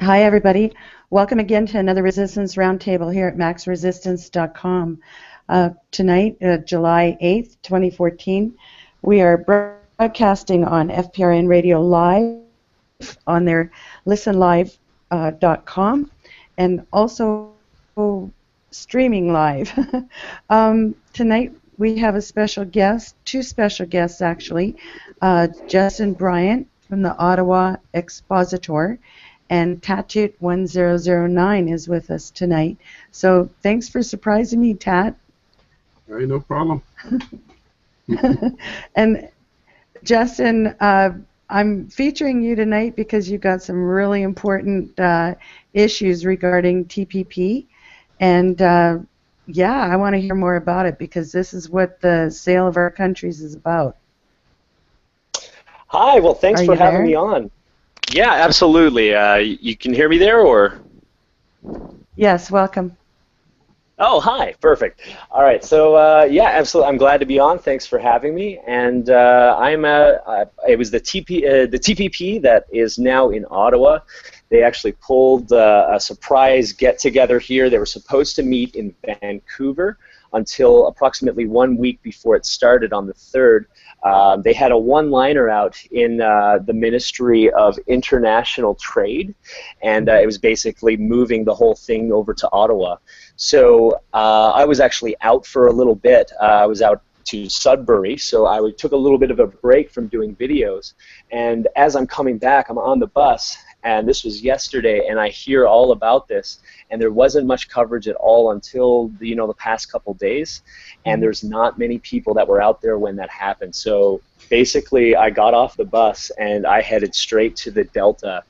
Hi, everybody. Welcome again to another Resistance Roundtable here at maxresistance.com. Tonight, July 8th, 2014, we are broadcasting on FPRN Radio Live on their listenlive.com and also streaming live. Tonight, we have a special guest, two special guests actually, Justin Bryant from the Ottawa Expositor, and Tatchit1009 is with us tonight. So thanks for surprising me, Tat. Hey, no problem. And Justin, I'm featuring you tonight because you've got some really important issues regarding TPP. And yeah, I want to hear more about it because this is what the sale of our countries is about. Hi, well, thanks for having me on. Yeah, absolutely. You can hear me there, or? Yes, welcome. Oh, hi. Perfect. All right. So, yeah, absolutely. I'm glad to be on. Thanks for having me. And it was the TPP that is now in Ottawa. They actually pulled a surprise get-together here. They were supposed to meet in Vancouver until approximately 1 week before it started on the 3rd. They had a one-liner out in the Ministry of International Trade, and it was basically moving the whole thing over to Ottawa. So I was actually out for a little bit. I was out to Sudbury, so I took a little bit of a break from doing videos. And as I'm coming back, I'm on the bus, and this was yesterday, and I hear all about this. And there wasn't much coverage at all until the past couple days, and there's not many people that were out there when that happened. So basically, I got off the bus and I headed straight to the Delta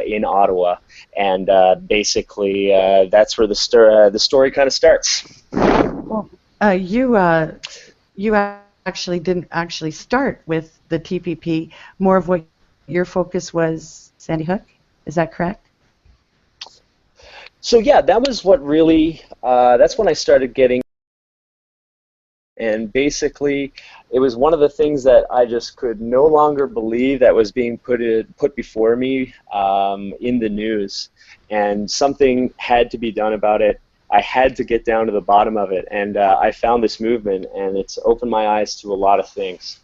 in Ottawa, and basically that's where the story kind of starts. Well, you actually didn't actually start with the TPP. More of what your focus was Sandy Hook. Is that correct? So yeah, that was what really, that's when I started getting, and basically it was one of the things that I just could no longer believe that was being put before me in the news, and something had to be done about it. I had to get down to the bottom of it, and I found this movement, and it's opened my eyes to a lot of things.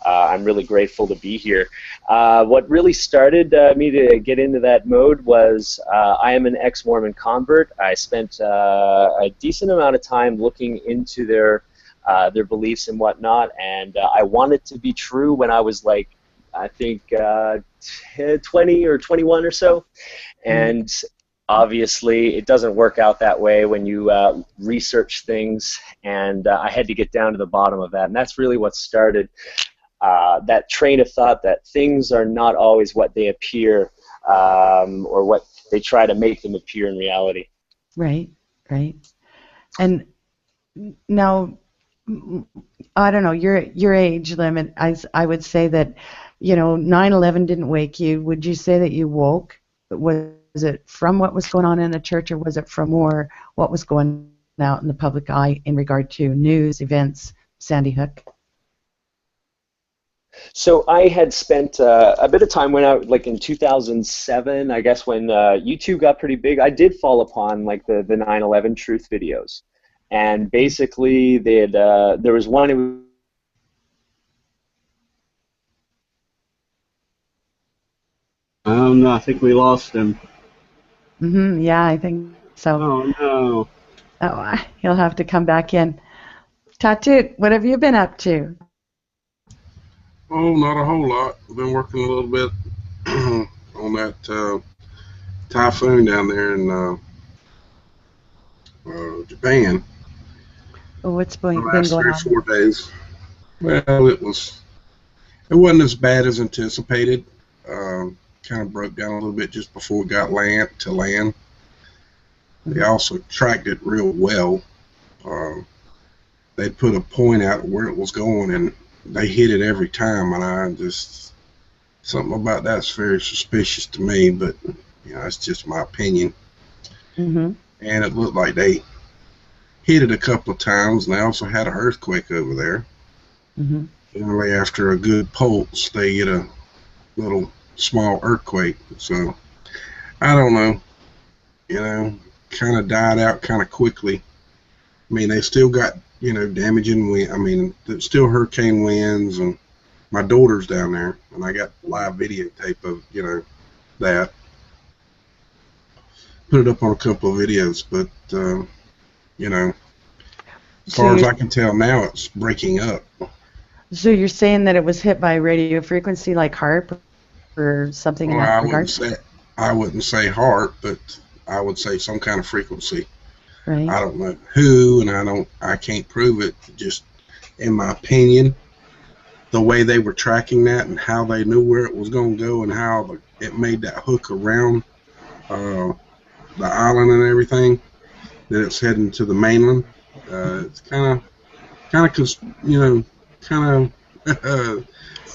I'm really grateful to be here. What really started me to get into that mode was I am an ex-Mormon convert. I spent a decent amount of time looking into their beliefs and whatnot, and I wanted to be true when I was like, I think 20 or 21 or so, and obviously it doesn't work out that way when you research things, and I had to get down to the bottom of that, and that's really what started that train of thought that things are not always what they appear, or what they try to make them appear in reality. Right, right. And now, I don't know, your age limit, I would say that, 9/11 didn't wake you. Would you say that you woke? Was it from what was going on in the church, or was it from more what was going out in the public eye in regard to news, events, Sandy Hook? So I had spent a bit of time when like in 2007, I guess, when YouTube got pretty big. I did fall upon like the 9/11 truth videos, and basically they had there was one. No, I think we lost him. Yeah, I think so. Oh no. Oh, he'll have to come back in. Tatut, what have you been up to? Oh, not a whole lot. I've been working a little bit on that typhoon down there in Japan. Oh, what's been The going last 3 or on? 4 days. Well, it wasn't as bad as anticipated. Kind of broke down a little bit just before we got to land. They also tracked it real well. They put a point out where it was going, and they hit it every time, and something about that's very suspicious to me, but it's just my opinion. And it looked like they hit it a couple of times, and they also had an earthquake over there. Generally, after a good pulse, they get a little small earthquake. So I don't know. You know, kind of died out kind of quickly. I mean, they still got, damaging wind. I mean, there's still hurricane winds, and my daughter's down there, and I got live videotape of, that. Put it up on a couple of videos, but, as So far as you're I can tell now, it's breaking up. so you're saying that it was hit by a radio frequency like HARP or something in Well, that regard, I wouldn't say heart, but I would say some kind of frequency. right? I don't know who, and I can't prove it. Just in my opinion, the way they were tracking that and how they knew where it was going to go and how it made that hook around the island and everything, that it's heading to the mainland. It's kind of, kind of,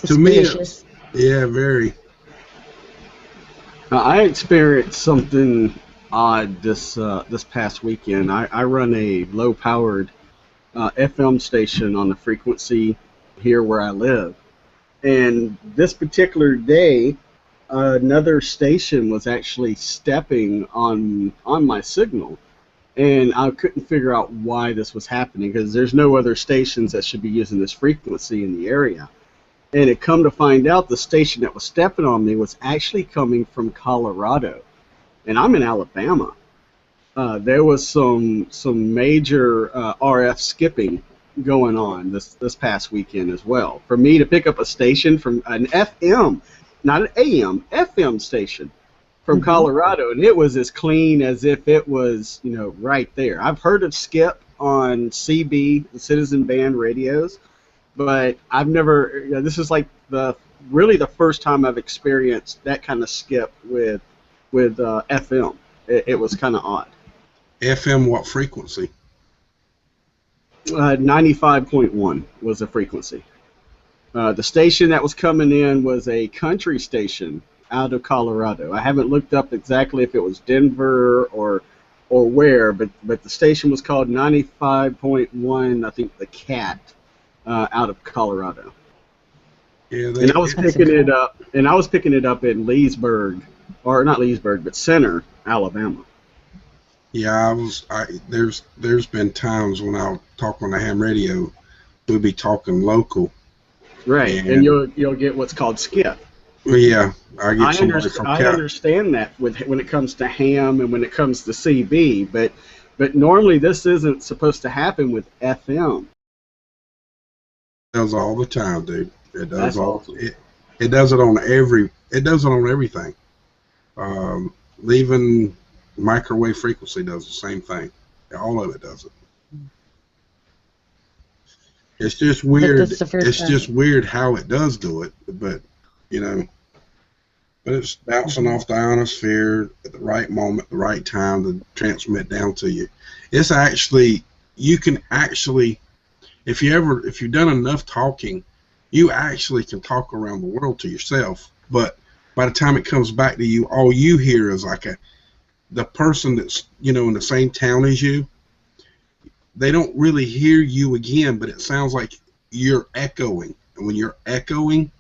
to me, Suspicious. yeah, very. I experienced something odd this past weekend. I run a low-powered FM station on the frequency here where I live, and this particular day, another station was actually stepping on my signal, and I couldn't figure out why this was happening because there's no other stations that should be using this frequency in the area. And it come to find out the station that was stepping on me was actually coming from Colorado, and I'm in Alabama. There was some major RF skipping going on this past weekend as well. For me to pick up a station from an FM, not an AM, FM station from Colorado, and it was as clean as if it was, right there. I've heard of skip on CB, the Citizen Band radios, but I've never. This is like really the first time I've experienced that kind of skip with FM. It was kind of odd. FM, what frequency? 95.1 was the frequency. The station that was coming in was a country station out of Colorado. I haven't looked up exactly if it was Denver or where, but the station was called 95.1. I think the Cat. Out of Colorado. Yeah, and I was picking it up, in Leesburg, or not Leesburg, but Center, Alabama. Yeah, there's been times when I'll talk on the ham radio, we'll be talking local. Right, and you'll get what's called skip. Well, yeah, I get somebody from I understand that when it comes to ham and when it comes to CB, but normally this isn't supposed to happen with FM. It does all the time, dude. It does That's all. awesome. It does it on everything. Even microwave frequency does the same thing. All of it does it. It's just weird. It's just weird how it does do it, but it's bouncing off the ionosphere at the right moment, the right time to transmit down to you. It's actually, you can actually, if you've done enough talking, you actually can talk around the world to yourself. But by the time it comes back to you, all you hear is like the person that's in the same town as you. They don't really hear you again, but it sounds like you're echoing. And when you're echoing,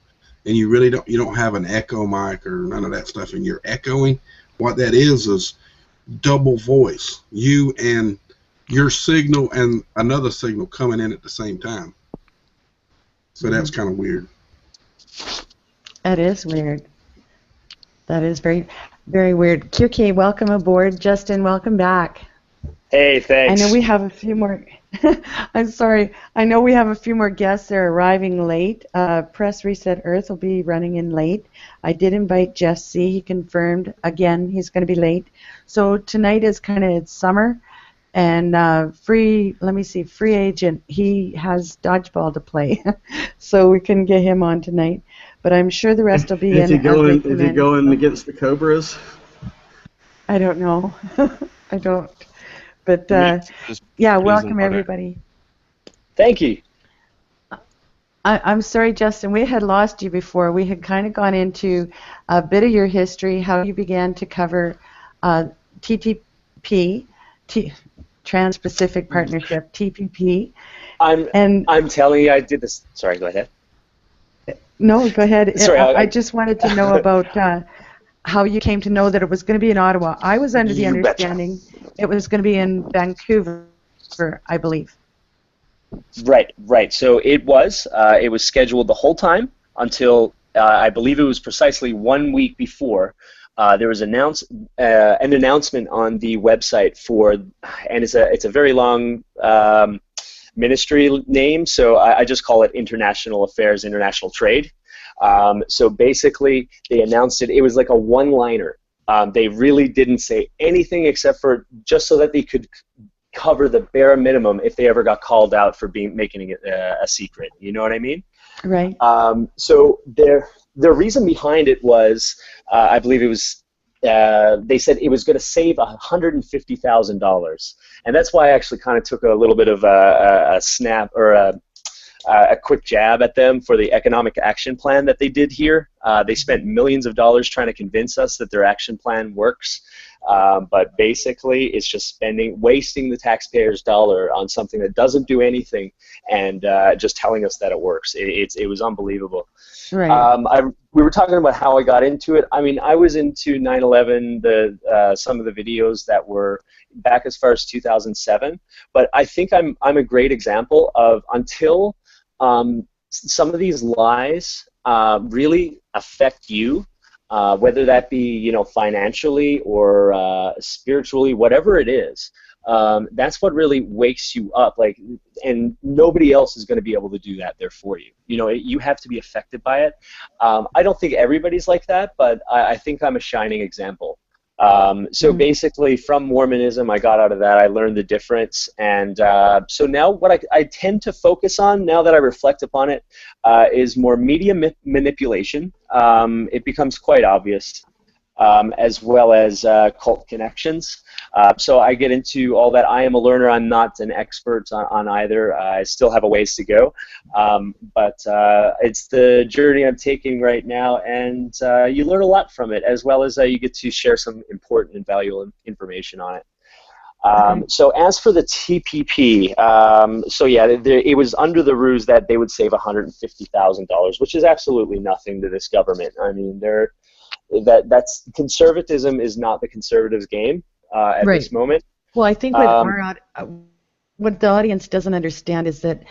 and you don't have an echo mic or none of that stuff, and you're echoing, what that is double voice. You and your signal and another signal coming in at the same time. So that's kind of weird. That is weird. That is very, very weird. QK, welcome aboard. Justin, welcome back. Hey, thanks. I know we have a few more. I'm sorry. I know we have a few more guests that are arriving late. Press Reset Earth will be running in late. I did invite Jeff C. He confirmed again he's going to be late. So tonight is kind of summer, and free agent. He has dodgeball to play, so we couldn't get him on tonight. But I'm sure the rest will be in. Is he going against the Cobras? I don't know. I don't. But yeah, welcome everybody. Thank you. I'm sorry, Justin. We had lost you before. We had kind of gone into a bit of your history, how you began to cover TPP, Trans-Pacific Partnership, TPP. I'm telling you, I did this. Sorry, go ahead. No, go ahead. Sorry, I just wanted to know about how you came to know that it was going to be in Ottawa. I was under the You betcha. understanding it was going to be in Vancouver, I believe. Right. So it was scheduled the whole time until I believe it was precisely 1 week before. There was an announcement on the website for, and it's a very long ministry name, so I just call it International Affairs, International Trade. So basically, they announced it. It was like a one-liner. They really didn't say anything except for just so that they could cover the bare minimum if they ever got called out for making it a secret. You know what I mean? Right. So the reason behind it was, I believe it was, they said it was going to save $150,000, and that's why I actually kind of took a little bit of a snap or a quick jab at them for the economic action plan that they did here. They spent millions of dollars trying to convince us that their action plan works, but basically it's just wasting the taxpayers' dollar on something that doesn't do anything, and just telling us that it works. It was unbelievable. Right. We were talking about how I got into it. I mean, I was into 9/11, some of the videos that were back as far as 2007, but I think I'm a great example of until some of these lies really affect you, whether that be financially or spiritually, whatever it is. That's what really wakes you up, and nobody else is going to be able to do that there for you. You have to be affected by it. I don't think everybody's like that, but I think I'm a shining example. So basically, from Mormonism, I got out of that. I learned the difference, and so now what I tend to focus on, now that I reflect upon it, is more media manipulation. It becomes quite obvious. As well as cult connections. So I get into all that. I am a learner. I'm not an expert on either. I still have a ways to go. But it's the journey I'm taking right now, and you learn a lot from it, as well as you get to share some important and valuable information on it. So as for the TPP, so yeah, it was under the ruse that they would save $150,000, which is absolutely nothing to this government. I mean, that's conservatism is not the conservatives' game at Right. this moment. Well, I think what the audience doesn't understand is that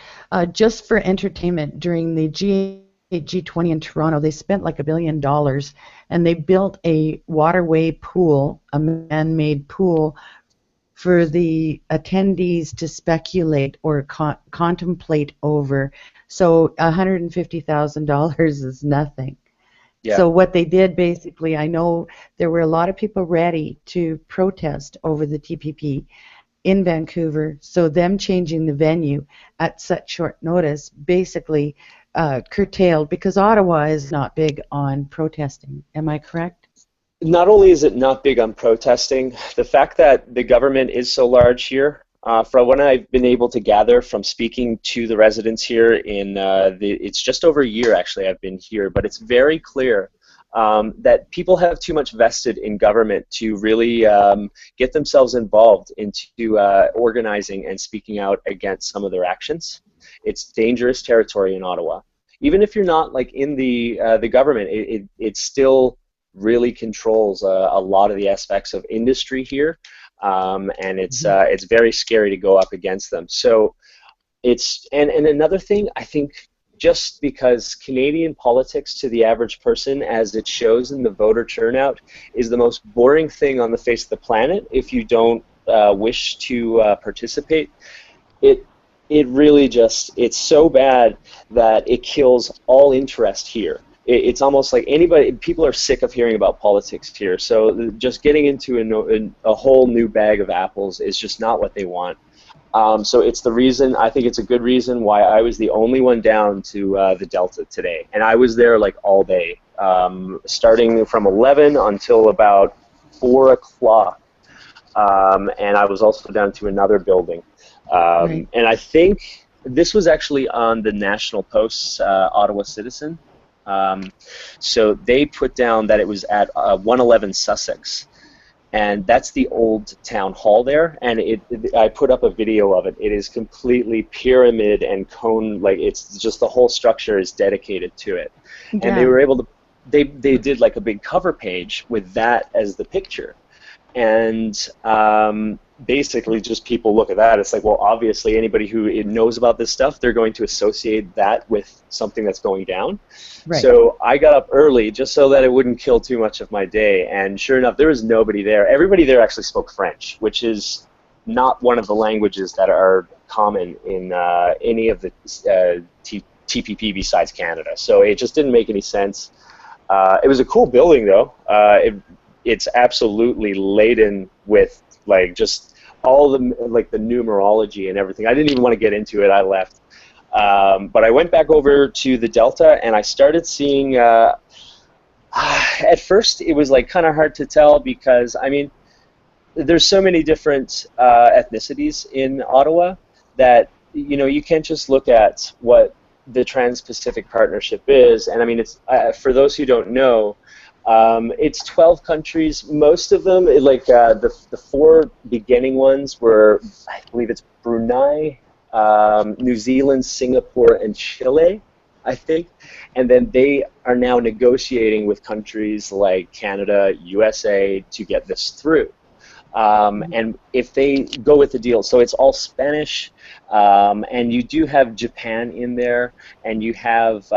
just for entertainment during the G8, G20 in Toronto, they spent like $1 billion, and they built a waterway pool, a man-made pool, for the attendees to speculate or contemplate over. So $150,000 is nothing. Yeah. So what they did basically, I know there were a lot of people ready to protest over the TPP in Vancouver, so them changing the venue at such short notice basically curtailed, because Ottawa is not big on protesting. Am I correct? Not only is it not big on protesting, the fact that the government is so large here, from what I've been able to gather from speaking to the residents here it's just over a year actually I've been here, but it's very clear that people have too much vested in government to really get themselves involved into organizing and speaking out against some of their actions. It's dangerous territory in Ottawa. Even if you're not in the government, it still really controls a lot of the aspects of industry here. And it's very scary to go up against them. So and another thing, I think, just because Canadian politics to the average person, as it shows in the voter turnout, is the most boring thing on the face of the planet if you don't wish to participate. It really it's so bad that it kills all interest here. It's almost like people are sick of hearing about politics here, so just getting into a whole new bag of apples is just not what they want. So it's the reason, I think it's a good reason why I was the only one down to the Delta today. And I was there all day, starting from 11 until about 4 o'clock. And I was also down to another building. Right. And I think this was actually on the National Post's Ottawa Citizen. So they put down that it was at 111 Sussex, and that's the old town hall there, and I put up a video of it. It is completely pyramid and cone, it's just the whole structure is dedicated to it. Yeah. And they were able to they did like a big cover page with that as the picture, and basically just people look at that. It's like, well, obviously anybody who knows about this stuff, they're going to associate that with something that's going down. Right. So I got up early just so that it wouldn't kill too much of my day, and sure enough, there was nobody there. Everybody there actually spoke French, which is not one of the languages that are common in any of the TPP besides Canada. So it just didn't make any sense. It was a cool building, though. It's absolutely laden with like just all the the numerology and everything. I didn't even want to get into it. I left. But I went back over to the Delta, and I started seeing. At first, it was like kind of hard to tell because I mean, there's so many different ethnicities in Ottawa that you can't just look at what the Trans-Pacific Partnership is. And I mean, it's for those who don't know. It's 12 countries. Most of them, like the four beginning ones were, I believe it's Brunei, New Zealand, Singapore, and Chile, I think. And then they are now negotiating with countries like Canada, USA to get this through. And if they go with the deal, so it's all Spanish, and you do have Japan in there, and you have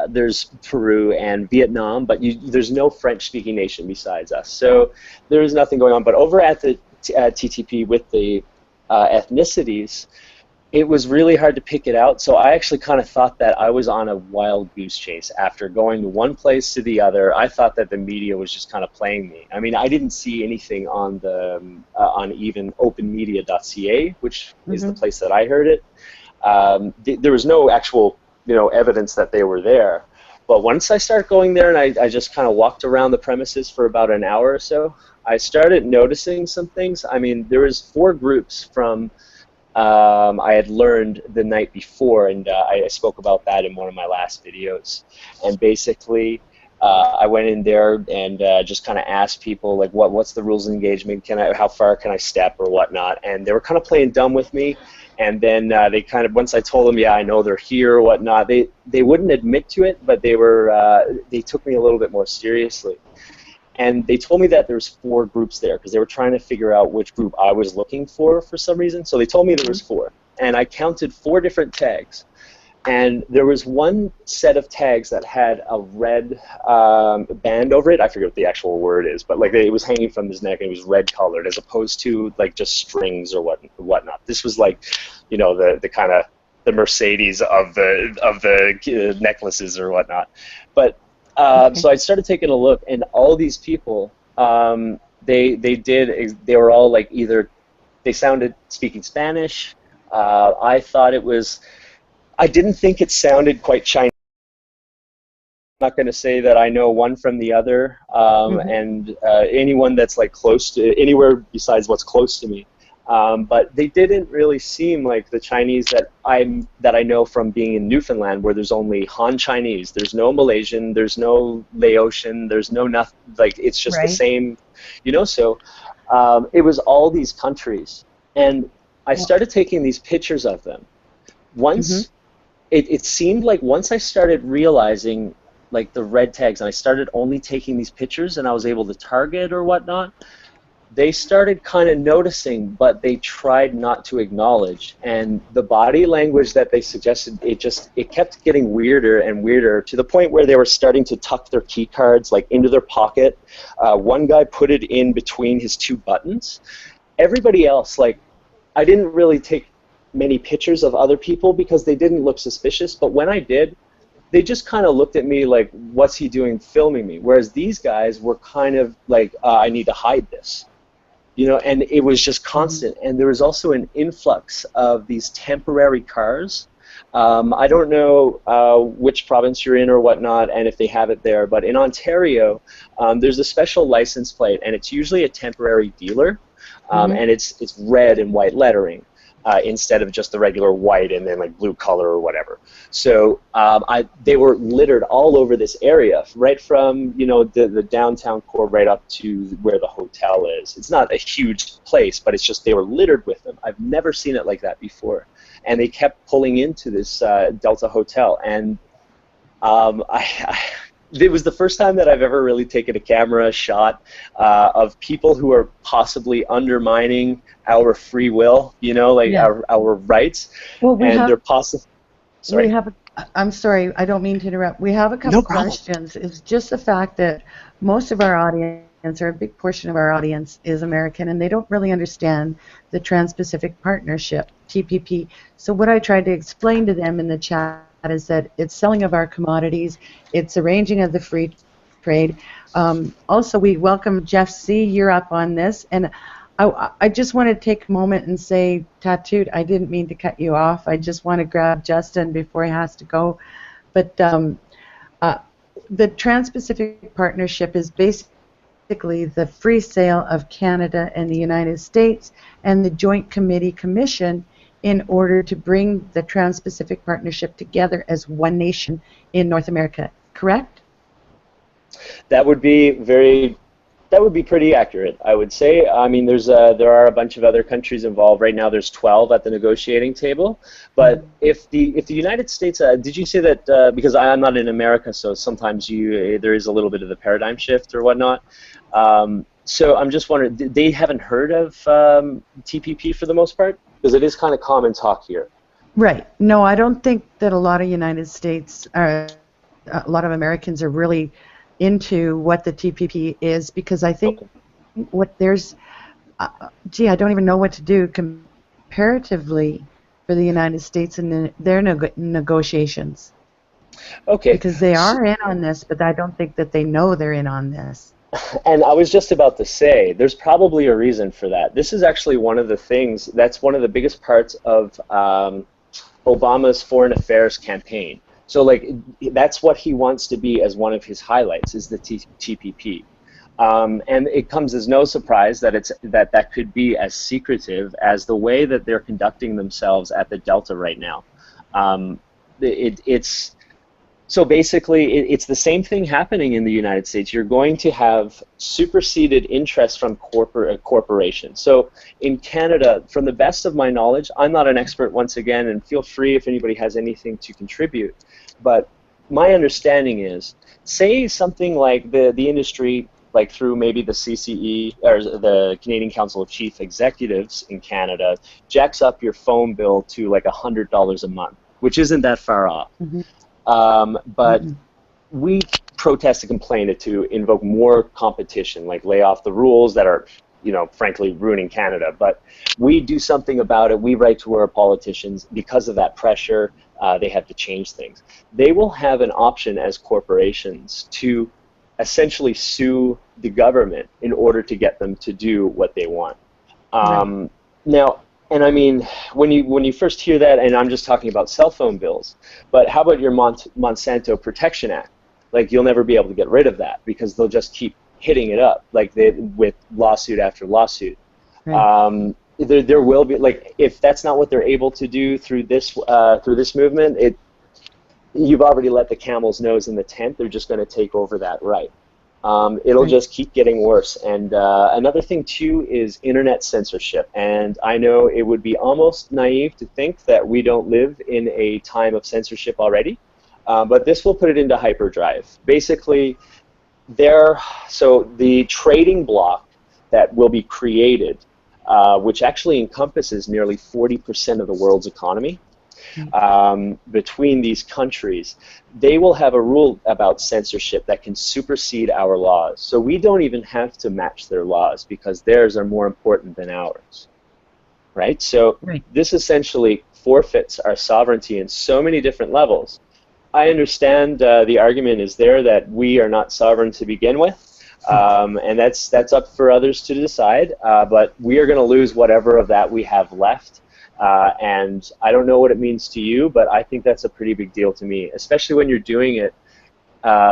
there's Peru and Vietnam, but there's no French-speaking nation besides us. So there is nothing going on. But over at the TTP with the ethnicities, it was really hard to pick it out. So I actually kind of thought that I was on a wild goose chase. After going to one place to the other, I thought that the media was just kind of playing me. I mean, I didn't see anything on the on even openmedia.ca, which is the place that I heard it. There was no actual evidence that they were there. But once I started going there and I just kind of walked around the premises for about an hour or so, I started noticing some things. I mean, there was 4 groups from I had learned the night before, and I spoke about that in one of my last videos. And basically, I went in there and just kind of asked people, like, what's the rules of engagement? How far can I step or whatnot? And they were kind of playing dumb with me. And then they kind of, once I told them, yeah, I know they're here or whatnot, they wouldn't admit to it, but they took me a little bit more seriously. And they told me that there's 4 groups there because they were trying to figure out which group I was looking for some reason. So they told me there was 4. And I counted 4 different tags. And there was one set of tags that had a red band over it. I forget what the actual word is, but like it was hanging from his neck and it was red colored, as opposed to like just strings or whatnot. This was like, the kind of the Mercedes of the necklaces or whatnot. But so I started taking a look, and all these people, they were all like either they sounded speaking Spanish. I thought it was. I didn't think it sounded quite Chinese. I'm not going to say that I know one from the other, and anyone that's like close to anywhere besides what's close to me. But they didn't really seem like the Chinese that I know from being in Newfoundland, where there's only Han Chinese. There's no Malaysian. There's no Laotian. There's no nothing. Like it's just the same, So it was all these countries, and I started taking these pictures of them. Once. It seemed like once I started realizing like the red tags and I started only taking these pictures and I was able to target or whatnot, they started kind of noticing, but they tried not to acknowledge. And the body language that they suggested, it kept getting weirder and weirder to the point where they were starting to tuck their key cards like into their pocket. One guy put it in between his 2 buttons. Everybody else, like, I didn't really take many pictures of other people because they didn't look suspicious, but when I did, they just kind of looked at me like, what's he doing filming me? Whereas these guys were kind of like, I need to hide this. And it was just constant. And there was also an influx of these temporary cars. I don't know which province you're in or whatnot, and if they have it there, but in Ontario, there's a special license plate, and it's usually a temporary dealer, and it's red and white lettering. Instead of just the regular white and then like blue color or whatever. So they were littered all over this area, right from the downtown core right up to where the hotel is. It's not a huge place, but it's just they were littered with them. I've never seen it like that before. And they kept pulling into this Delta hotel. And It was the first time that I've ever really taken a camera shot of people who are possibly undermining our free will, you know, like Yeah. our rights, Well, we and have they're possible. we Sorry. have. I'm sorry, I don't mean to interrupt. We have a No couple problem. questions. It's just the fact that most of our audience, or a big portion of our audience, is American, and they don't really understand the Trans-Pacific Partnership (TPP). So what I tried to explain to them in the chat is that it's selling of our commodities, it's arranging of the free trade. Also, we welcome Jeff C. You're up on this, and I just want to take a moment and say, Tattooed, I didn't mean to cut you off. I just want to grab Justin before he has to go. But uh, the Trans-Pacific Partnership is basically the free sale of Canada and the United States and the Joint Committee Commission in order to bring the Trans-Pacific Partnership together as one nation in North America. Correct? That would be pretty accurate, I would say. I mean, there are a bunch of other countries involved right now. There's 12 at the negotiating table. But if the United States, did you say that? Because I'm not in America, so sometimes there is a little bit of the paradigm shift or whatnot. So I'm just wondering, they haven't heard of TPP for the most part, because it is kind of common talk here. Right. No, I don't think that a lot of a lot of Americans are really into what the TPP is, because I think what there's, I don't even know what to do comparatively for the United States in their negotiations. Okay. Because they are in on this, but I don't think that they know they're in on this. And I was just about to say, there's probably a reason for that. This is actually one of the things, that's one of the biggest parts of Obama's foreign affairs campaign. So, like, that's what he wants to be as one of his highlights, is the TPP. And it comes as no surprise that that could be as secretive as the way that they're conducting themselves at the Delta right now. So basically, it's the same thing happening in the United States. You're going to have superseded interest from corporations. So in Canada, from the best of my knowledge, I'm not an expert once again, and feel free if anybody has anything to contribute. But my understanding is, say something like the industry, like through maybe the CCE, or the Canadian Council of Chief Executives in Canada, jacks up your phone bill to like $100 a month, which isn't that far off. Mm-hmm. But we protest and complain it to invoke more competition, like lay off the rules that are, frankly, ruining Canada. But we do something about it. We write to our politicians. Because of that pressure, they have to change things. They will have an option as corporations to essentially sue the government in order to get them to do what they want. Right. Now, and I mean, when you first hear that, and I'm just talking about cell phone bills, but how about your Monsanto Protection Act? Like, you'll never be able to get rid of that because they'll just keep hitting it up, like with lawsuit after lawsuit. Right. There will be, like, if that's not what they're able to do through this movement, you've already let the camel's nose in the tent. They're just going to take over that right. It'll just keep getting worse. And another thing, too, is internet censorship. And I know it would be almost naive to think that we don't live in a time of censorship already, but this will put it into hyperdrive. Basically, so the trading bloc that will be created, which actually encompasses nearly 40% of the world's economy, between these countries, they will have a rule about censorship that can supersede our laws. So we don't even have to match their laws because theirs are more important than ours. Right? So this essentially forfeits our sovereignty in so many different levels. I understand the argument is there that we are not sovereign to begin with, and that's up for others to decide, but we are going to lose whatever of that we have left. And I don't know what it means to you, but I think that's a pretty big deal to me, especially when you're doing it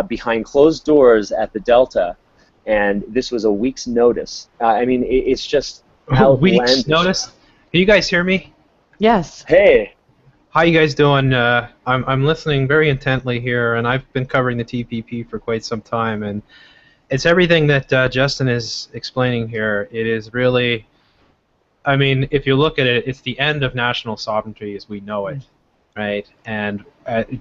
behind closed doors at the Delta, and this was a week's notice. I mean, it's just outlandish. Week's notice? Can you guys hear me? Yes. Hey. How you guys doing? I'm listening very intently here, and I've been covering the TPP for quite some time, and it's everything that Justin is explaining here. It is really... I mean, if you look at it, it's the end of national sovereignty as we know it. right? And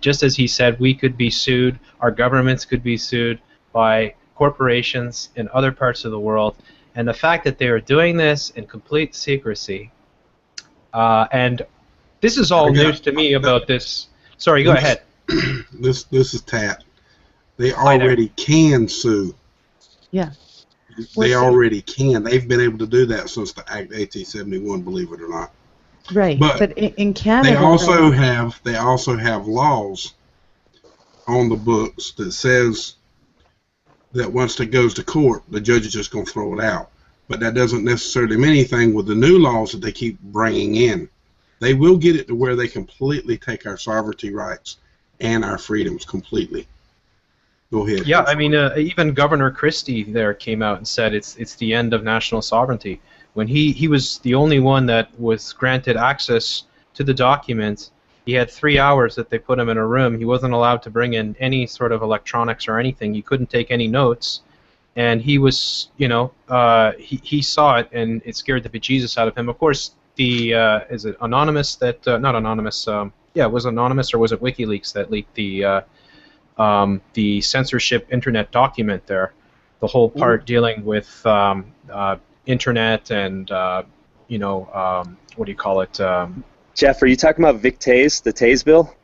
just as he said, we could be sued, our governments could be sued by corporations in other parts of the world. And the fact that they are doing this in complete secrecy, and this is all news to me about this. Sorry, go ahead. This is Tat. They Hi there. already can sue. Yeah. They already can. They've been able to do that since the Act 1871, believe it or not. Right. But in Canada, they also have laws on the books that says that once it goes to court, the judge is just going to throw it out. But that doesn't necessarily mean anything with the new laws that they keep bringing in. They will get it to where they completely take our sovereignty rights and our freedoms completely. Go ahead. Yeah, I mean, even Governor Christie there came out and said it's the end of national sovereignty. When he was the only one that was granted access to the document, he had 3 hours that they put him in a room. He wasn't allowed to bring in any sort of electronics or anything. He couldn't take any notes. And he was, he saw it, and it scared the bejesus out of him. Of course, is it Anonymous that, not Anonymous, yeah, it was Anonymous, or was it WikiLeaks that leaked the censorship internet document there, the whole part dealing with internet and, what do you call it? Jeff, are you talking about Vic Tase, the Tase bill?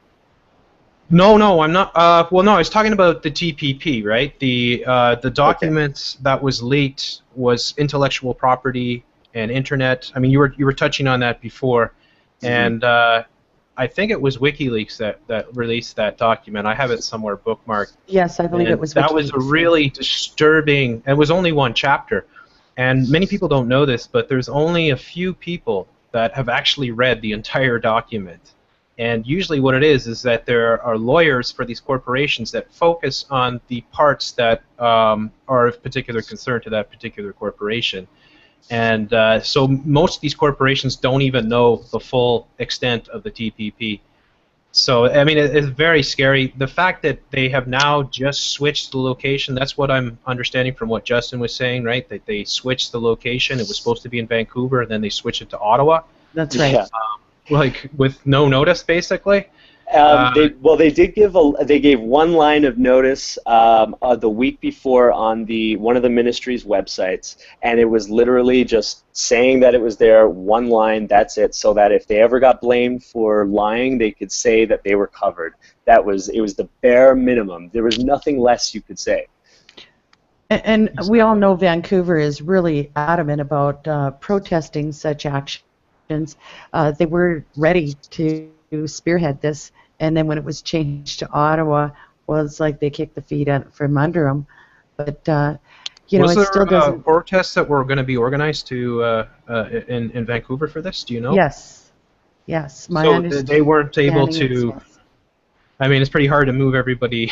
No, I'm not. Well, no, I was talking about the TPP, right? The document that was leaked was intellectual property and internet. I mean, you were touching on that before, and I think it was WikiLeaks that released that document. I have it somewhere bookmarked. Yes, I believe it was WikiLeaks. That was a really disturbing. It was only one chapter, and many people don't know this, but there's only a few people that have actually read the entire document. And usually what it is that there are lawyers for these corporations that focus on the parts that are of particular concern to that particular corporation. And so most of these corporations don't even know the full extent of the TPP. So, I mean, it's very scary. The fact that they have now just switched the location, that's what I'm understanding from what Justin was saying, right? That they switched the location. It was supposed to be in Vancouver, and then they switched it to Ottawa. That's right. Yeah. Like with no notice, basically. They gave one line of notice the week before on one of the ministry's websites, and it was literally just saying that it was there, one line, that's it, so that if they ever got blamed for lying, they could say that they were covered. It was the bare minimum. There was nothing less you could say. And we all know Vancouver is really adamant about protesting such actions. They were ready to spearhead this, and then when it was changed to Ottawa, well, it's like they kicked the feet out from under them. But was it still doesn't. Was there protests that were going to be organized in Vancouver for this? Do you know? Yes. My understanding. So they weren't able to. Yes. I mean, it's pretty hard to move everybody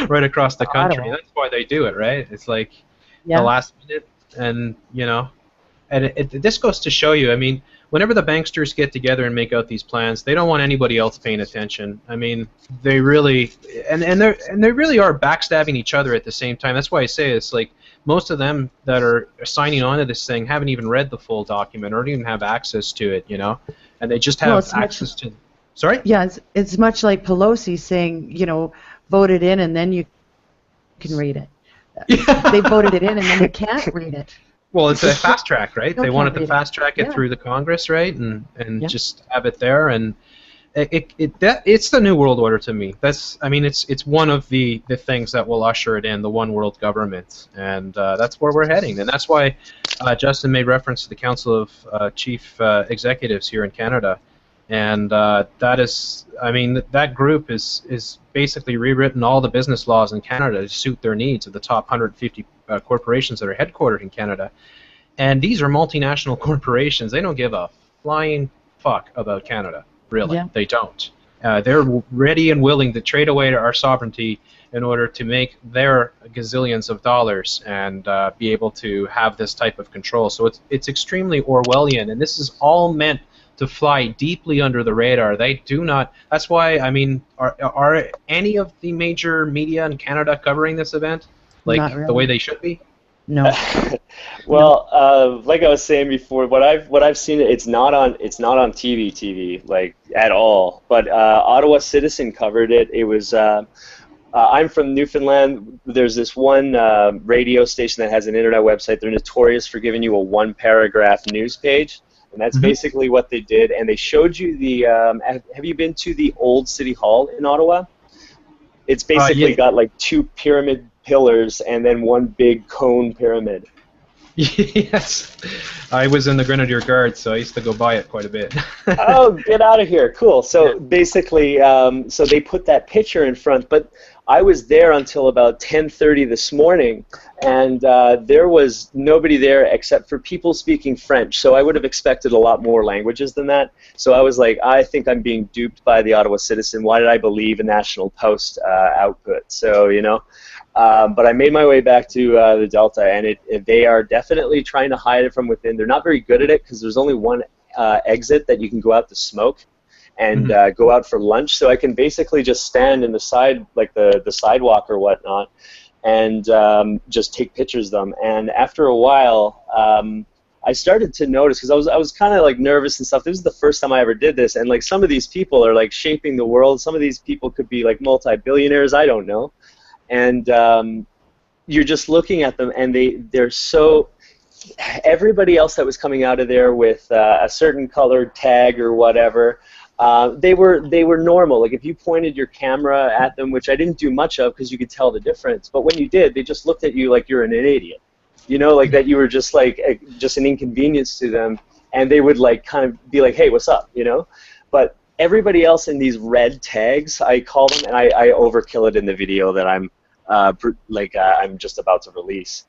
right across the country. Ottawa. That's why they do it, right? It's like the last minute, and this goes to show you. I mean, whenever the banksters get together and make out these plans, they don't want anybody else paying attention. I mean, they really and they really are backstabbing each other at the same time. That's why I say it's like most of them that are signing on to this thing haven't even read the full document or don't even have access to it, and they just have access to. Sorry? Yeah, it's much like Pelosi saying, vote it in and then you can read it. They voted it in and then you can't read it. Well, it's a fast track, right? They wanted to fast track it Yeah. through the Congress, right, and just have it there, and it's the new world order to me. It's one of the things that will usher it in, the one world government, and that's where we're heading, and that's why Justin made reference to the Council of Chief Executives here in Canada, and that group is basically rewritten all the business laws in Canada to suit their needs of the top 150 corporations that are headquartered in Canada. And these are multinational corporations. They don't give a flying fuck about Canada, really. Yeah. They don't. They're ready and willing to trade away our sovereignty in order to make their gazillions of dollars and be able to have this type of control. So it's extremely Orwellian, and this is all meant to fly deeply under the radar. They do not. That's why, are any of the major media in Canada covering this event? Like Not really. the way they should be? No. Well, like I was saying before, what I've seen, it's not on TV like at all. But Ottawa Citizen covered it. It was I'm from Newfoundland. There's this one radio station that has an internet website. They're notorious for giving you a one-paragraph news page, and that's Mhm. basically what they did. And they showed you the. Have you been to the old City Hall in Ottawa? It's basically Yeah. got like two pyramid pillars and then one big cone pyramid. Yes. I was in the Grenadier Guards, so I used to go by it quite a bit. Oh, get out of here! Cool. Yeah. So basically, so they put that picture in front, but I was there until about 10:30 this morning, and there was nobody there except for people speaking French. So I would have expected a lot more languages than that. So I was like, I think I'm being duped by the Ottawa Citizen. Why did I believe a National Post output? So but I made my way back to the Delta, and they are definitely trying to hide it from within. They're not very good at it because there's only one exit that you can go out to smoke and go out for lunch. So I can basically just stand in the side, like the sidewalk or whatnot, and just take pictures of them. And after a while, I started to notice, because I was kind of like nervous and stuff. This is the first time I ever did this, and like some of these people are like shaping the world. Some of these people could be like multi-billionaires. I don't know. And you're just looking at them, and they're so. Everybody else that was coming out of there with a certain colored tag or whatever, they were normal. Like if you pointed your camera at them, which I didn't do much of because you could tell the difference, but when you did, they just looked at you like you're an idiot. Like that you were just like just an inconvenience to them, and they would like kind of be like, hey, what's up, But everybody else in these red tags, I call them, and I overkill it in the video that I'm just about to release.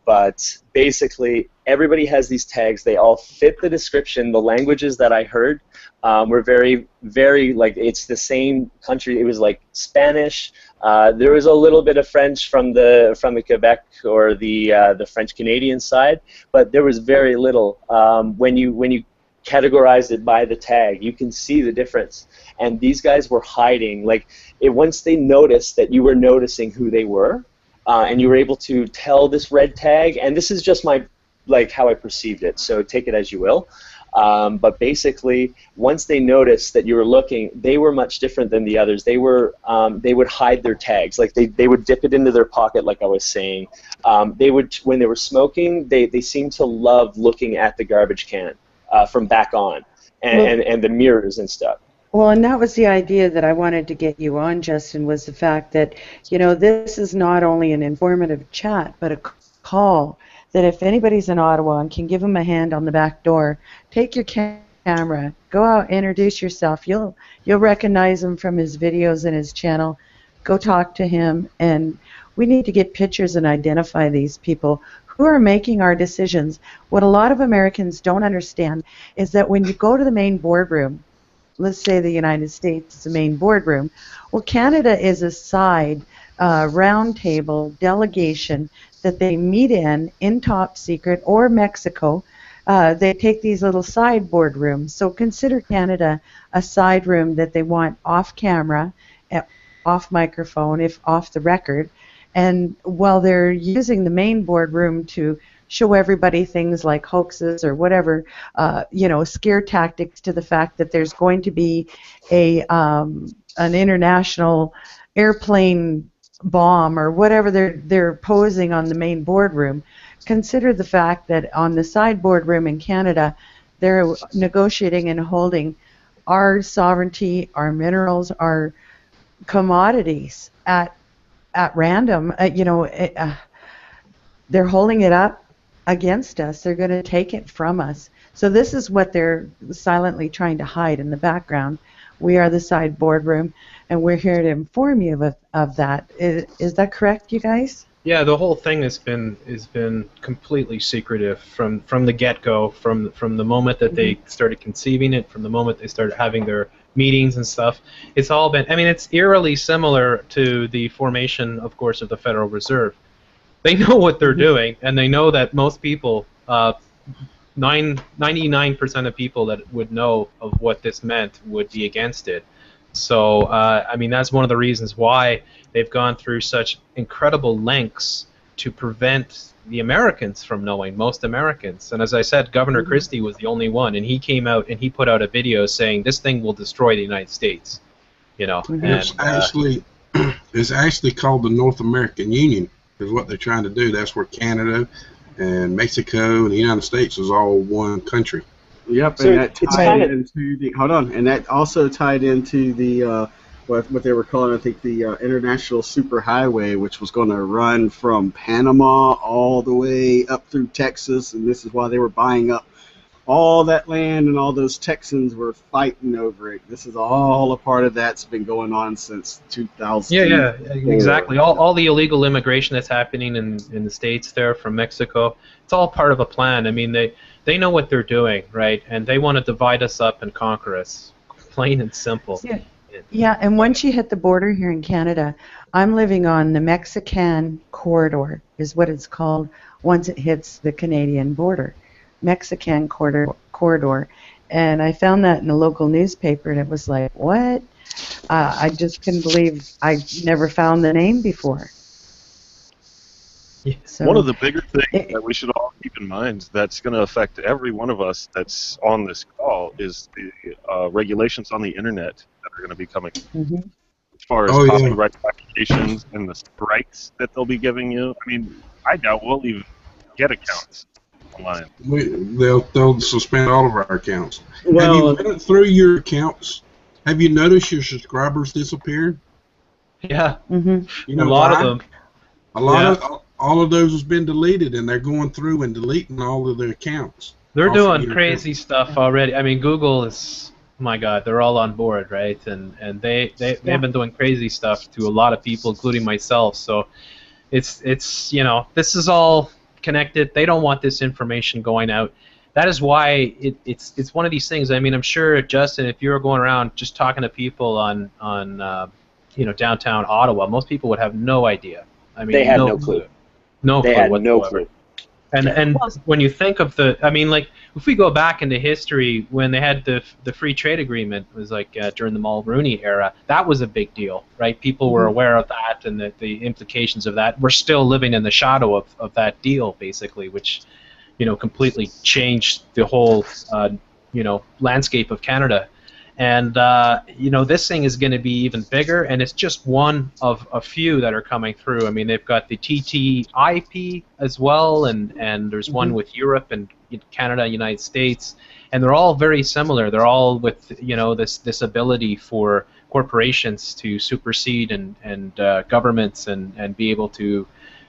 But basically, everybody has these tags. They all fit the description. The languages that I heard were very, very, like, it's the same country. It was like Spanish. There was a little bit of French from the Quebec or the French Canadian side, but there was very little. When you categorize it by the tag, you can see the difference. And these guys were hiding. Like, once they noticed that you were noticing who they were, and you were able to tell this red tag, and this is just how I perceived it, so take it as you will. But basically, once they noticed that you were looking, they were much different than the others. They would hide their tags, like they would dip it into their pocket, like I was saying. They would, when they were smoking, they seemed to love looking at the garbage can from back on, and the mirrors and stuff. Well, and that was the idea that I wanted to get you on, Justin, was the fact that, this is not only an informative chat, but a call that if anybody's in Ottawa and can give them a hand on the back door, take your camera, go out, introduce yourself. You'll recognize him from his videos and his channel. Go talk to him, and we need to get pictures and identify these people who are making our decisions. What a lot of Americans don't understand is that when you go to the main boardroom, let's say the United States is the main boardroom. Well, Canada is a side roundtable delegation that they meet in top secret, or Mexico. They take these little side boardrooms. So consider Canada a side room that they want off camera, off microphone, if off the record. And while they're using the main boardroom to show everybody things like hoaxes or whatever, scare tactics to the fact that there's going to be an international airplane bomb or whatever they're posing on the main boardroom. Consider the fact that on the side boardroom in Canada, they're negotiating and holding our sovereignty, our minerals, our commodities at random. They're holding it up against us. They're going to take it from us. So this is what they're silently trying to hide in the background. We are the side boardroom, and we're here to inform you of that. Is that correct, you guys? Yeah, the whole thing has been completely secretive from the get-go, from the moment that they started conceiving it, from the moment they started having their meetings and stuff. It's all been, it's eerily similar to the formation, of course, of the Federal Reserve. They know what they're doing, and they know that most people, 99% of people that would know of what this meant would be against it. So, that's one of the reasons why they've gone through such incredible lengths to prevent the Americans from knowing, most Americans. And as I said, Governor Christie was the only one, and he came out and he put out a video saying this thing will destroy the United States. You know, It's actually it's actually called the North American Union, is what they're trying to do. That's where Canada and Mexico and the United States is all one country. Yep, So and that it's tied kinda- into the and that also tied into the what they were calling, I think, the international superhighway, which was going to run from Panama all the way up through Texas, and this is why they were buying up all that land, and all those Texans were fighting over it. This is all a part of that's been going on since 2000. Yeah, exactly. All the illegal immigration that's happening in the States there from Mexico, it's all part of a plan. I mean, they know what they're doing, right? And they want to divide us up and conquer us, plain and simple. Yeah, and once you hit the border here in Canada, I'm living on the Mexican corridor, is what it's called, once it hits the Canadian border. Mexican corridor. And I found that in a local newspaper, and it was like, what? I just couldn't believe I never found the name before. Yeah. So, one of the bigger things that we should all keep in mind that's going to affect every one of us that's on this call is the regulations on the internet that are going to be coming. Mhm. As far as Oh, yeah. copyright applications and the strikes that they'll be giving you. I mean, I doubt we'll even get accounts online. They'll suspend all of our accounts. Well, Have you went through your accounts? Have you noticed your subscribers disappeared? Yeah, Mhm. You know a lot why? of them. A lot Yeah. of all of those has been deleted, and they're going through and deleting all of their accounts. They're Off of doing your crazy stuff already. I mean, Google is, oh my God, they're all on board, right? And they've been doing crazy stuff to a lot of people, including myself. So it's you know, this is all connected. They don't want this information going out. That is why it's one of these things. I mean, I'm sure, Justin, if you were going around just talking to people on you know, downtown Ottawa, most people would have no idea. I mean, They had no clue. No They clue had no whatsoever. clue. And when you think of I mean, like, if we go back into history, when they had the free trade agreement, it was like during the Mulroney era, that was a big deal, right? People were aware of that and the implications of that. We're still living in the shadow of that deal, basically, which, you know, completely changed the whole, you know, landscape of Canada. And, you know, this thing is going to be even bigger, and it's just one of a few that are coming through. I mean, they've got the TTIP as well, and there's one with Europe and Canada, United States, and they're all very similar. They're all with, you know, this ability for corporations to supersede and governments and be able to,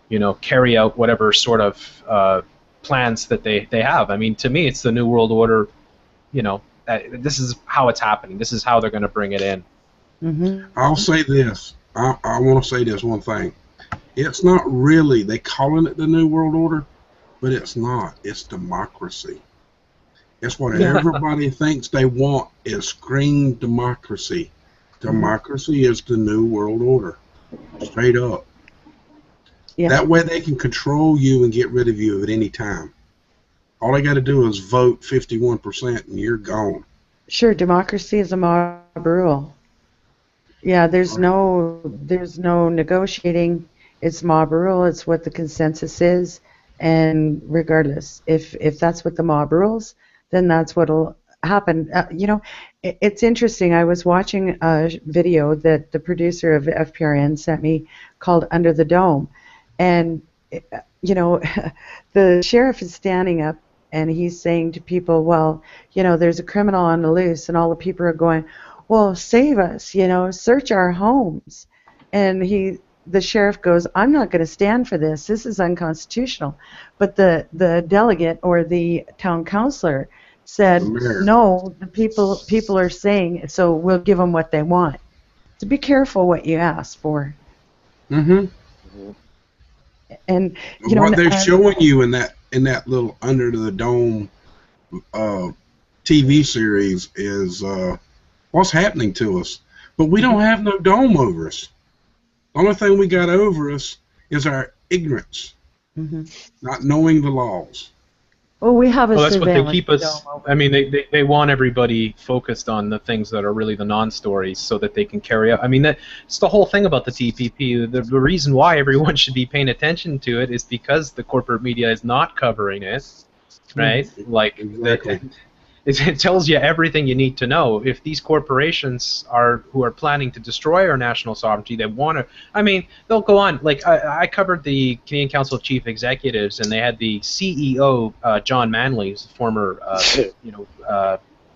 you know, carry out whatever sort of plans that they have. I mean, to me, it's the New World Order, you know. This is how it's happening. This is how they're going to bring it in. Mhm. I'll say this. I want to say this one thing. It's not really, they calling it the New World Order, but it's not. It's democracy. It's what everybody thinks they want is scream democracy. Democracy is the New World Order. Straight up. Yeah. That way they can control you and get rid of you at any time. All they got to do is vote 51% and you're gone. Sure, democracy is a mob rule. Yeah, there's no negotiating. It's mob rule. It's what the consensus is, and regardless, if that's what the mob rules, then that's what'll happen. You know, it's interesting. I was watching a video that the producer of FPRN sent me called "Under the Dome," and you know, the sheriff is standing up and he's saying to people, well, you know, there's a criminal on the loose, and all the people are going, well, save us, you know, search our homes. And the sheriff goes, I'm not going to stand for this. This is unconstitutional. But the delegate or the town councilor said, no, the people are saying, so we'll give them what they want. So be careful what you ask for. Mm-hmm. And you know what they're showing you in that little Under the Dome TV series is what's happening to us. But we don't have no dome over us. The only thing we got over us is our ignorance, not knowing the laws. Well, we have a Well, that's what they surveillance keep us. dome over. I mean, they want everybody focused on the things that are really the non-stories, so that they can carry out. I mean, that's the whole thing about the TPP. The reason why everyone should be paying attention to it is because the corporate media is not covering it, right? Like Exactly. it tells you everything you need to know. If these corporations who are planning to destroy our national sovereignty, they want to. I mean, they'll go on. Like I covered the Canadian Council of Chief Executives, and they had the CEO, John Manley, who's the former,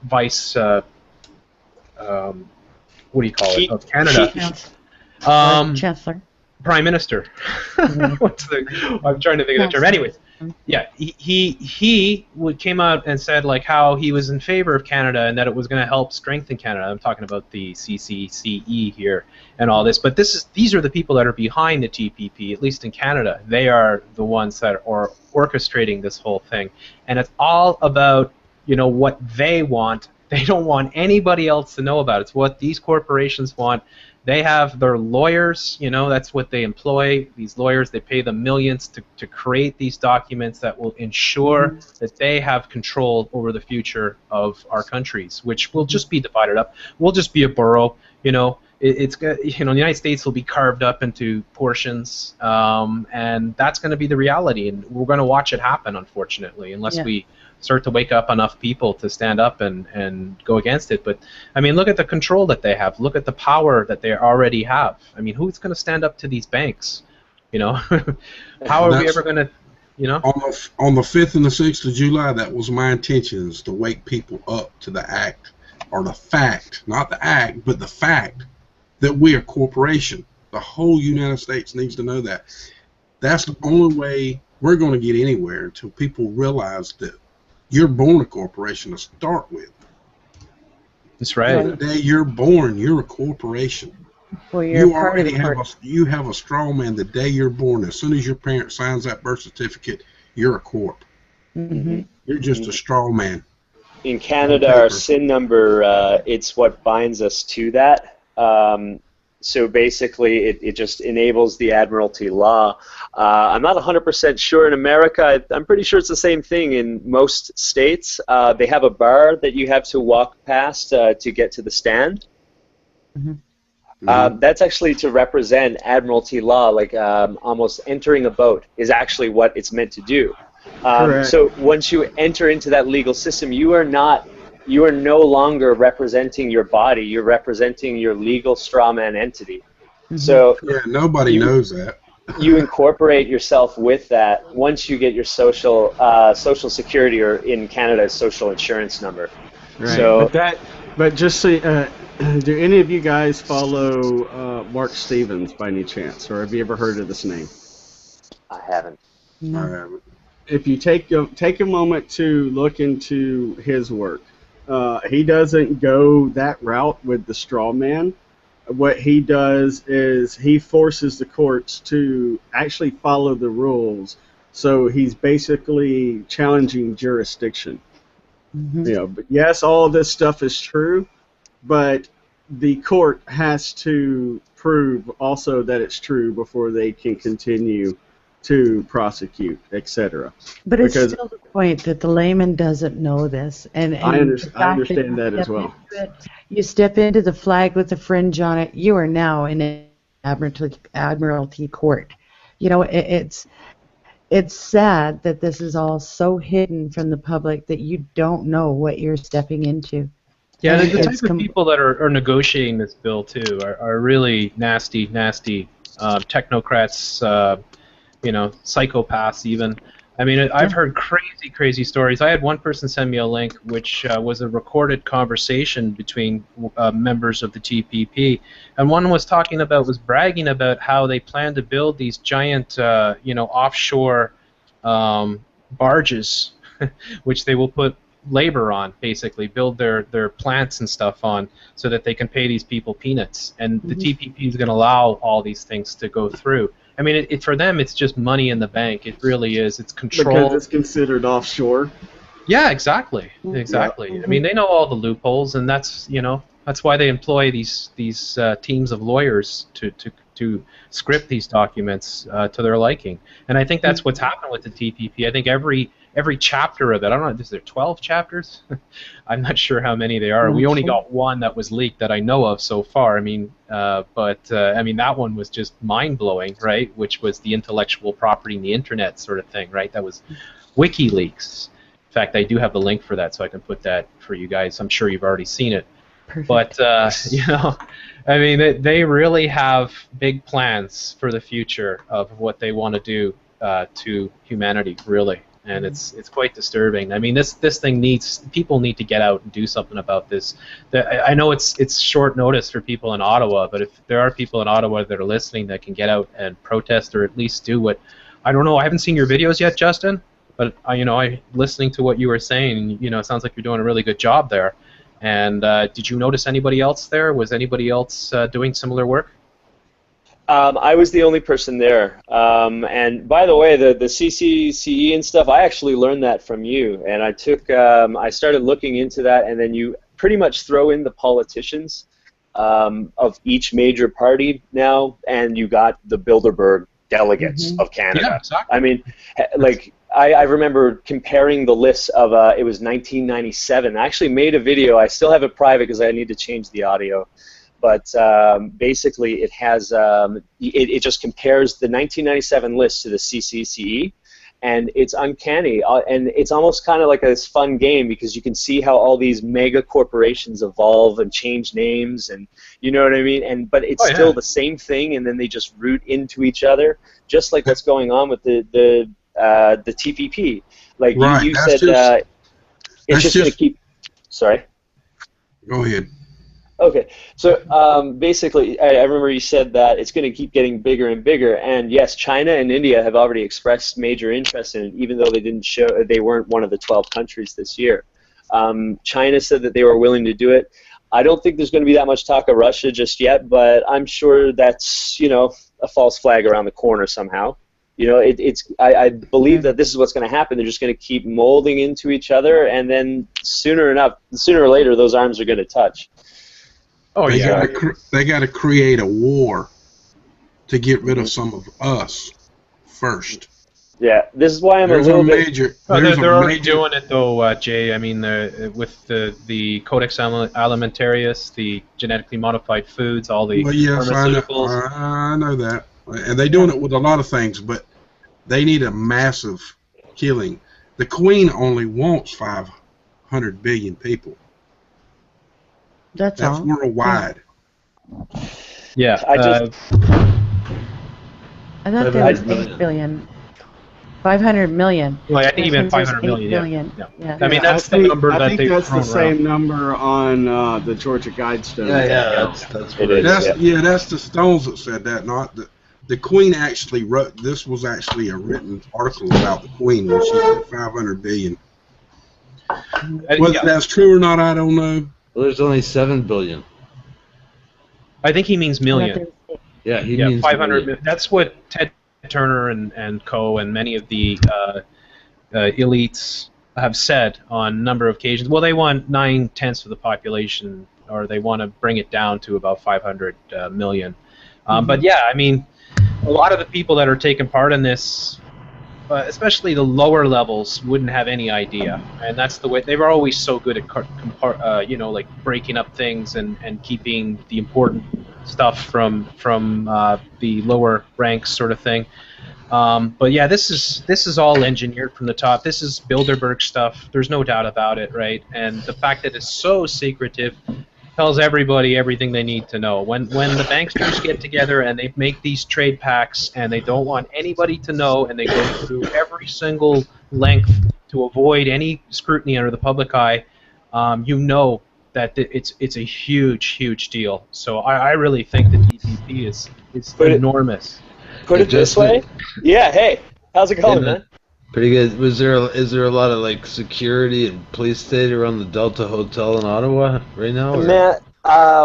vice. What do you call it? Of Canada. Chancellor. Prime Minister. What's I'm trying to think of the term. Anyways, yeah, he came out and said like how he was in favor of Canada and that it was going to help strengthen Canada. I'm talking about the CCCE here and all this, but these are the people that are behind the TPP, at least in Canada. They are the ones that are orchestrating this whole thing, and it's all about what they want. They don't want anybody else to know about it. It's what these corporations want. They have their lawyers, that's what they employ, these lawyers. They pay them millions to create these documents that will ensure that they have control over the future of our countries, which will just be divided up. We'll just be a borough, it's the United States will be carved up into portions, and that's going to be the reality, and we're going to watch it happen, unfortunately, unless we start to wake up enough people to stand up and go against it. But I mean, look at the control that they have. Look at the power that they already have. I mean, who's going to stand up to these banks? How are we ever going to, On the 5th and the 6th of July, that was my intention, is to wake people up to the act, or the fact, not the act, but the fact that we are a corporation. The whole United States needs to know that. That's the only way we're going to get anywhere, until people realize that you're born a corporation to start with. That's right. The day you're born, you're a corporation. Well, you already have a straw man the day you're born. As soon as your parent signs that birth certificate, you're a corp. You're just a straw man. In Canada, our SIN number, it's what binds us to that. So basically, it just enables the Admiralty law. I'm not 100% sure in America. I'm pretty sure it's the same thing in most states. They have a bar that you have to walk past to get to the stand. That's actually to represent Admiralty law, like almost entering a boat is actually what it's meant to do. So once you enter into that legal system, you are no longer representing your body. You're representing your legal strawman entity. So nobody knows that. You incorporate yourself with that once you get your social security, or in Canada, social insurance number. Right. So, but just so, do any of you guys follow Mark Stevens by any chance, or have you ever heard of this name? I haven't. No. I haven't. If you take a moment to look into his work. He doesn't go that route with the straw man. What he does is he forces the courts to actually follow the rules. So he's basically challenging jurisdiction. But yes, all of this stuff is true, but the court has to prove also that it's true before they can continue to prosecute, etc. But it's still the point that the layman doesn't know this, and I understand that as well. You step into the flag with the fringe on it, you are now in an Admiralty court. It's sad that this is all so hidden from the public that you don't know what you're stepping into. Yeah, the type of people that are negotiating this bill too are really nasty technocrats. Psychopaths even. I mean, I've heard crazy stories. I had one person send me a link which was a recorded conversation between members of the TPP, and one was bragging about how they plan to build these giant, offshore barges, which they will put labor on, basically build their plants and stuff on, so that they can pay these people peanuts. And the TPP is going to allow all these things to go through. I mean, for them, it's just money in the bank. It really is. It's control. Because it's considered offshore. Yeah, exactly. Yeah. I mean, they know all the loopholes, and that's why they employ these teams of lawyers to script these documents to their liking. And I think that's what's happened with the TPP. I think every every chapter of it. I don't know, is there 12 chapters? I'm not sure how many they are. We only got one that was leaked that I know of so far. I mean, I mean, that one was just mind-blowing, right? Which was the intellectual property in the internet sort of thing, right? That was WikiLeaks. In fact, I do have the link for that, so I can put that for you guys. I'm sure you've already seen it. Perfect. But, you know, I mean, they really have big plans for the future of what they want to do to humanity, really. And it's quite disturbing. I mean, this thing people need to get out and do something about this. I know it's short notice for people in Ottawa, but if there are people in Ottawa that are listening that can get out and protest or at least do what, I don't know, I haven't seen your videos yet, Justin, but you know, listening to what you were saying, you know, it sounds like you're doing a really good job there. And did you notice anybody else there? Was anybody else doing similar work? I was the only person there. And by the way, the CCCE and stuff, I actually learned that from you. And I started looking into that, and then you pretty much throw in the politicians of each major party now, and you got the Bilderberg delegates of Canada. Yeah, exactly. I mean, like, I remember comparing the lists of, it was 1997. I actually made a video. I still have it private because I need to change the audio. But basically, it has it just compares the 1997 list to the CCCE, and it's uncanny. And it's almost kind of like a fun game because you can see how all these mega corporations evolve and change names, and you know what I mean. But it's still the same thing, and then they just root into each other, just like what's going on with the TPP. Like you said, it's just going to keep. Sorry. Go ahead. Okay, so basically, I remember you said that it's going to keep getting bigger and bigger, and yes, China and India have already expressed major interest in it, even though they weren't one of the 12 countries this year. China said that they were willing to do it. I don't think there's going to be that much talk of Russia just yet, but I'm sure that's, you know, a false flag around the corner somehow. You know, I believe that this is what's going to happen. They're just going to keep molding into each other, and then sooner or later, those arms are going to touch. Oh, they got to create a war to get rid of some of us first. Yeah, this is why I'm They're already doing it though, Jay. I mean, with the Codex Alimentarius, the genetically modified foods, all the pharmaceuticals. I know that, and they're doing it with a lot of things, but they need a massive killing. The Queen only wants 500 billion people. That's all. Worldwide. Yeah. I thought there was 8 billion. 500 million. Well, I think even 500 million. Yeah. I mean, that's the number that they've thrown around. I think that's the same around. number on the Georgia Guidestone. That's what it is. That's the Stones that said that, not the Queen actually wrote. This was actually a written article about the Queen when she said 500 billion. Whether that's true or not, I don't know. Well, there's only 7 billion. I think he means million. Yeah, he means 500 million. That's what Ted Turner and co. and many of the elites have said on a number of occasions. Well, they want 9/10 of the population, or they want to bring it down to about 500 million. But yeah, I mean, a lot of the people that are taking part in this, especially the lower levels, wouldn't have any idea, and that's the way they were always so good at, you know, like breaking up things and keeping the important stuff from the lower ranks, sort of thing. But yeah, this is all engineered from the top. This is Bilderberg stuff. There's no doubt about it, right? And the fact that it's so secretive tells everybody everything they need to know. When the banksters get together and they make these trade pacts and they don't want anybody to know, and they go through every single length to avoid any scrutiny under the public eye, you know that it's a huge deal. So I really think the TPP is enormous. Put it this way. Yeah. Hey, how's it going, man? Pretty good. Is there a lot of like security and police state around the Delta Hotel in Ottawa right now? Matt,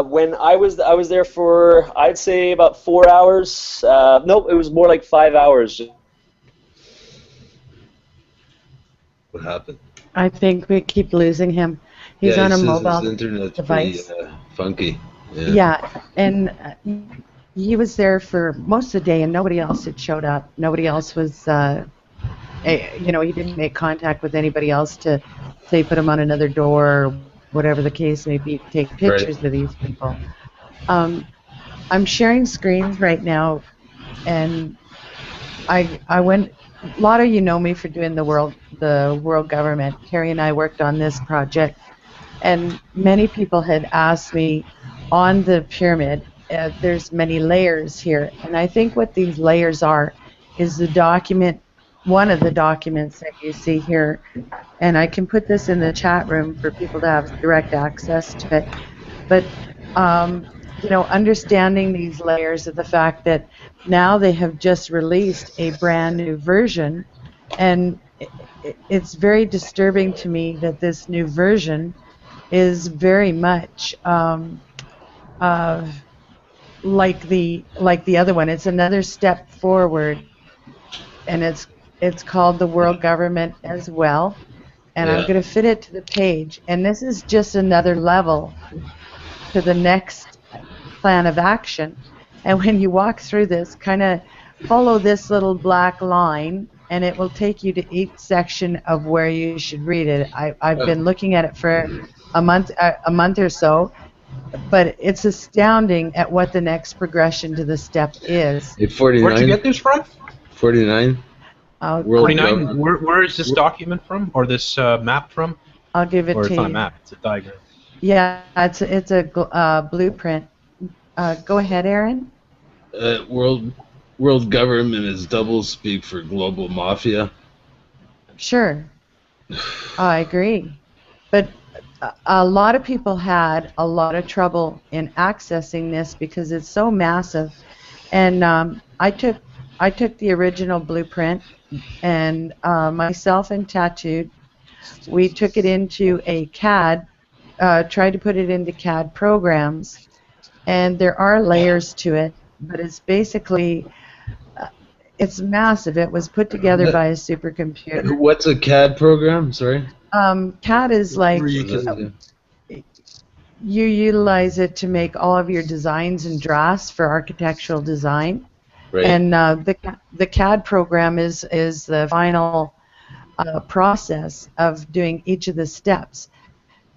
when I was there for, I'd say, about 4 hours. Nope, it was more like 5 hours. What happened? I think we keep losing him. He's on a mobile his internet's device. Pretty, funky. Yeah, and he was there for most of the day, and nobody else had showed up. Nobody else was he didn't make contact with anybody else to say put him on another door or whatever the case may be, to take Right. pictures of these people. I'm sharing screens right now, and I went. A lot of you know me for doing the world government. Carrie and I worked on this project, and many people had asked me on the pyramid. There's many layers here, and I think what these layers are is the document. One of the documents that you see here, and I can put this in the chat room for people to have direct access to it. But understanding these layers of the fact that now they have just released a brand new version, and it's very disturbing to me that this new version is very much like the other one. It's another step forward, and it's called the world government as well. And I'm Yeah. going to fit it to the page. And this is just another level to the next plan of action. And when you walk through this, kind of follow this little black line, and it will take you to each section of where you should read it. I've been looking at it for a month or so, but it's astounding at what the next progression to the step is. Hey, 49. Where'd you get this from? 49. I'll, World 49. government. Where is this document from, or this map from? I'll give it Or to it's you. not a map; it's a diagram. Yeah, it's a blueprint. Go ahead, Aaron. World government is double speak for global mafia. Sure. I agree. But a lot of people had a lot of trouble in accessing this because it's so massive. And I took the original blueprint, and myself and Tattooed, we took it into a CAD, tried to put it into CAD programs, and there are layers to it, but it's basically, it's massive. It was put together by a supercomputer. What's a CAD program? Sorry. CAD is like, Where you can- you utilize it to make all of your designs and drafts for architectural design. Right. And the CAD program is the final process of doing each of the steps.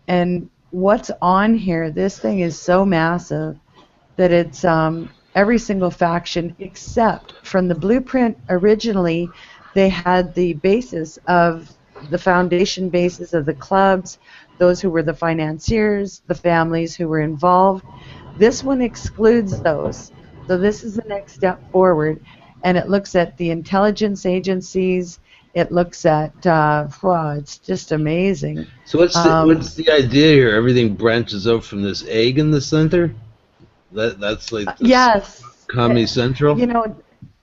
And what's on here, this thing is so massive that it's every single faction except from the blueprint originally, they had the basis of the foundation basis of the clubs, those who were the financiers, the families who were involved. This one excludes those. So this is the next step forward, and it looks at the intelligence agencies. It looks at, it's just amazing. So what's the idea here? Everything branches out from this egg in the center? That's like this Yes. Comedy Central?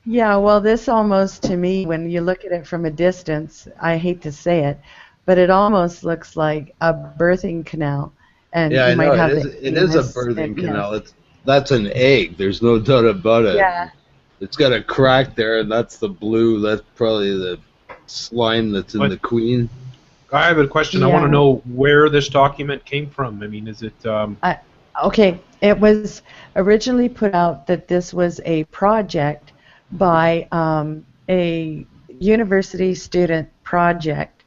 Yeah, well, this almost, to me, when you look at it from a distance, I hate to say it, but it almost looks like a birthing canal. And Yeah, you I might know. have It is a birthing yes. canal. That's an egg. There's no doubt about it. Yeah. It's got a crack there, and that's the blue. That's probably the slime that's in What? the queen. I have a question. I Yeah. want to know where this document came from. I mean, is it? Okay, it was originally put out that this was a project by a university student project,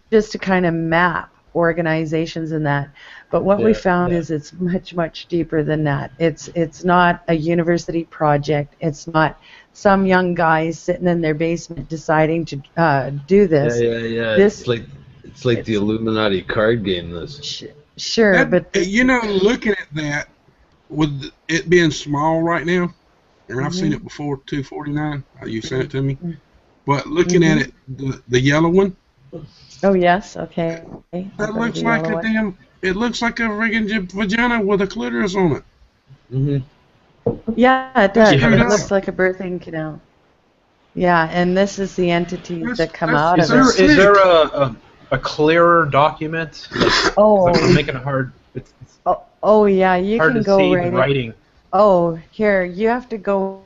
just to kind of map organizations and that. But what we found is it's much, much deeper than that. It's not a university project. It's not some young guys sitting in their basement deciding to do this. Yeah. This- It's like the Illuminati card game. This. Sure, but this, looking at that, with it being small right now, and I've seen it before, 249. You sent it to me. But looking at it, the yellow one, oh yes, okay. that looks like a damn. It looks like a friggin' vagina with a clitoris on it. Mm-hmm. Yeah, it does. Yeah, It that's- looks like a birthing canal. Yeah, and this is the entities that come out Is of there it. is there a clearer document? Oh, I'm making it hard. It's oh yeah, you hard can to go see right the in. writing. Oh, here, you have to go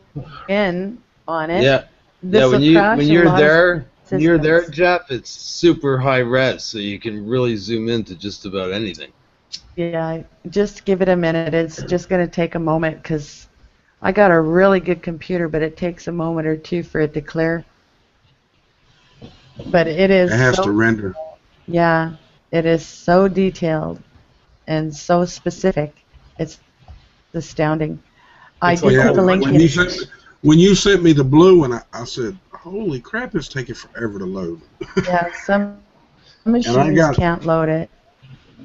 in on it. Yeah. This Yeah, will when crash a you're lot of there, systems. Jeff, it's super high res, so you can really zoom into just about anything. Yeah, just give it a minute. It's just going to take a moment because I got a really good computer, but it takes a moment or two for it to clear. But it It is has to so, render. yeah, it is so detailed and so specific. It's astounding. I It's did like a Yeah, put whole the link when in. you sent me the blue one, I said, "Holy crap, it's taking forever to load." Yeah, some And I machines got can't load it.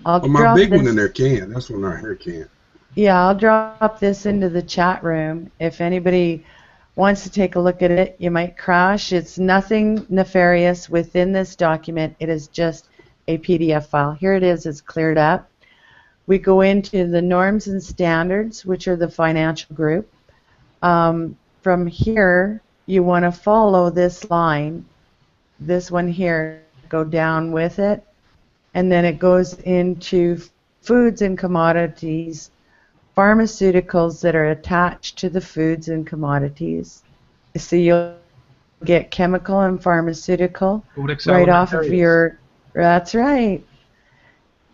I'll my drop big one in this. there can. That's one right here can. Yeah, I'll drop this into the chat room. If anybody wants to take a look at it, you might crash. It's nothing nefarious within this document. It is just a PDF file. Here it is. It's cleared up. We go into the norms and standards, which are the financial group. From here, you want to follow this line, this one here, go down with it, and then it goes into foods and commodities, pharmaceuticals that are attached to the foods and commodities. So you'll get chemical and pharmaceutical Codex right off of Alimentarius. your, that's right,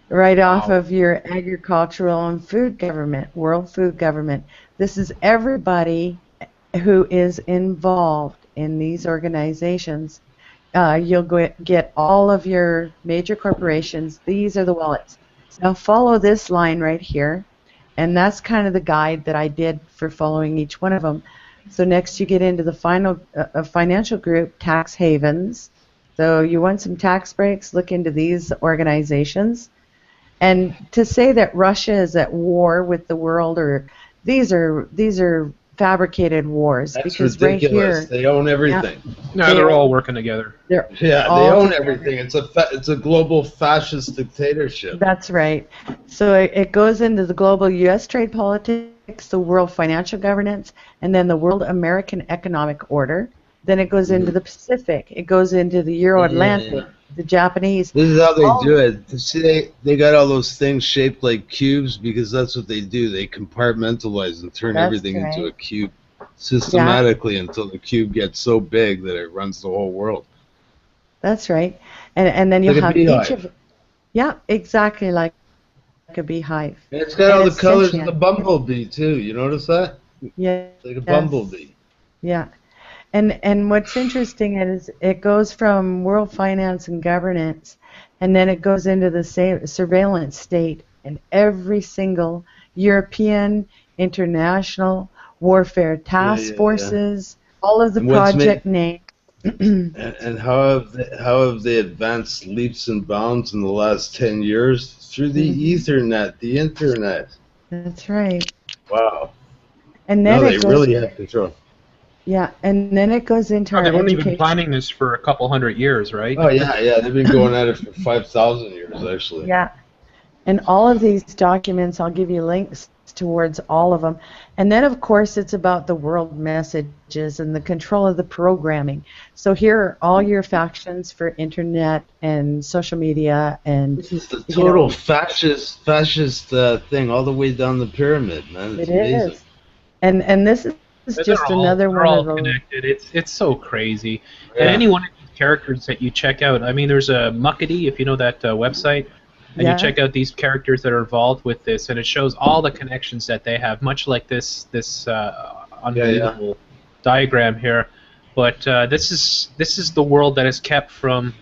right off Wow. of your agricultural and food government, World Food Government. This is everybody who is involved in these organizations. You'll get all of your major corporations. These are the wallets. Now follow this line right here, and that's kind of the guide that I did for following each one of them. So next you get into the financial group, tax havens. So you want some tax breaks, look into these organizations. And to say that Russia is at war with the world, or these are fabricated wars, That's because right ridiculous. here, They own yeah, everything. No, they're all working together. they're Yeah, they all own together. everything. It's a global fascist dictatorship. That's right. So it goes into the global U.S. trade politics, the world financial governance, and then the world American economic order. Then it goes into the Pacific. It goes into the Euro-Atlantic, Yeah. the Japanese. This is how they All do it. See, they got all those things shaped like cubes because that's what they do. They compartmentalize and turn That's everything into a right. cube Yeah, systematically until the cube gets so big that it runs the whole world. that's right. And then you'll Like a have each beehive. of, yeah, exactly like a beehive. And it's got And all the it's colors of sentient. the bumblebee too. You notice that? Yes. Like a bumblebee. Yeah. And what's interesting is it goes from world finance and governance, and then it goes into the surveillance state, and every single European, international warfare Yeah, task yeah, yeah. forces, all of the And what's project names. and how have they advanced leaps and bounds in the last 10 years? Through the Ethernet, the internet. That's right. Wow. And No, then they it goes, really have control. yeah, and then it goes into No, our they've only been education. planning this for a couple hundred years, right? Oh yeah, they've been going at it for 5,000 years actually. Yeah. And all of these documents, I'll give you links towards all of them. And then, of course, it's about the world messages and the control of the programming. So here are all your factions for internet and social media and, This is the you total know, fascist thing all the way down the pyramid, man. It's it amazing. is. And this is But just another they're one all of those. connected. It's so crazy. Yeah. And any one of these characters that you check out, I mean, there's a Muckety, if you know that website, and Yeah. you check out these characters that are involved with this, and it shows all the connections that they have, much like this unbelievable diagram here. But this is the world that is kept from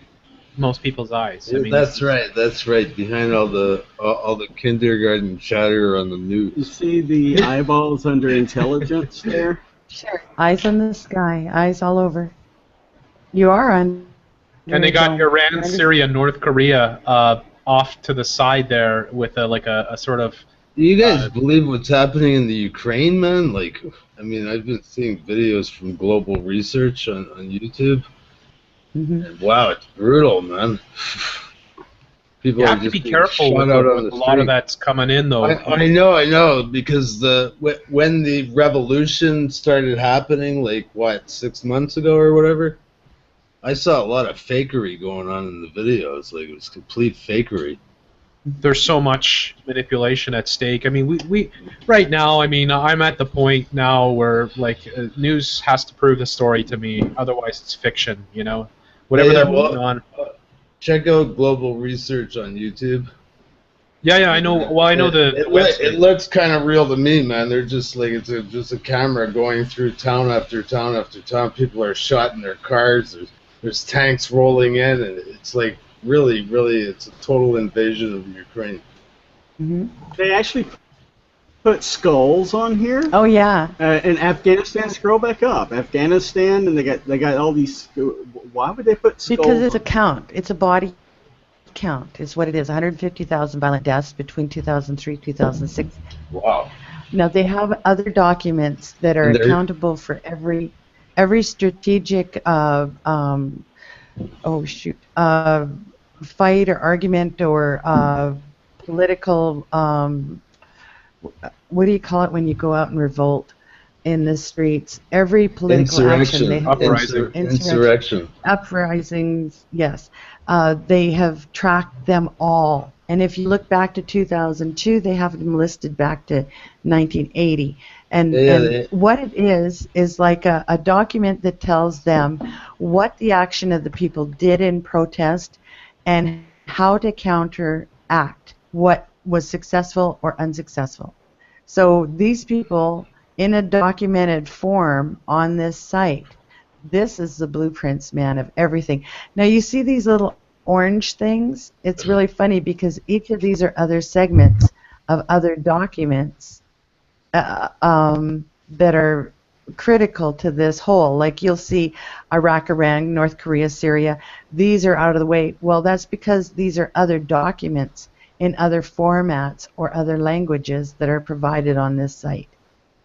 most people's eyes. I mean, That's right. Behind all the kindergarten chatter on the You news. see the eyeballs under intelligence there? Sure. Eyes on the sky, eyes all over. You are on. And they got Iran, Syria, North Korea off to the side there with a sort of. Do you guys believe what's happening in the Ukraine, man? Like, I mean, I've been seeing videos from Global Research on YouTube. And wow, it's brutal, man. People You are have to just be being careful shot with out on a the lot of street. that's coming in, though. I know, because when the revolution started happening, like what, 6 months ago or whatever, I saw a lot of fakery going on in the videos. Like it was complete fakery. There's so much manipulation at stake. I mean, we right now. I mean, I'm at the point now where like news has to prove the story to me, otherwise it's fiction. You know, whatever they're putting on. Check out Global Research on YouTube. Yeah, I know. Well, I know the website. It looks kind of real to me, man. They're just like just a camera going through town after town after town. People are shot in their cars. there's tanks rolling in, and it's like really, it's a total invasion of Ukraine. Hmm. They actually put skulls on here. Oh yeah. In Afghanistan, scroll back up. Afghanistan, and they got all these. Why would they put skulls? Because it's a count. It's a body count. Is what it is. 150,000 violent deaths between 2003 2006. Wow. Now they have other documents that are accountable for every strategic fight or argument or political what do you call it when you go out and revolt in the streets? Every political action they have Insurrection. Uprisings, yes. They have tracked them all. And if you look back to 2002, they have them listed back to 1980. And what it is like a document that tells them what the action of the people did in protest and how to counteract what was successful or unsuccessful. So these people, in a documented form on this site, this is the blueprints, man, of everything. Now you see these little orange things? It's really funny because each of these are other segments of other documents that are critical to this whole. Like you'll see Iraq, Iran, North Korea, Syria. These are out of the way. Well, that's because these are other documents in other formats or other languages that are provided on this site.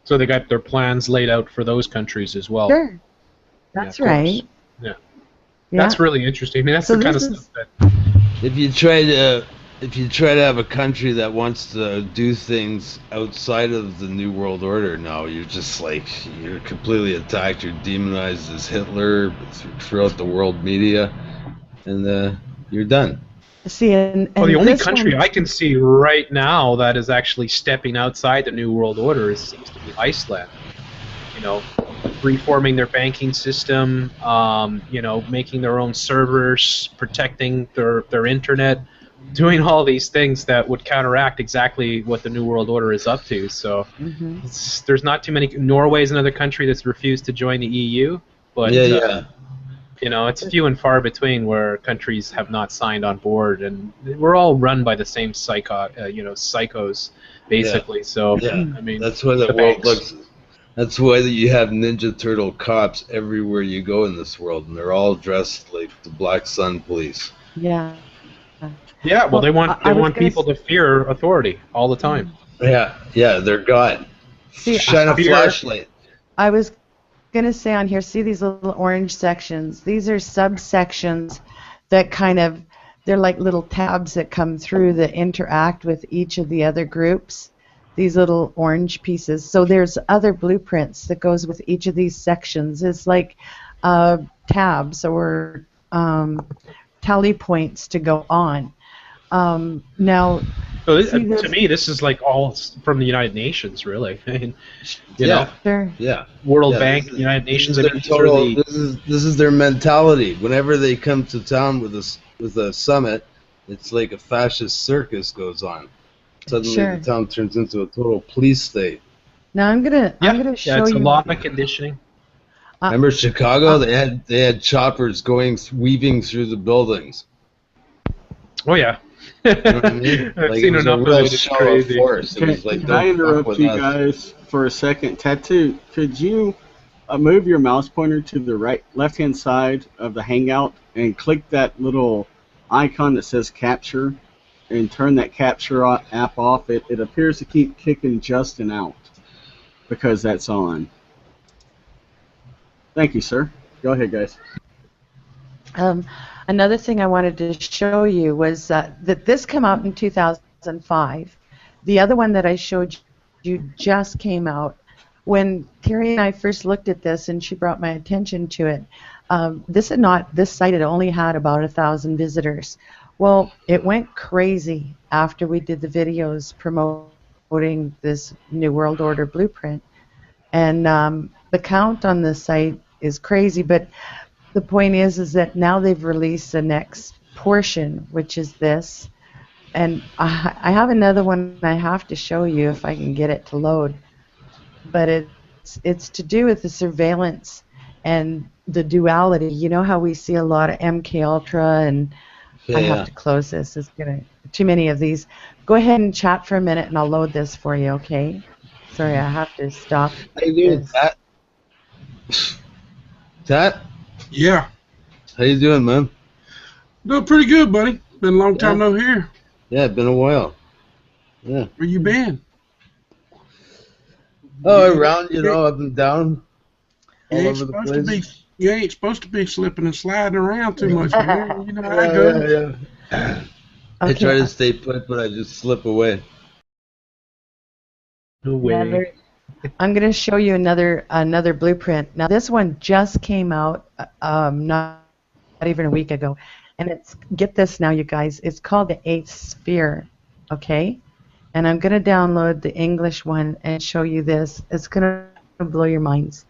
So they got their plans laid out for those countries as well. Sure. That's right. Yeah. That's really interesting. I mean, that's So the kind of this stuff that... If you try to have a country that wants to do things outside of the New World Order now, you're just like, you're completely attacked. You're demonized as Hitler throughout the world media, and you're done. See, and well, the only this country one, I can see right now that is actually stepping outside the New World Order seems to be Iceland. You know, reforming their banking system, you know, making their own servers, protecting their internet, doing all these things that would counteract exactly what the New World Order is up to. So there's not too many. Norway's another country that's refused to join the EU, but you know, it's few and far between where countries have not signed on board, and we're all run by the same psychos, basically. So I mean, that's why the world looks. That's why you have Ninja Turtle cops everywhere you go in this world, and they're all dressed like the Black Sun Police. Yeah. Yeah, well, they want people to fear authority all the time. Yeah, they're God. See, Shine a flashlight. I was going to say on here, see these little orange sections? These are subsections that they're like little tabs that come through that interact with each of the other groups. These little orange pieces. So there's other blueprints that goes with each of these sections. It's like tabs or tally points to go on. Now, so to me, this is like all from the United Nations, really. I mean, you know, World Bank, United Nations. This is their mentality. Whenever they come to town with a summit, it's like a fascist circus goes on. Suddenly, the town turns into a total police state. Now I'm gonna show you. It's a lot of conditioning. Remember Chicago? They had choppers weaving through the buildings. Oh yeah. You know what I mean? I've seen enough of it. It's crazy. Can I interrupt you guys for a second? Tattoo, could you move your mouse pointer to the left-hand side of the Hangout and click that little icon that says capture and turn that capture app off? It appears to keep kicking Justin out because that's on. Thank you, sir. Go ahead, guys. Another thing I wanted to show you was that this came out in 2005. The other one that I showed you just came out. When Terry and I first looked at this and she brought my attention to it, this site had only had about 1,000 visitors. Well, it went crazy after we did the videos promoting this New World Order blueprint. And the count on this site is crazy, but the point is that now they've released the next portion, which is this. And I have another one I have to show you if I can get it to load. But it's to do with the surveillance and the duality. You know how we see a lot of MK Ultra, and I have to close this. It's gonna too many of these. Go ahead and chat for a minute, and I'll load this for you. Okay? Sorry, I have to stop. How you doing, Tat? Tat? Yeah. How you doing, man? Doing pretty good, buddy. Been a long time no hear. Yeah, been a while. Yeah. Where you been? Oh, around, you know, up and down. All over the place. You ain't supposed to be slipping and sliding around too much, man. You know how that goes. Yeah. I try to stay put, but I just slip away. No way. I'm going to show you another blueprint. Now, this one just came out not even a week ago. And it's, get this now, you guys, it's called the 8th Sphere, okay? And I'm going to download the English one and show you this. It's going to blow your minds.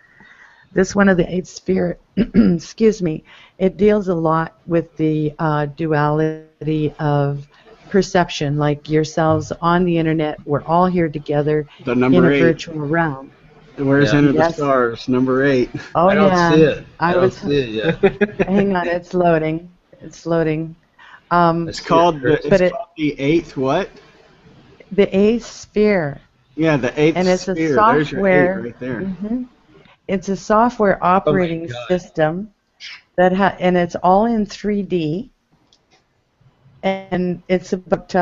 This one of the 8th Sphere, excuse me, it deals a lot with the duality of perception, like yourselves on the internet. We're all here together in a virtual realm. Where's Into the Stars, number 8. Oh, I don't see it. I don't see it yet. Hang on, it's loading. It's loading. It's called the 8th what? The 8th Sphere. Yeah, the 8th and it's Sphere. A software, there's your 8 right there. Mm-hmm. It's a software operating system that and it's all in 3D. And it's about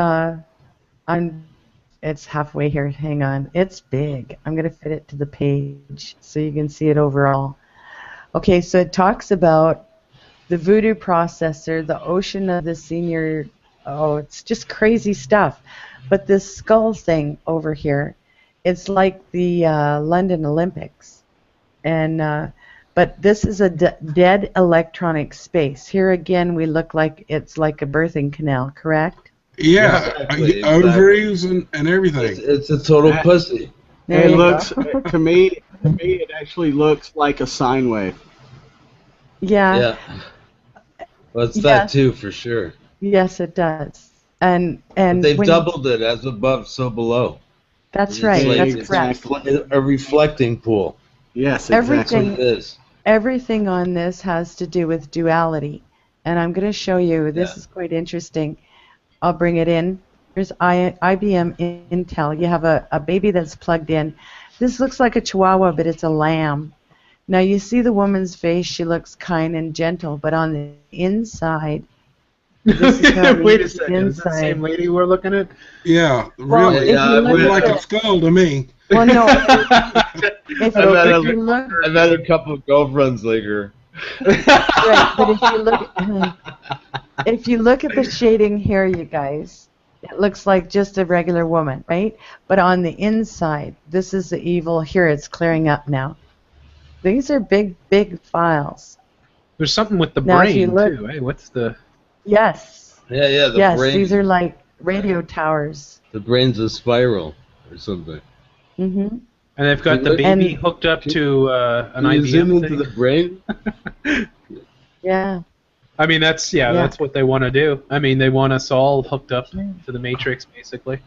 it's halfway here. Hang on. It's big. I'm going to fit it to the page so you can see it overall. Okay, so it talks about the voodoo processor, the ocean of the senior. Oh, it's just crazy stuff. But this skull thing over here, it's like the London Olympics. And but this is a dead electronic space. Here again, we look like it's like a birthing canal, correct? Yeah, exactly. Ovaries and everything. It's a total pussy. It looks to me. It actually looks like a sine wave. Yeah. Yeah. Well, it's that too, for sure. Yes, it does. And but they've doubled it, as above, so below. That's right. Like, that's correct. A reflecting pool. Yes, exactly. Everything on this has to do with duality, and I'm going to show you. This is quite interesting. I'll bring it in. Here's IBM Intel. You have a baby that's plugged in. This looks like a chihuahua, but it's a lamb. Now you see the woman's face. She looks kind and gentle, but on the inside, this is how wait a second. Is that the same lady we're looking at? Yeah, really. It looks like a skull to me. Well, no. If you look, I've had a couple of girlfriends like her. Right, but if you look at the shading here, you guys, it looks like just a regular woman, right? But on the inside, this is the evil. Here, it's clearing up now. These are big, big files. There's something with the brain too. Hey, what's the? Yes. Yeah, the yes, brain. These are like radio towers. The brain's a spiral or something. Mm-hmm. And they've got the baby hooked up to an IBM zoom into thing. the brain? Yeah. I mean, that's what they want to do. I mean, they want us all hooked up to the Matrix, basically.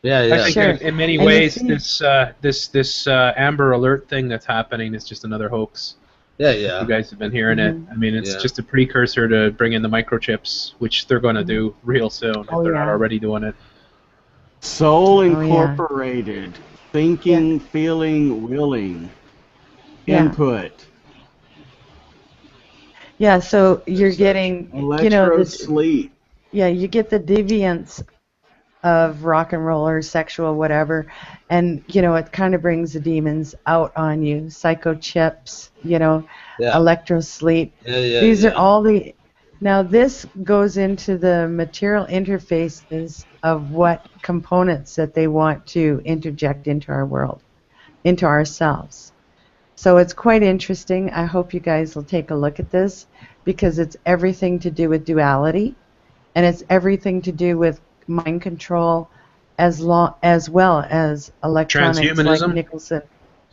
Yeah. I think in many ways, this Amber Alert thing that's happening is just another hoax. Yeah. You guys have been hearing it. I mean, it's just a precursor to bring in the microchips, which they're going to do real soon if they're not already doing it. Soul Incorporated. Thinking, feeling, willing. Input. Yeah, so you're getting, sleep. Yeah, you get the deviance of rock and roll or sexual whatever, and it kind of brings the demons out on you. Psychochips, electro sleep. These are all the. Now this goes into the material interfaces of what components that they want to interject into our world, into ourselves. So it's quite interesting. I hope you guys will take a look at this because it's everything to do with duality, and it's everything to do with mind control, as well as electronics, transhumanism? like Nicholson.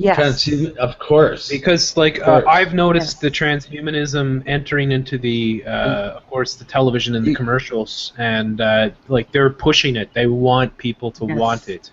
Yes. Of course. Because, I've noticed the transhumanism entering into the, of course, the television and the commercials, and, they're pushing it. They want people to want it.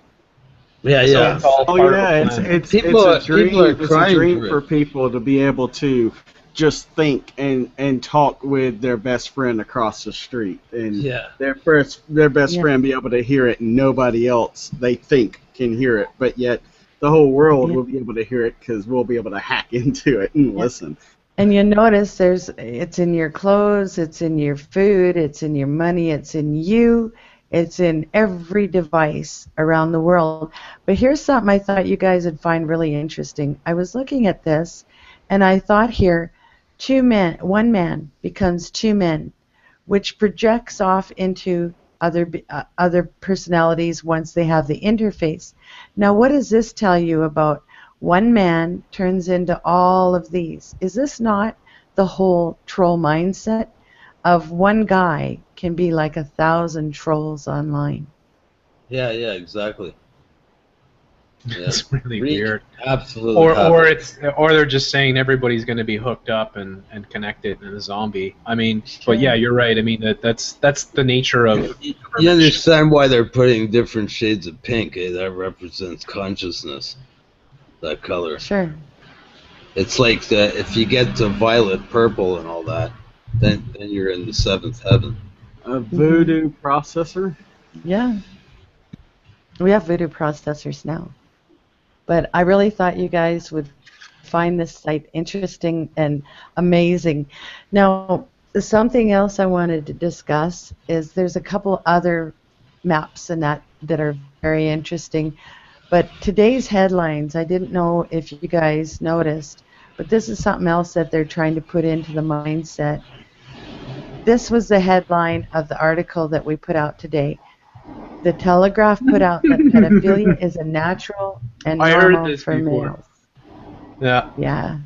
Yeah, So yeah. it's all Oh part yeah, of a plan. it's People a dream. people are It's a crying dream for for it. people to be able to just think and talk with their best friend across the street, and Yeah. their best Yeah. friend be able to hear it, and nobody else they think can hear it, but yet the whole world Yeah. will be able to hear it because we'll be able to hack into it and Yeah. listen. And you notice it's in your clothes, it's in your food, it's in your money, it's in you, it's in every device around the world. But here's something I thought you guys would find really interesting. I was looking at this, and I thought here, one man becomes two men, which projects off into other personalities once they have the interface. Now, what does this tell you about one man turns into all of these? Is this not the whole troll mindset of one guy can be like 1,000 trolls online? Yeah, exactly. Yeah. It's really Re- weird. Absolutely. Or they're just saying everybody's going to be hooked up and connected in a zombie. I mean, but yeah, you're right. I mean that's the nature of. You understand why they're putting different shades of pink? That represents consciousness. That color. Sure. It's like if you get to violet, purple, and all that, then you're in the seventh heaven. A voodoo processor. Yeah. We have voodoo processors now. But I really thought you guys would find this site interesting and amazing. Now, something else I wanted to discuss is there's a couple other maps and that are very interesting. But today's headlines, I didn't know if you guys noticed, but this is something else that they're trying to put into the mindset. This was the headline of the article that we put out today. The Telegraph put out that pedophilia is a natural and I heard normal this for before. males. Yeah. Yeah,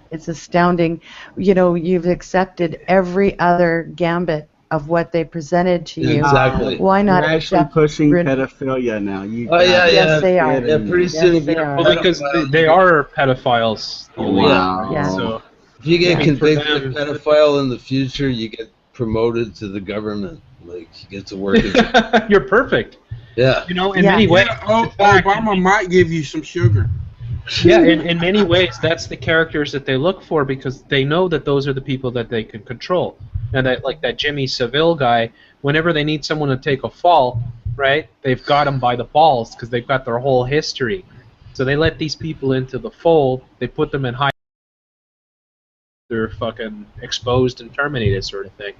it's astounding. You know, you've accepted every other gambit of what they presented to you. Exactly. Why not They're actually accept pushing rid- pedophilia now. You Oh, yeah, Yes, they are. Yeah, pretty Yes, soon if they you're are. Well, because they are pedophiles. Oh, wow. Yeah. So if you get I mean, for convicted them- pedophile in the future, you get promoted to the government. Like you get to work. As, you're perfect. yeah. You know, in Yeah. many ways. Oh, in fact, Obama might give you some sugar. Yeah, in many ways, that's the characters that they look for because they know that those are the people that they can control. And that, like that Jimmy Savile guy, whenever they need someone to take a fall, right, they've got them by the balls because they've got their whole history. So they let these people into the fold, they put them in high, they're fucking exposed and terminated sort of thing.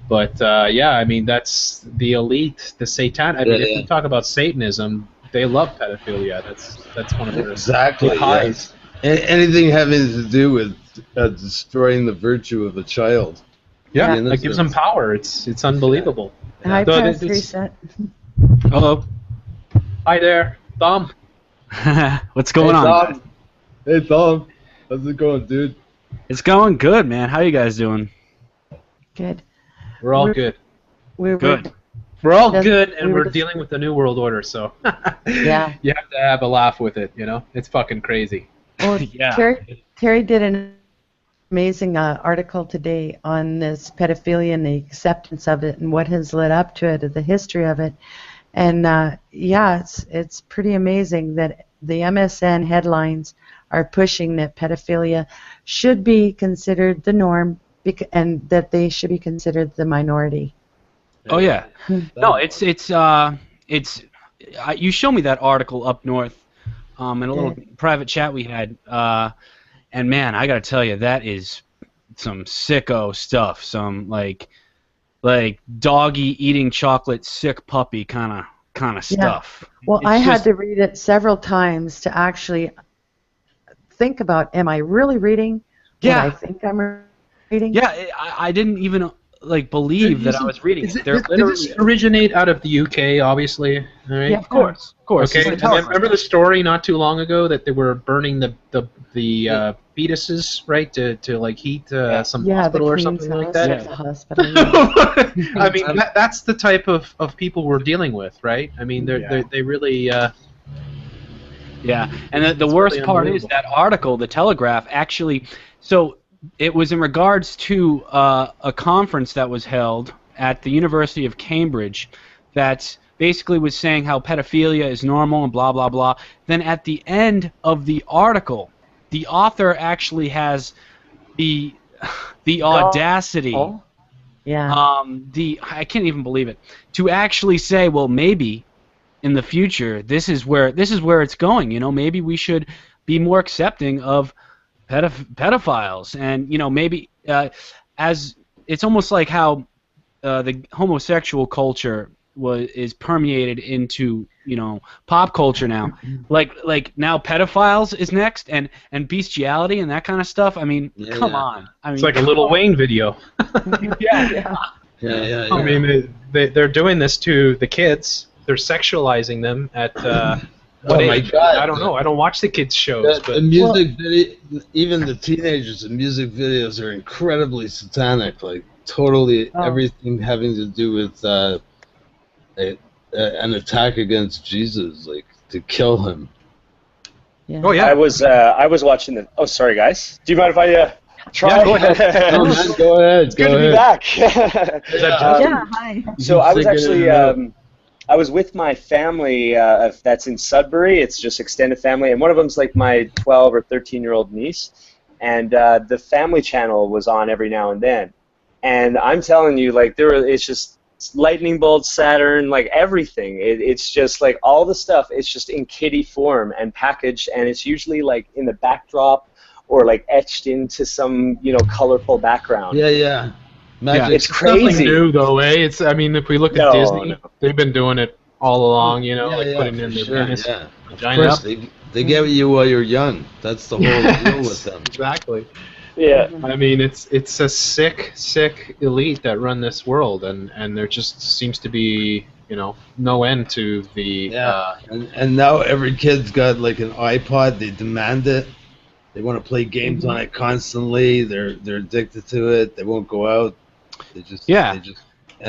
But, yeah, I mean, that's the elite, the Satan. I mean, if you talk about Satanism, they love pedophilia. That's one of their Exactly. highs. Yes. Anything having to do with destroying the virtue of a child. Yeah, Yeah, that gives them power. It's unbelievable. Hi, So Press it's- Reset. Hello. Hi there, Tom. What's going on? Tom. Hey Tom, how's it going, dude? It's going good, man. How you guys doing? Good. We're all We're- good. We Good. We're all Just- good, we and were we're just- dealing with the New World Order, so Yeah. you have to have a laugh with it. You know, it's fucking crazy. Well, Yeah. Terry did an amazing article today on this pedophilia and the acceptance of it and what has led up to it, the history of it. And yeah, it's pretty amazing that the MSN headlines are pushing that pedophilia should be considered the norm and that they should be considered the minority. Oh yeah. No, it's you showed me that article up north, in a little private chat we had, and man, I gotta tell you, that is some sicko stuff. Some like doggy eating chocolate, sick puppy kind of stuff. Well, It's I had just- to read it several times to actually think about, am I really reading what I think I'm reading? Yeah, I didn't even believe that I was reading it. They're Did literally. this originate out of the UK, obviously? All right. Yeah, Of course. Okay. It's a And telegram. remember the story not too long ago that they were burning the fetuses, right, to like heat some Yeah, hospital the or Queen's something like House, that. the hospital. Yeah. I mean, that's the type of people we're dealing with, right? I mean, they really. Yeah, and the It's worst really part is unbelievable. that article, the Telegraph, actually. So it was in regards to a conference that was held at the University of Cambridge that basically was saying how pedophilia is normal and blah blah blah. Then at the end of the article, the author actually has the audacity, Oh, yeah. I can't even believe it, to actually say, well, maybe in the future this is where it's going. You know, maybe we should be more accepting of pedophiles, and you know, maybe as it's almost like how the homosexual culture is permeated into, you know, pop culture now. Like now pedophiles is next, and bestiality and that kind of stuff. I mean, come on. I mean, It's like a Lil Wayne video. yeah. I mean, they're doing this to the kids. They're sexualizing them at what Oh my age? God. I don't know. I don't watch the kids' shows, The but music video, even the teenagers, the music videos are incredibly satanic. Like totally everything having to do with an attack against Jesus, like to kill him. Yeah. oh yeah, I was watching the. Oh, sorry, guys. Do you mind if I try? Yeah, go ahead. Oh, man, go ahead. It's good to be back. Is that Jeff? Yeah, hi. So I was Sticking actually, it out. I was with my family that's in Sudbury. It's just extended family, and one of them's like my 12 or 13-year-old niece, and the Family Channel was on every now and then, and I'm telling you, like it's just lightning bolts, Saturn, like everything. It's just like all the stuff. It's just in kiddie form and packaged, and it's usually like in the backdrop or like etched into some colorful background. Yeah. Magic. It's crazy. Nothing new though, eh? It's. I mean, if we look at No, Disney, no. they've been doing it all along. You know, like Yeah, putting for in their sure, penis, yeah. vagina Of course, up. they get you while you're young. That's the whole deal with them. Exactly. Yeah. I mean, it's a sick elite that run this world, and there just seems to be, no end to the. Yeah. And now every kid's got like an iPod. They demand it. They want to play games on it constantly. They're addicted to it. They won't go out. They just and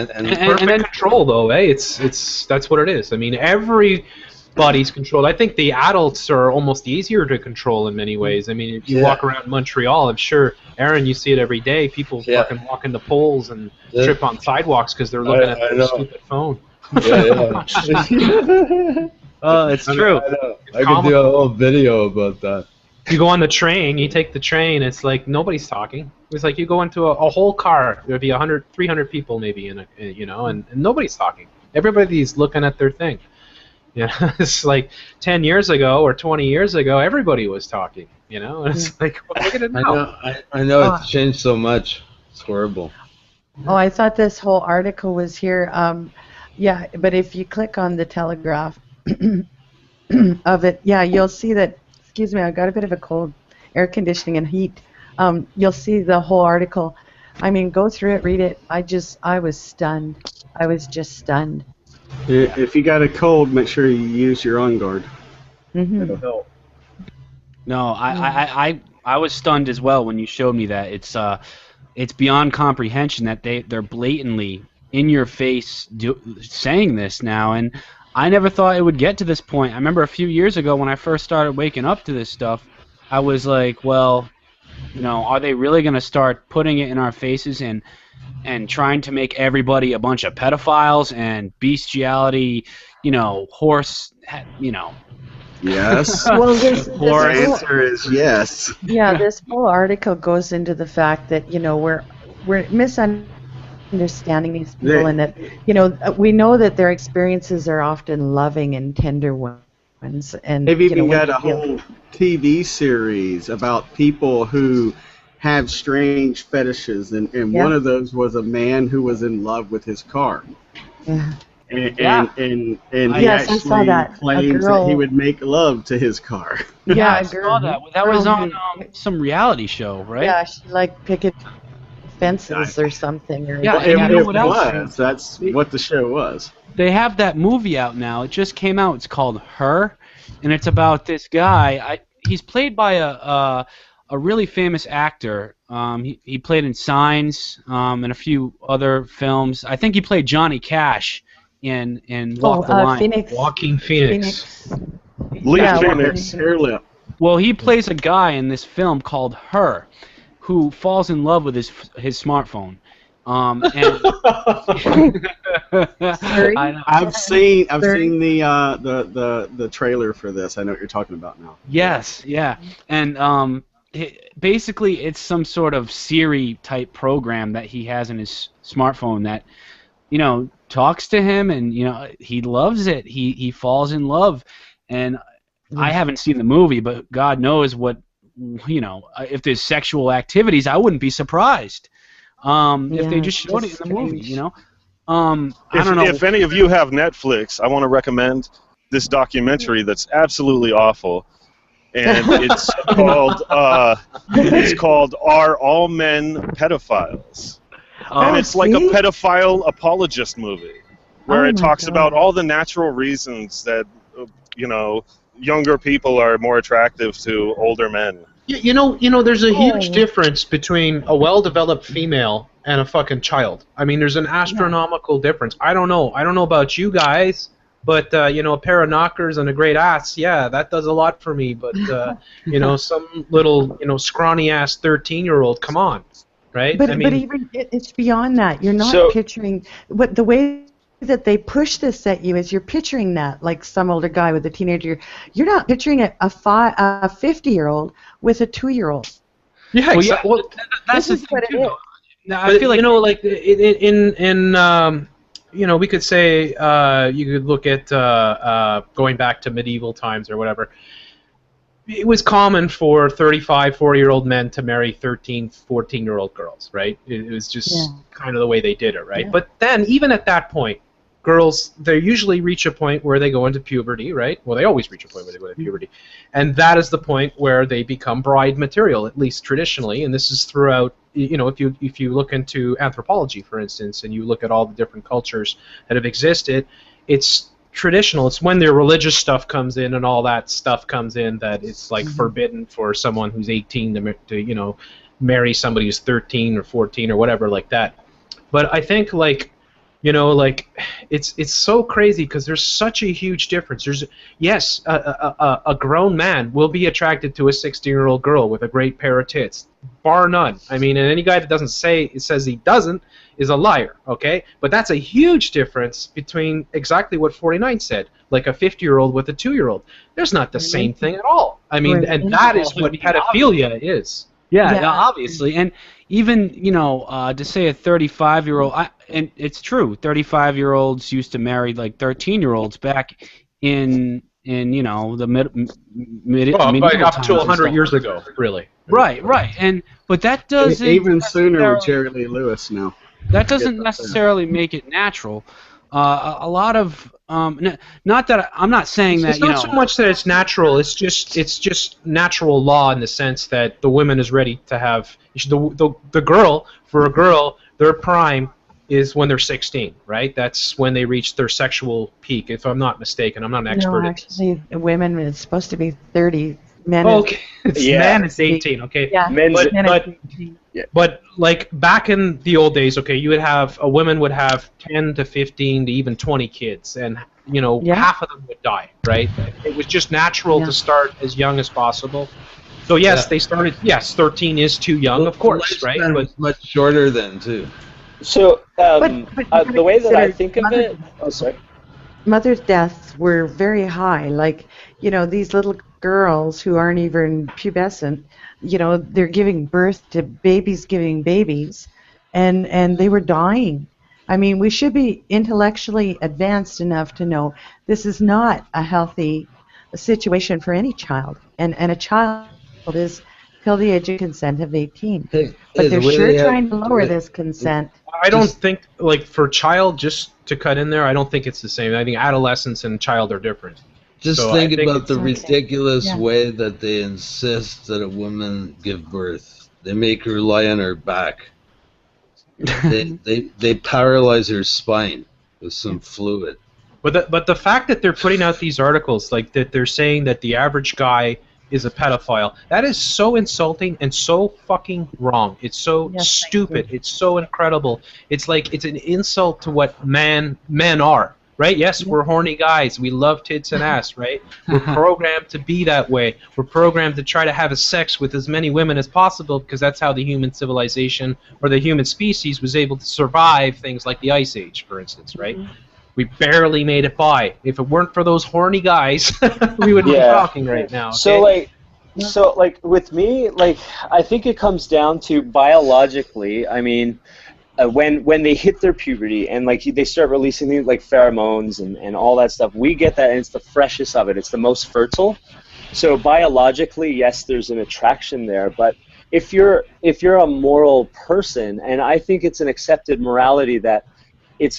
Perfect control, though, eh? It's that's what it is. I mean, everybody's controlled. I think the adults are almost easier to control in many ways. I mean, if you walk around Montreal, I'm sure, Aaron, you see it every day. People fucking walking the poles and trip on sidewalks because they're looking at their stupid phone. Yeah. It's true. I know. I could do a whole video about that. You go on the train, you take the train, it's like nobody's talking. It's like you go into a whole car, there'd be 100, 300 people maybe in and nobody's talking. Everybody's looking at their thing. It's like 10 years ago or 20 years ago, everybody was talking, and it's like, well, look at it now. I know it's changed so much. It's horrible. Oh, I thought this whole article was here. Yeah, but if you click on the Telegraph of it, yeah, you'll see that. Excuse me, I got a bit of a cold. Air conditioning and heat. You'll see the whole article. I mean, go through it, read it. I was stunned. I was just stunned. If you got a cold, make sure you use your On Guard. Mm-hmm. No, I was stunned as well when you showed me that. It's beyond comprehension that they're blatantly in your face saying this now, and I never thought it would get to this point. I remember a few years ago when I first started waking up to this stuff, I was like, well, are they really going to start putting it in our faces and trying to make everybody a bunch of pedophiles and bestiality, horse, Yes. Well, The answer is yes. Yeah, this whole article goes into the fact that we're misunderstanding these people, and that we know that their experiences are often loving and tender ones, and They've even got a whole TV series about people who have strange fetishes, and one of those was a man who was in love with his car. Yeah. And he Yes, I saw actually that. claims that he would make love to his car. Yeah, I saw that. That was on some reality show, right? Yeah, she picket fences or something. Or Yeah, It, and you know it what else? was. That's what the show was. They have that movie out now. It just came out. It's called Her, and it's about this guy. He's played by a really famous actor. He played in Signs and a few other films. I think he played Johnny Cash in Walk the Line. Phoenix. Walking Phoenix. Lee Phoenix. Hairlip. Well, he plays a guy in this film called Her, who falls in love with his smartphone, And I know. I've seen the trailer for this. I know what you're talking about now. Yes, yeah, and basically it's some sort of Siri type program that he has in his smartphone that, you know, talks to him, and you know he loves it. He falls in love, and I haven't seen the movie, but God knows what, you know, if there's sexual activities, I wouldn't be surprised. If they just showed it in the movie, you know. I don't know. If any of you have Netflix, I want to recommend this documentary that's absolutely awful, and it's called "Are All Men Pedophiles?" And it's like a pedophile apologist movie, where it talks about all the natural reasons that, you know, younger people are more attractive to older men. You know, there's a huge difference between a well-developed female and a fucking child. I mean, there's an astronomical difference. I don't know about you guys, but you know, a pair of knockers and a great ass, yeah, that does a lot for me. But you know, some little, you know, scrawny ass 13-year-old, come on, right? But I mean, but even it's beyond that. You're not picturing what the way that they push this at you is you're picturing that like some older guy with a teenager. You're not picturing a 50-year-old with a 2-year-old. Yeah, exactly. Well, that's the thing too. Now, I feel like, you know, like in you know, we could say you could look at going back to medieval times or whatever. It was common for 35, 40-year-old men to marry 13, 14-year-old girls, right? It was just kind of the way they did it, right? Yeah. But then, even at that point, girls, they usually reach a point where they go into puberty, right? Well, they always reach a point where they go into puberty. And that is the point where they become bride material, at least traditionally. And this is throughout, you know, if you look into anthropology, for instance, and you look at all the different cultures that have existed, it's traditional. It's when their religious stuff comes in and all that stuff comes in that it's like forbidden for someone who's 18 to you know, marry somebody who's 13 or 14 or whatever like that. But I think, like, you know, like, it's so crazy because there's such a huge difference. There's a grown man will be attracted to a 16-year-old girl with a great pair of tits, bar none. I mean, and any guy that says he doesn't is a liar, okay? But that's a huge difference between exactly what 49 said, like a 50-year-old with a 2-year-old. There's not the same thing at all. I mean, and that is what pedophilia is. Yeah, obviously. And even, you know, to say a 35-year-old, and it's true, 35-year-olds used to marry like 13-year-olds back in you know, the medieval up to 100 years ago, really. Right. But that doesn't even sooner with Jerry Lee Lewis now. That doesn't necessarily make it natural. A lot of not that I'm not saying that it's not so much that it's natural. It's just natural law in the sense that the woman is ready to have the girl. For a girl, their prime is when they're 16, right? That's when they reach their sexual peak, if I'm not mistaken. I'm not an expert. No, actually, women it's supposed to be 30. Men okay, man is 18. Okay, yeah. But like back in the old days, okay, a woman would have 10 to 15 to even 20 kids, and you know, half of them would die, right? It was just natural to start as young as possible. So yes, they started. Yes, 13 is too young, of course, right? But much shorter then too. So the way that I think of it, mother's deaths were very high. Like, you know, these little girls who aren't even pubescent, you know, they're giving birth to babies giving babies, and they were dying. I mean, we should be intellectually advanced enough to know this is not a healthy situation for any child, and a child is till the age of consent of 18. But they're sure trying to lower this consent. I don't think, like, for child, just to cut in there, I don't think it's the same. I think adolescence and child are different. Just think about the ridiculous way that they insist that a woman give birth. They make her lie on her back. they paralyze her spine with some fluid. But the fact that they're putting out these articles, like that they're saying that the average guy is a pedophile, that is so insulting and so fucking wrong. It's so stupid. It's so incredible. It's like it's an insult to what men are. right? Yes, we're horny guys. We love tits and ass, right? We're programmed to be that way. We're programmed to try to have a sex with as many women as possible because that's how the human civilization or the human species was able to survive things like the Ice Age, for instance, right? We barely made it by. If it weren't for those horny guys, we wouldn't be talking right now. Okay? So like with me, like I think it comes down to biologically. I mean, when they hit their puberty and like they start releasing things like pheromones and all that stuff, we get that, and it's the freshest of it. It's the most fertile. So biologically, yes, there's an attraction there, but if you're a moral person, and I think it's an accepted morality that it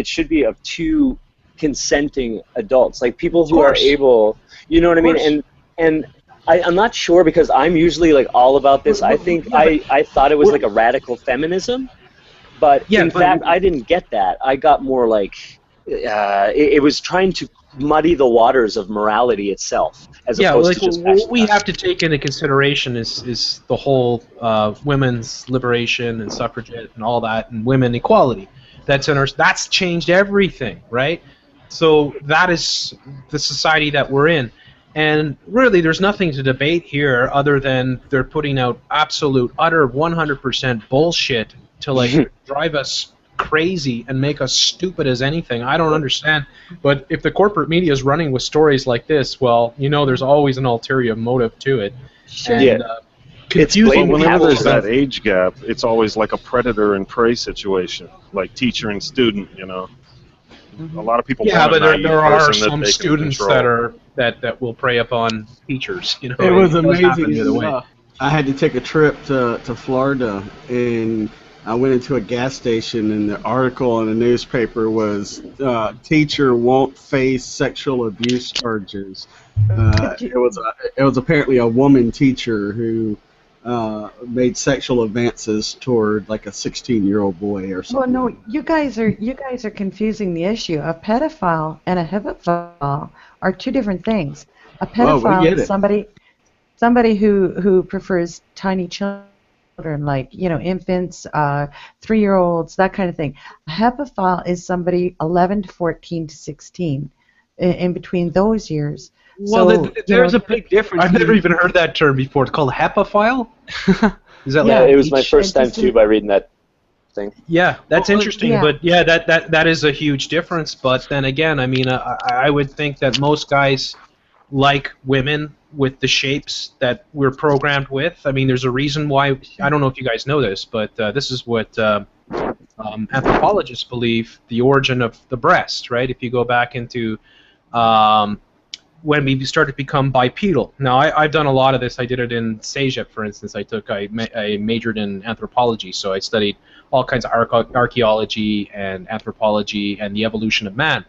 should be of two consenting adults, like people who are able, you know what I mean? And I'm not sure, because I'm usually like all about this. I think I thought it was like a radical feminism, but in fact I didn't get that. I got more like it was trying to muddy the waters of morality itself, as opposed to just what we have to take into consideration is the whole women's liberation and suffragette and all that, and women equality. That's changed everything, right? So that is the society that we're in. And really, there's nothing to debate here other than they're putting out absolute, utter 100% bullshit to like drive us crazy and make us stupid as anything. I don't understand. But if the corporate media is running with stories like this, well, you know, there's always an ulterior motive to it. Sure. And, confusing. Whenever there's that age gap, it's always like a predator and prey situation, like teacher and student. You know, a lot of people. Yeah, want but there are some that students that will prey upon teachers. You know, it was amazing. I had to take a trip to Florida, and I went into a gas station, and the article in the newspaper was teacher won't face sexual abuse charges. It was apparently a woman teacher who made sexual advances toward like a 16-year-old boy or something. Well, no, you guys are confusing the issue. A pedophile and a hebephile are two different things. A pedophile is somebody who prefers tiny children, like, you know, infants, 3-year-olds, that kind of thing. A hebephile is somebody 11 to 14 to 16, in between those years. Well, So, there's a big difference. I've never even heard that term before. It's called hepaphile? Is that it was my first time too by reading that thing. Yeah, that's interesting. yeah. But yeah, that is a huge difference. But then again, I mean, I would think that most guys like women with the shapes that we're programmed with. I mean, there's a reason why. I don't know if you guys know this, but this is what anthropologists believe the origin of the breast, right? If you go back into when we started to become bipedal. Now, I've done a lot of this. I did it in CEGEP, for instance. I majored in anthropology, so I studied all kinds of archaeology and anthropology and the evolution of man.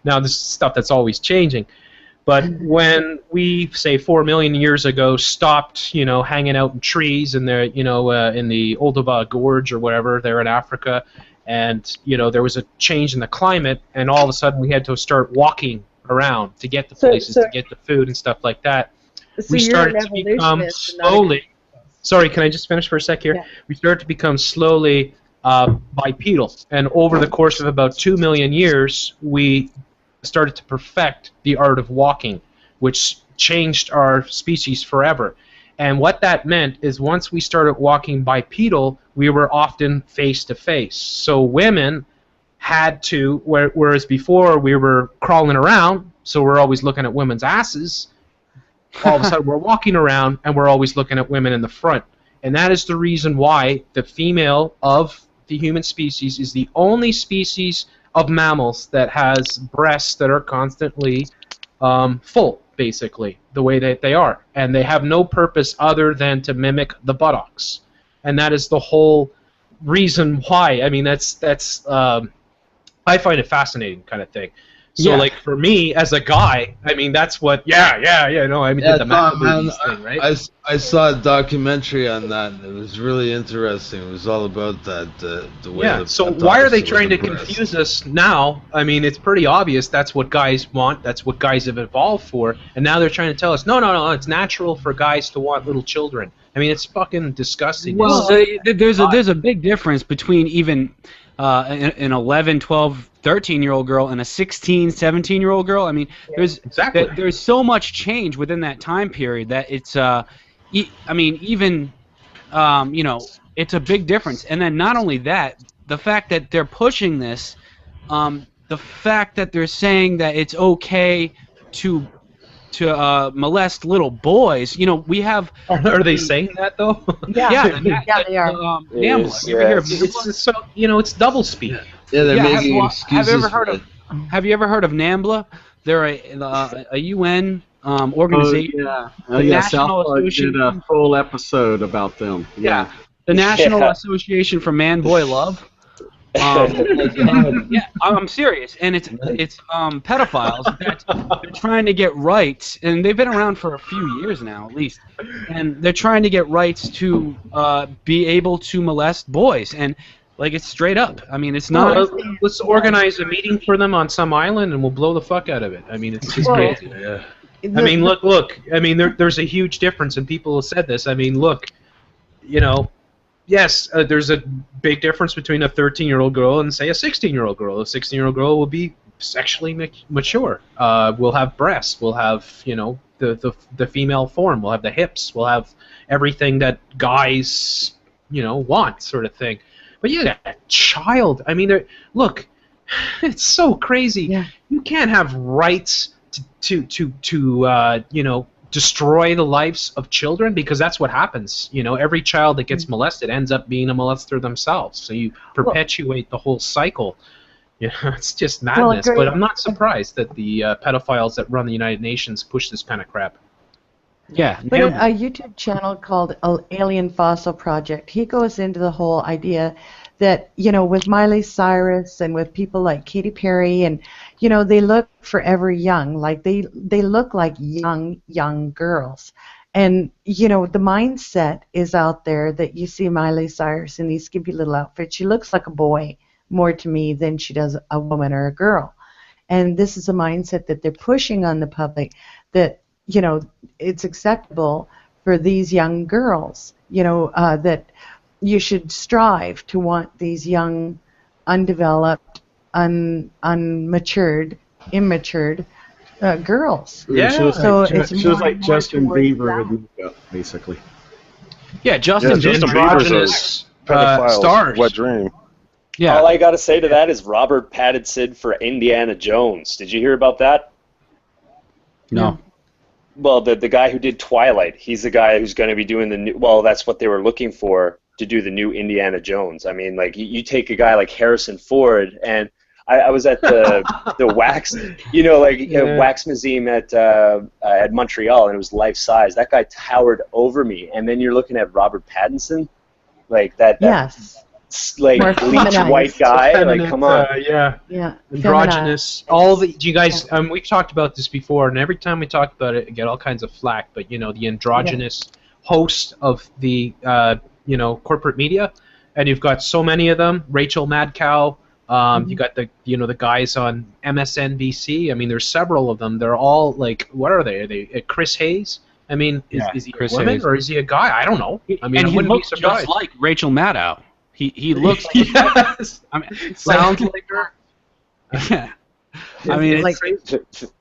Now, this is stuff that's always changing. But when we, say, 4 million years ago, stopped, you know, hanging out in trees in the, you know, in the Ottawa Gorge or whatever there in Africa, and, you know, there was a change in the climate, and all of a sudden we had to start walking around to get to places, to get the food and stuff like that. So We started to become slowly. Sorry, can I just finish for a sec here? Yeah. We started to become slowly bipedal, and over the course of about 2 million years, we started to perfect the art of walking, which changed our species forever. And what that meant is once we started walking bipedal, we were often face to face. So women had to, whereas before we were crawling around, so we're always looking at women's asses, all of a sudden we're walking around and we're always looking at women in the front. And that is the reason why the female of the human species is the only species of mammals that has breasts that are constantly full, basically, the way that they are. And they have no purpose other than to mimic the buttocks. And that is the whole reason why. I mean, that's I find it fascinating kind of thing. So, like, for me, as a guy, I mean, that's what, no, I mean, the man thing, right? I saw a documentary on that, and it was really interesting. It was all about that, the way Yeah, so why are they trying to confuse us now? I mean, it's pretty obvious that's what guys want, that's what guys have evolved for, and now they're trying to tell us, no, it's natural for guys to want little children. I mean, it's fucking disgusting. Well, there's a big difference between even an 11, 12, 13-year-old girl and a 16, 17-year-old girl. I mean, there's so much change within that time period that it's even it's a big difference. And then not only that, the fact that they're pushing this, the fact that they're saying that it's okay to molest little boys. We have. Are they saying that though? Yeah, they are. NAMBLA. You ever hear of It's so it's double speak. Yeah, they're making excuses. Have you ever heard of NAMBLA? They're a UN organization. South Park did a full episode about them. Yeah. The National Association for Man Boy Love. I'm serious, and it's pedophiles that they're trying to get rights, and they've been around for a few years now at least, and they're trying to get rights to be able to molest boys, and it's straight up. I mean, it's not. Let's organize a meeting for them on some island, and we'll blow the fuck out of it. I mean, it's just crazy. Yeah. I mean, look. I mean, there's a huge difference, and people have said this. I mean, look, yes, there's a big difference between a 13-year-old girl and, say, a 16-year-old girl. A 16-year-old girl will be sexually mature. We'll have breasts. We'll have, the female form. We'll have the hips. We'll have everything that guys, want, sort of thing. But you got a child. I mean, look, it's so crazy. Yeah. You can't have rights to destroy the lives of children, because that's what happens. Every child that gets molested ends up being a molester themselves. So you perpetuate the whole cycle. It's just madness. But I'm not surprised that the pedophiles that run the United Nations push this kind of crap. Yeah. But a YouTube channel called Alien Fossil Project, he goes into the whole idea that, with Miley Cyrus and with people like Katy Perry, and, they look forever young. Like, they look like young girls. And, the mindset is out there that you see Miley Cyrus in these skimpy little outfits. She looks like a boy more to me than she does a woman or a girl. And this is a mindset that they're pushing on the public, that, it's acceptable for these young girls, that you should strive to want these young, undeveloped, immatured girls. Yeah, she was like Justin Bieber that. with makeup, basically. Yeah, Justin Bieber's pedophiles. Stars. Wet dream. Yeah. All I got to say to that is Robert Pattinson for Indiana Jones. Did you hear about that? No. Well, the guy who did Twilight, he's the guy who's going to be doing the new. Well, that's what they were looking for to do the new Indiana Jones. I mean, you take a guy like Harrison Ford, and I was at the wax, wax museum at Montreal, and it was life size. That guy towered over me, and then you're looking at Robert Pattinson, like that. Yes. Bleach white guy, like come on. Yeah. Androgynous. You guys, we've talked about this before, and every time we talk about it, I get all kinds of flack. But the androgynous host of the corporate media, and you've got so many of them. Rachel Madcow. You got the guys on MSNBC. I mean, there's several of them. They're all what are they? Are they Chris Hayes? I mean, is he Chris a woman Hayes. Or is he a guy? I don't know. I mean, and I he wouldn't looks be surprised. just like Rachel Maddow. He looks. Yes. I mean, Sounds like her. I mean,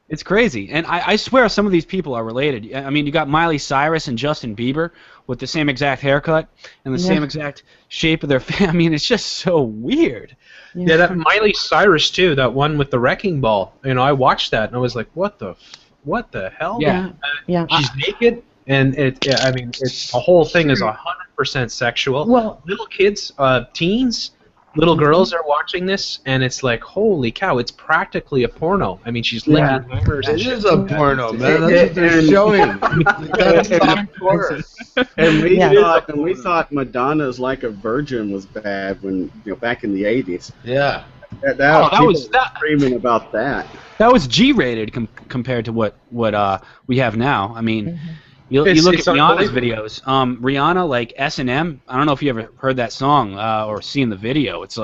it's crazy, and I swear some of these people are related. I mean, you got Miley Cyrus and Justin Bieber with the same exact haircut and the same exact shape of their face. I mean, it's just so weird. Yeah, that Miley Cyrus too. That one with the wrecking ball. I watched that and I was like, what the hell? Yeah. She's naked, and the whole thing is 100% sexual. Well, little kids, teens. Little girls are watching this, and it's like, holy cow, it's practically a porno. I mean, she's licking hers. It is a porno, man. That's what they're showing. And we thought Madonna's Like a Virgin was bad when, back in the 80s. Yeah. That was screaming about that. That was G-rated compared to what we have now. I mean, you look at Rihanna's videos. Rihanna, like S&M. I don't know if you ever heard that song or seen the video. It's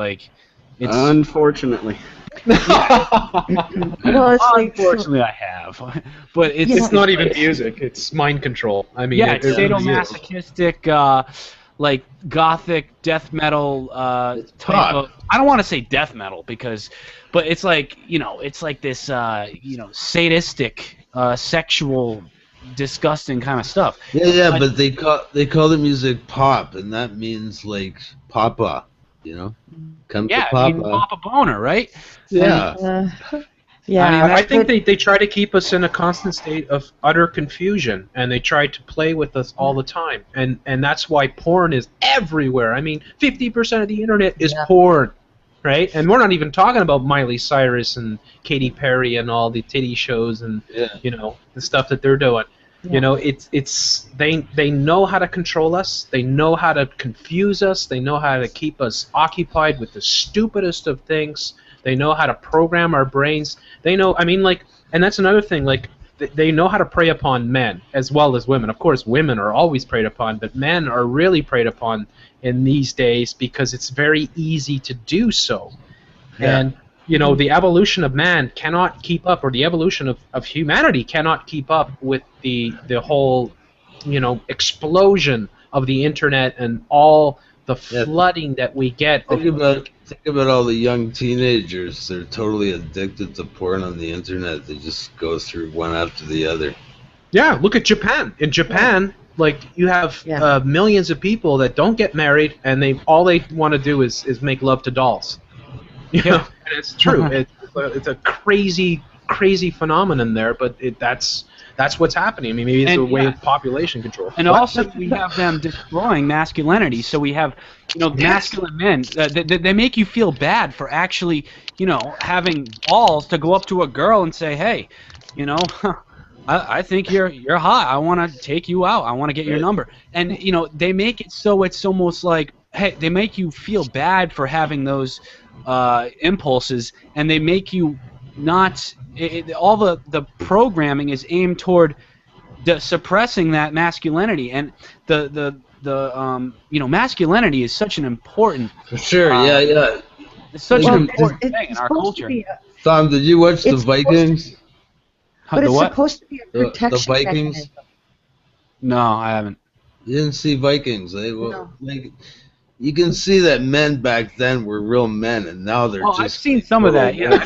unfortunately. Well, unfortunately, I have, but it's not even music. It's mind control. I mean, it's sadomasochistic, like gothic death metal type of. I don't want to say death metal but it's like it's like this sadistic, sexual, disgusting kind of stuff. Yeah, but they call the music pop, and that means like Papa, Come to Papa. I mean, Papa Boner, right? Yeah. And, yeah. I mean, I think they try to keep us in a constant state of utter confusion, and they try to play with us all the time, and that's why porn is everywhere. I mean, 50% of the internet is porn, right? And we're not even talking about Miley Cyrus and Katy Perry and all the titty shows and the stuff that they're doing. Yeah. They know how to control us. They know how to confuse us. They know how to keep us occupied with the stupidest of things. They know how to program our brains. They know, and that's another thing, they know how to prey upon men as well as women. Of course, women are always preyed upon, but men are really preyed upon in these days because it's very easy to do so. Yeah. And, the evolution of man cannot keep up, or the evolution of humanity cannot keep up with the whole, explosion of the internet and all the flooding that we get. Think about all the young teenagers. They're totally addicted to porn on the internet. They just go through one after the other. Yeah, look at Japan. In Japan, you have millions of people that don't get married, and all they want to do is make love to dolls. And it's true. It's a crazy phenomenon there, but that's what's happening. I mean, maybe it's a way of population control. And also, we have them destroying masculinity. So we have, masculine men. They make you feel bad for actually, having balls to go up to a girl and say, hey, I think you're hot. I want to take you out. I want to get your number. And, they make it so it's almost like, hey, they make you feel bad for having those impulses, and they make you not. All the programming is aimed toward suppressing that masculinity, and the masculinity is such an important. For sure, yeah. It's such an important thing in our culture. Tom, did you watch the Vikings? But it's supposed to be a protection the Vikings. mechanism. No, I haven't. You didn't see Vikings? You can see that men back then were real men, and now they're just. I've seen some of that. Yeah.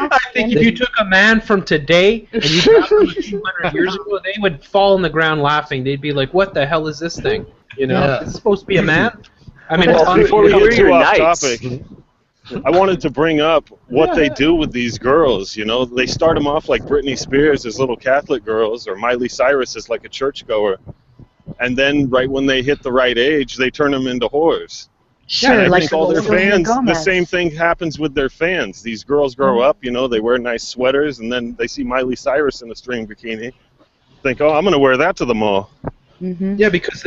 I think if you took a man from today and you dropped him 200 years ago, they would fall on the ground laughing. They'd be like, "What the hell is this thing? It's supposed to be a man." I mean, before we get too off topic, I wanted to bring up what they do with these girls. They start them off like Britney Spears as little Catholic girls, or Miley Cyrus as like a churchgoer. And then, right when they hit the right age, they turn them into whores. Sure, I think all their fans, the same thing happens with their fans. These girls grow up, they wear nice sweaters, and then they see Miley Cyrus in a string bikini. Think, oh, I'm going to wear that to the mall. Mm-hmm. Yeah, because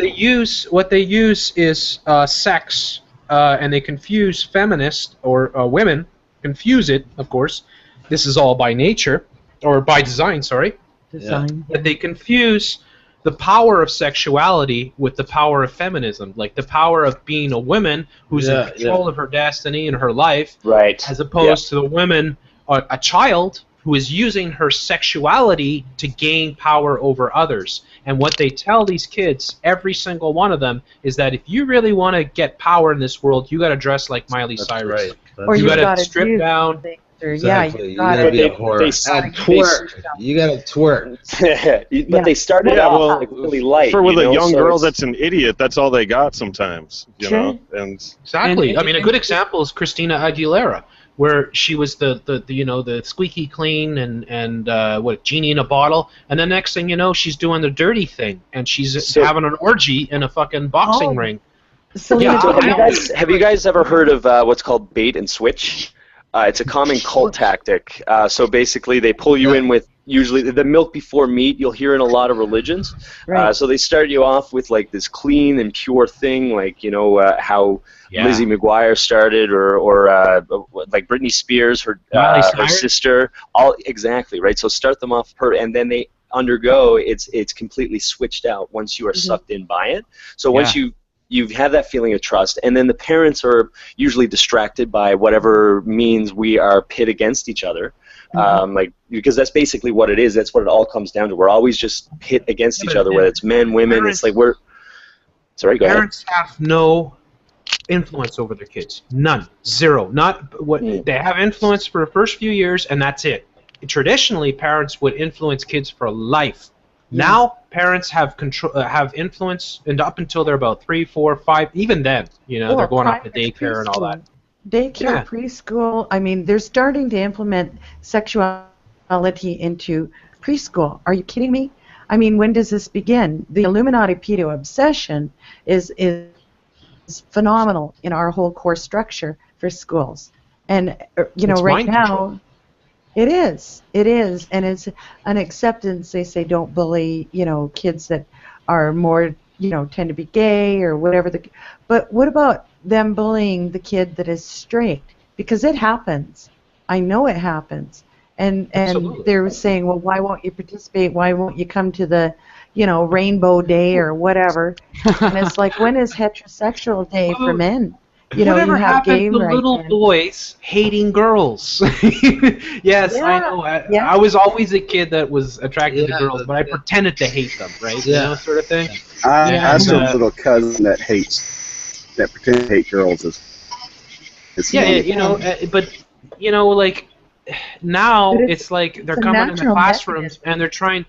what they use is sex, and they confuse feminists, or women, confuse it, of course. This is all by nature, or by design, sorry. Design. But they confuse the power of sexuality with the power of feminism, like the power of being a woman who's in control of her destiny and her life, right? As opposed to the woman, or a child who is using her sexuality to gain power over others. And what they tell these kids, every single one of them, is that if you really want to get power in this world, you got to dress like Miley Cyrus. Right. Or you got to strip down. Exactly. You gotta be a whore. Twerk. You gotta twerk. But they started off really light. With a young girl that's an idiot, that's all they got sometimes. And exactly. I mean, a good example is Christina Aguilera, where she was the squeaky clean and genie in a bottle, and the next thing you know, she's doing the dirty thing, and she's having an orgy in a fucking boxing ring. So have you guys ever heard of what's called bait and switch? It's a common cult tactic. So basically, they pull you in with usually the milk before meat. You'll hear in a lot of religions. Right. So they start you off with like this clean and pure thing, like how Lizzie McGuire started, or like Britney Spears, her sister. All exactly right. So start them off and then they undergo. It's completely switched out once you are sucked in by it. So once you have that feeling of trust, and then the parents are usually distracted by whatever means we are pit against each other, because that's basically what it is. That's what it all comes down to. We're always just pit against each other, whether it's men, women. It's like Sorry, go ahead. Parents have no influence over their kids. None. Zero. Not what they have influence for the first few years, and that's it. Traditionally, parents would influence kids for life. Now, parents have control, have influence, and up until they're about 3, 4, 5, even then, they're going off to daycare and all that. Daycare, preschool. I mean, they're starting to implement sexuality into preschool. Are you kidding me? I mean, when does this begin? The Illuminati pedo obsession is phenomenal in our whole core structure for schools. And, It's right mind now, control. it is, and it's an acceptance. They say don't bully, kids that are more, tend to be gay or whatever. But what about them bullying the kid that is straight? Because it happens. I know it happens. And Absolutely. they're saying, well, why won't you participate? Why won't you come to the, Rainbow Day or whatever? And it's like, when is heterosexual day for men? Whatever you have happened game to right little then. boys hating girls? Yes, I know. I was always a kid that was attracted to girls, but I pretended to hate them, right? Sort of thing. I still have a little cousin that pretends to hate girls. It's But like now But it's like they're it's a coming in the natural classrooms and they're trying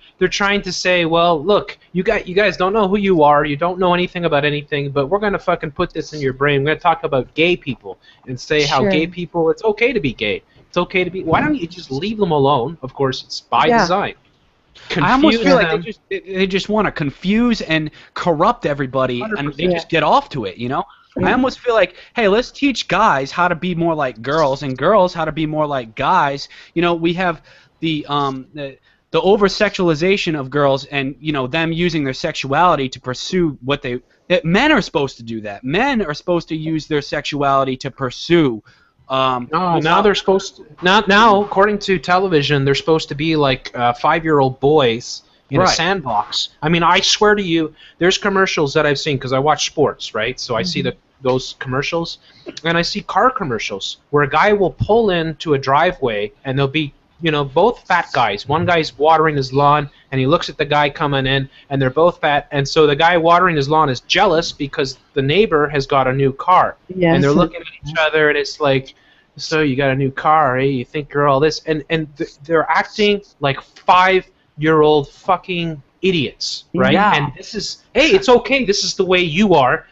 to say, well, look, you guys don't know who you are, you don't know anything about anything, but we're gonna fucking put this in your brain. We're gonna talk about gay people and say how gay people, it's okay to be gay. It's okay to be. Why don't you just leave them alone? Of course, it's by design. I almost feel them. like they just want to confuse and corrupt everybody, 100%. and they just get off to it, I almost feel like, hey, let's teach guys how to be more like girls, and girls how to be more like guys. We have the over-sexualization of girls, and them using their sexuality to pursue what men are supposed to do. That men are supposed to use their sexuality to pursue. Now they're supposed to. Now, according to television, they're supposed to be like 5-year-old boys in a sandbox. I mean, I swear to you, there's commercials that I've seen because I watch sports, right? So I see those commercials, and I see car commercials where a guy will pull into a driveway, and there'll be, both fat guys. One guy's watering his lawn, and he looks at the guy coming in, and they're both fat, and so the guy watering his lawn is jealous because the neighbor has got a new car, and they're looking at each other, and it's like, so you got a new car, eh? You think you're all this, and they're acting like 5-year-old fucking idiots, right? Yeah. And this is, hey, it's okay. This is the way you are.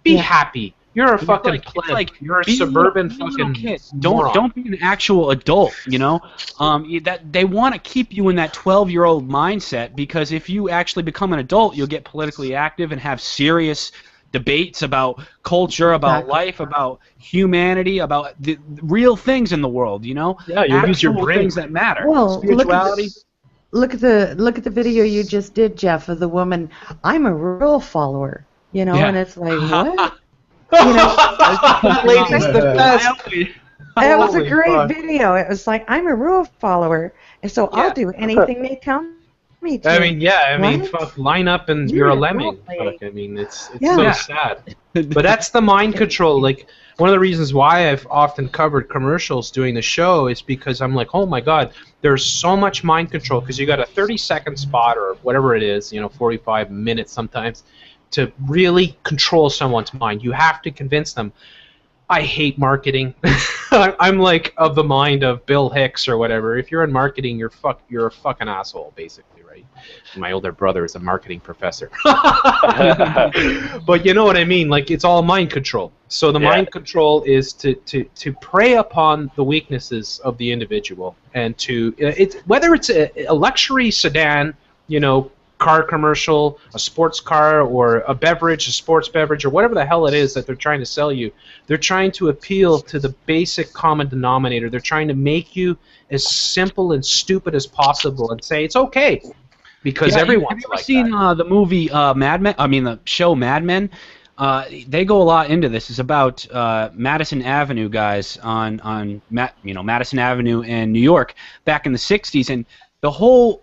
Be happy. You're a fucking pleb. You're a suburban fucking kid. moron. Don't be an actual adult. That they want to keep you in that 12-year-old mindset, because if you actually become an adult, you'll get politically active and have serious debates about culture, about life, about humanity, about the real things in the world. Yeah, you use your brain. Things that matter. Well, Spirituality. Look at the video you just did, Jeff, of the woman. I'm a rule follower, and it's like, what? That lady's the best. It was a great video. It was like, I'm a rule follower, and so I'll do anything they tell me to. I mean, What? fuck, line up and you're a lemming. Fuck, I mean, it's Yeah. so sad. But that's the mind control. Like, one of the reasons why I've often covered commercials doing the show is because I'm like, oh my God, there's so much mind control, because you got a 30-second spot or whatever it is, 45 minutes sometimes, to really control someone's mind. You have to convince them. I hate marketing. I'm like of the mind of Bill Hicks or whatever. If you're in marketing, you're a fucking asshole, basically, right? My older brother is a marketing professor. But you know what I mean? Like, it's all mind control. So the mind control is to prey upon the weaknesses of the individual, and whether it's a luxury sedan, car commercial, a sports car, or a beverage, a sports beverage, or whatever the hell it is that they're trying to sell you. They're trying to appeal to the basic common denominator. They're trying to make you as simple and stupid as possible and say it's okay, because everyone's have you ever like seen that. the movie Mad Men? I mean, the show Mad Men. They go a lot into this. It's about Madison Avenue guys on Madison Avenue in New York back in the '60s, and the whole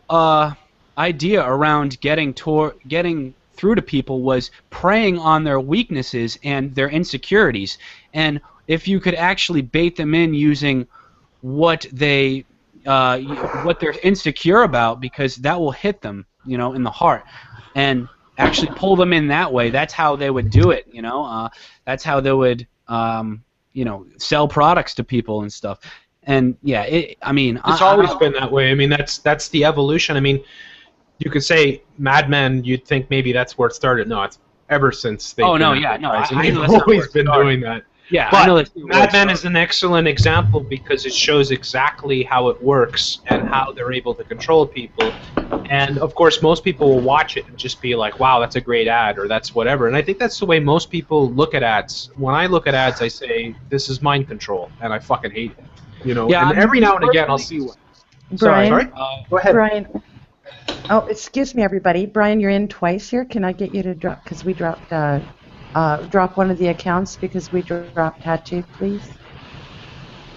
idea around getting through to people was preying on their weaknesses and their insecurities. And if you could actually bait them in using what they're insecure about, because that will hit them, in the heart. And actually pull them in that way. That's how they would do it, you know. That's how they would, you know, sell products to people and stuff. And yeah, I mean, it's always been that way. I mean, that's the evolution. I mean, you could say Mad Men. You'd think maybe that's where it started. No, it's ever since they've been advertising. I know They've always been doing that. Yeah, but I know that's Mad Men is an excellent example because it shows exactly how it works and how they're able to control people. And of course, most people will watch it and just be like, "Wow, that's a great ad," or "That's whatever." And I think that's the way most people look at ads. When I look at ads, I say, "This is mind control," and I fucking hate it. You know, yeah, and every now and again I'll see one. Brian, Sorry? Go ahead. Brian. Oh, excuse me, everybody. Brian, you're in twice here. Can I get you to drop, because we dropped, drop one of the accounts because we dropped Tattoo, please?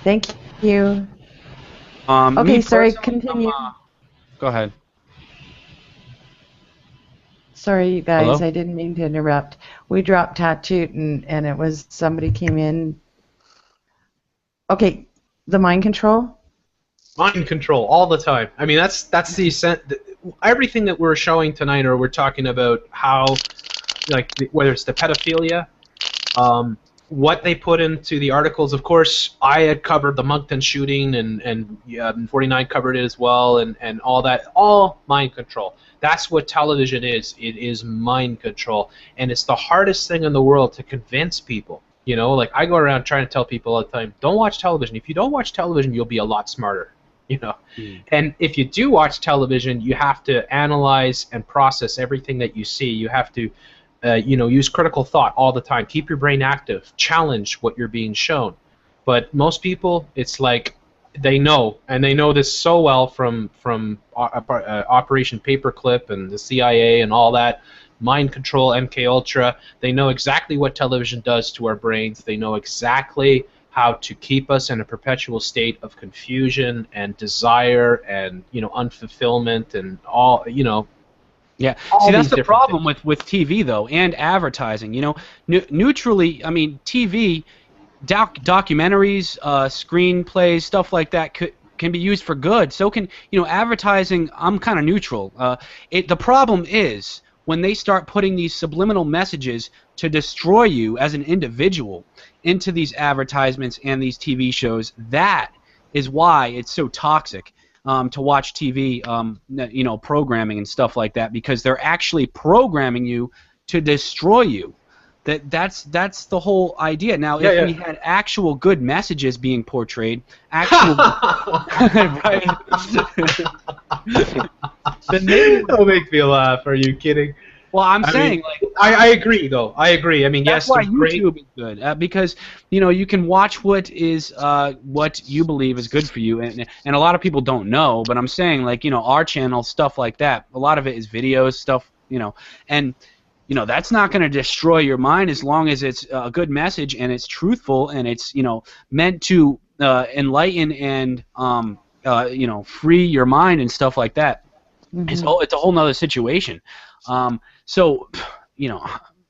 Thank you. Okay, sorry, continue. Go ahead. Sorry, you guys, Hello? I didn't mean to interrupt. We dropped Tattoo, and it was somebody came in. Okay, the mind control? Mind control all the time. I mean, that's the everything that we're showing tonight, or we're talking about how, like, whether it's the pedophilia, what they put into the articles. Of course, I had covered the Moncton shooting, and 49 covered it as well, and all that. All mind control. That's what television is. It is mind control, and it's the hardest thing in the world to convince people. You know, like, I go around trying to tell people all the time, don't watch television. If you don't watch television, you'll be a lot smarter. You know, and if you do watch television, you have to analyze and process everything that you see. You have to, you know, use critical thought all the time. Keep your brain active. Challenge what you're being shown. But most people, it's like they know, and they know this so well from Operation Paperclip and the CIA and all that. Mind control, MK Ultra. They know exactly what television does to our brains. They know exactly how to keep us in a perpetual state of confusion and desire and, you know, unfulfillment and all, you know. Yeah. See, that's the problem with TV, though, and advertising. You know, neutrally, I mean, TV, documentaries, screenplays, stuff like that can be used for good. So can, you know, advertising. I'm kind of neutral. The problem is when they start putting these subliminal messages to destroy you as an individual into these advertisements and these TV shows. That is why it's so toxic to watch TV, you know, programming and stuff like that, because they're actually programming you to destroy you. That's the whole idea. Now, if we had actual good messages being portrayed, actual right, then maybe it'll make me laugh. Are you kidding? Well, I'm saying, like, I agree, though. I agree. I mean, that's why YouTube is good, because, you know, you can watch what you believe is good for you, and a lot of people don't know. But I'm saying, like, you know, our channel, stuff like that. A lot of it is videos, stuff, you know, and, you know, that's not going to destroy your mind as long as it's a good message and it's truthful and it's, you know, meant to enlighten and you know, free your mind and stuff like that. It's a whole nother situation. So, you know,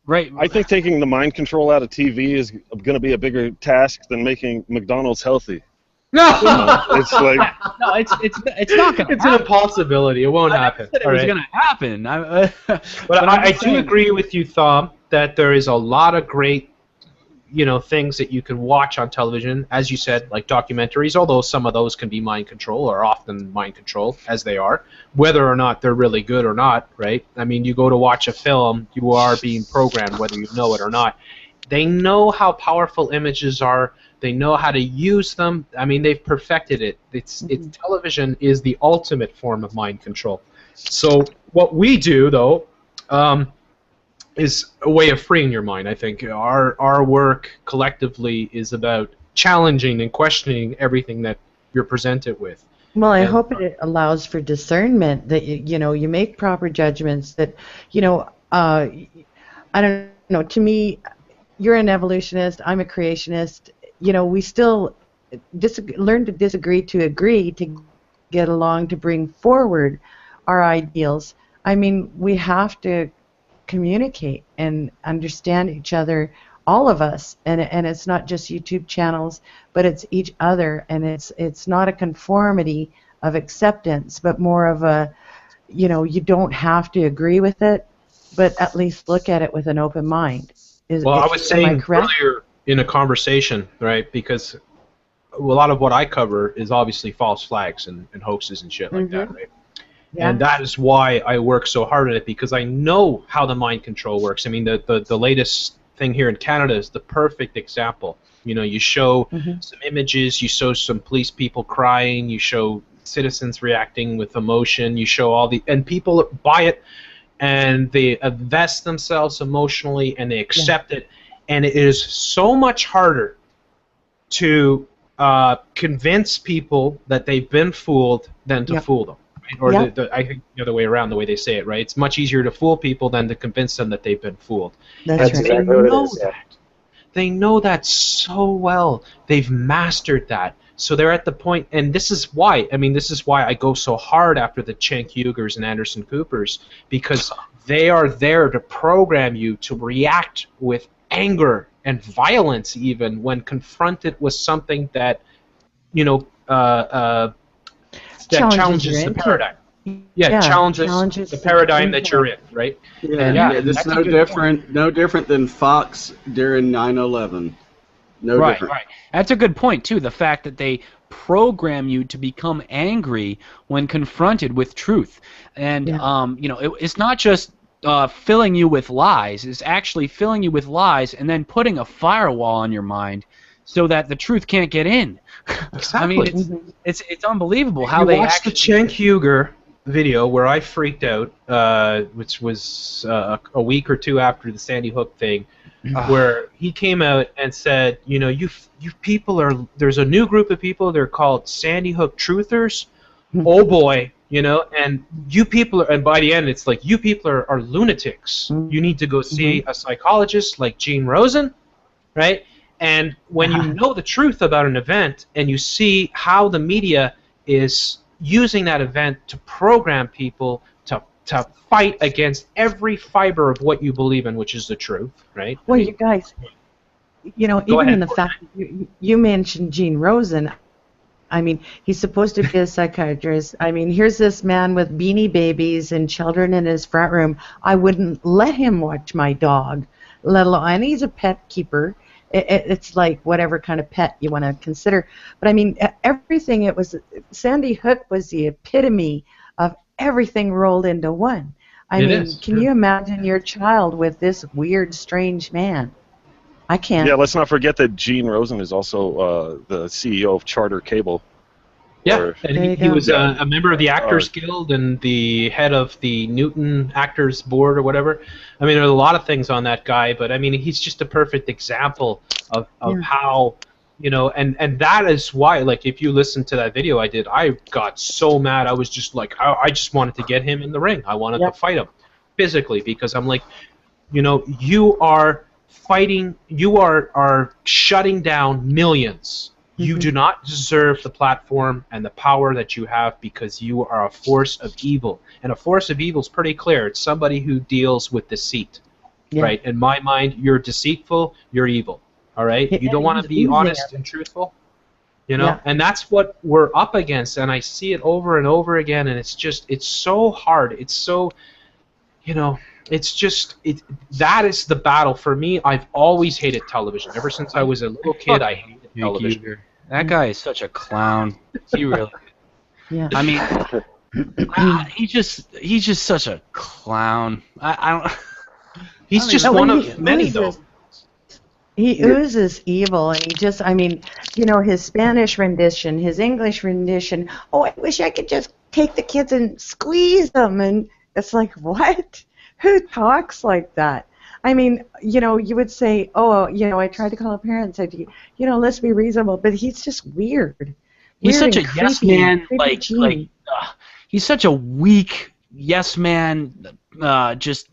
right. I think taking the mind control out of TV is going to be a bigger task than making McDonald's healthy. No, you know, it's like no, it's not going to. It's an impossibility. It won't happen. It was going to happen. But I do agree with you, Thom, that there is a lot of great, you know, things that you can watch on television, as you said, like documentaries, although some of those can be mind control, or often mind control, as they are, whether or not they're really good or not, right? I mean, you go to watch a film, you are being programmed, whether you know it or not. They know how powerful images are. They know how to use them. I mean, they've perfected it. It's television is the ultimate form of mind control. So what we do, though, is a way of freeing your mind. I think our work collectively is about challenging and questioning everything that you're presented with. Well, I hope it allows for discernment, that you know, you make proper judgments, that, you know, I don't know, to me, you're an evolutionist, I'm a creationist. You know, we still learn to disagree to agree, to get along, to bring forward our ideals. I mean, we have to communicate and understand each other, all of us, and it's not just YouTube channels, but it's each other, and it's not a conformity of acceptance, but more of a, you know, you don't have to agree with it, but at least look at it with an open mind. Well, I was Am I saying correct? earlier in a conversation, right? Because a lot of what I cover is obviously false flags and hoaxes and shit like that, right? Yeah. And that is why I work so hard at it, because I know how the mind control works. I mean, the latest thing here in Canada is the perfect example. You know, you show some images, you show some police people crying, you show citizens reacting with emotion, you show and people buy it, and they invest themselves emotionally, and they accept it. And it is so much harder to convince people that they've been fooled than to fool them. Right? Or I think the other way around, the way they say it, right? It's much easier to fool people than to convince them that they've been fooled. That's right. exactly what it is. Yeah. They know that so well. They've mastered that. So they're at the point, and this is why I go so hard after the Cenk Uygurs and Anderson Coopers, because they are there to program you to react with anger and violence even when confronted with something that, you know, that challenges the paradigm. Yeah, challenges the paradigm that you're in, right? Yeah, it's no different than Fox during 9/11. No different. Right. That's a good point too. The fact that they program you to become angry when confronted with truth, and you know, it's not just filling you with lies. It's actually filling you with lies and then putting a firewall on your mind so that the truth can't get in. Exactly. I mean, it's unbelievable how you they watched the Cenk Uygur video where I freaked out, which was a week or two after the Sandy Hook thing, where he came out and said, you know, you people there's a new group of people, they're called Sandy Hook truthers. Oh boy, you know, and you people and by the end it's like, you people are lunatics. You need to go see a psychologist like Gene Rosen, right? And when you know the truth about an event and you see how the media is using that event to program people to fight against every fiber of what you believe in, which is the truth, right? Well, you guys, you know, even in the fact that you mentioned Gene Rosen, I mean, he's supposed to be a psychiatrist. I mean, here's this man with beanie babies and children in his front room. I wouldn't let him watch my dog, let alone, and he's a pet keeper. It's like whatever kind of pet you want to consider. But I mean, everything, Sandy Hook was the epitome of everything rolled into one. I mean, can you imagine your child with this weird, strange man? I can't. Yeah, let's not forget that Gene Rosen is also the CEO of Charter Cable. Yeah, and he was a member of the Actors Guild and the head of the Newton Actors Board or whatever. I mean, there's a lot of things on that guy, but I mean, he's just a perfect example of how, you know, and that is why, like, if you listen to that video I did, I got so mad. I was just like, I just wanted to get him in the ring. I wanted to fight him physically, because I'm like, you know, you are fighting, you are shutting down millions. You do not deserve the platform and the power that you have, because you are a force of evil. And a force of evil is pretty clear. It's somebody who deals with deceit, right? In my mind, you're deceitful, you're evil, all right? You don't want to be honest and truthful, you know? And that's what we're up against, and I see it over and over again, and it's just, it's so hard. It's so, you know, it's just, that is the battle. For me, I've always hated television. Ever since I was a little kid, I hated television. That guy is such a clown. He really. I mean, he's just such a clown. I don't. He's just one of many, though. He oozes evil, and he just, I mean, you know, his Spanish rendition, his English rendition. Oh, I wish I could just take the kids and squeeze them, and it's like, what? Who talks like that? I mean, you know, you would say, oh, you know, I tried to call a parent, said, you know, let's be reasonable, but he's just weird. He's such a yes man, he's such a weak yes man, just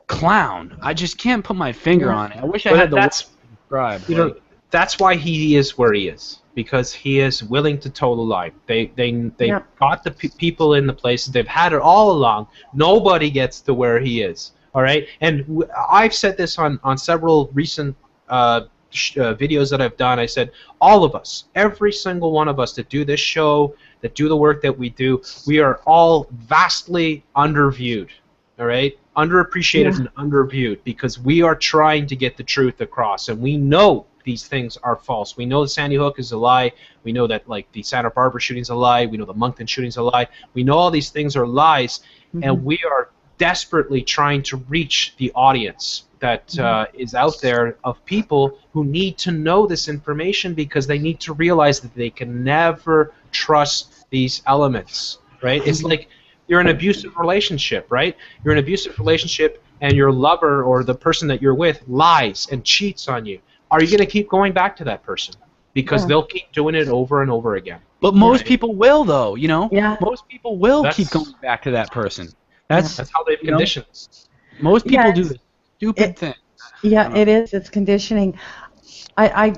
clown. I just can't put my finger on it. I wish I had the words to describe. You know, that's why he is where he is, because he is willing to toe the line. They got the people in the places. They've had it all along. Nobody gets to where he is. All right, and I've said this on several recent videos that I've done. I said, all of us, every single one of us that do this show, that do the work that we do, we are all vastly underviewed. All right, underappreciated and underviewed, because we are trying to get the truth across, and we know these things are false. We know the Sandy Hook is a lie. We know that like the Santa Barbara shooting's a lie. We know the Moncton shooting's a lie. We know all these things are lies, and we are desperately trying to reach the audience that is out there of people who need to know this information, because they need to realize that they can never trust these elements, right? It's like you're in an abusive relationship, right? You're in an abusive relationship and your lover or the person that you're with lies and cheats on you. Are you going to keep going back to that person? Because they'll keep doing it over and over again. But most people will, though, you know? Yeah. Most people will keep going back to that person. That's how they've conditioned us. Most people do this stupid thing. Yeah, it is. It's conditioning. I'm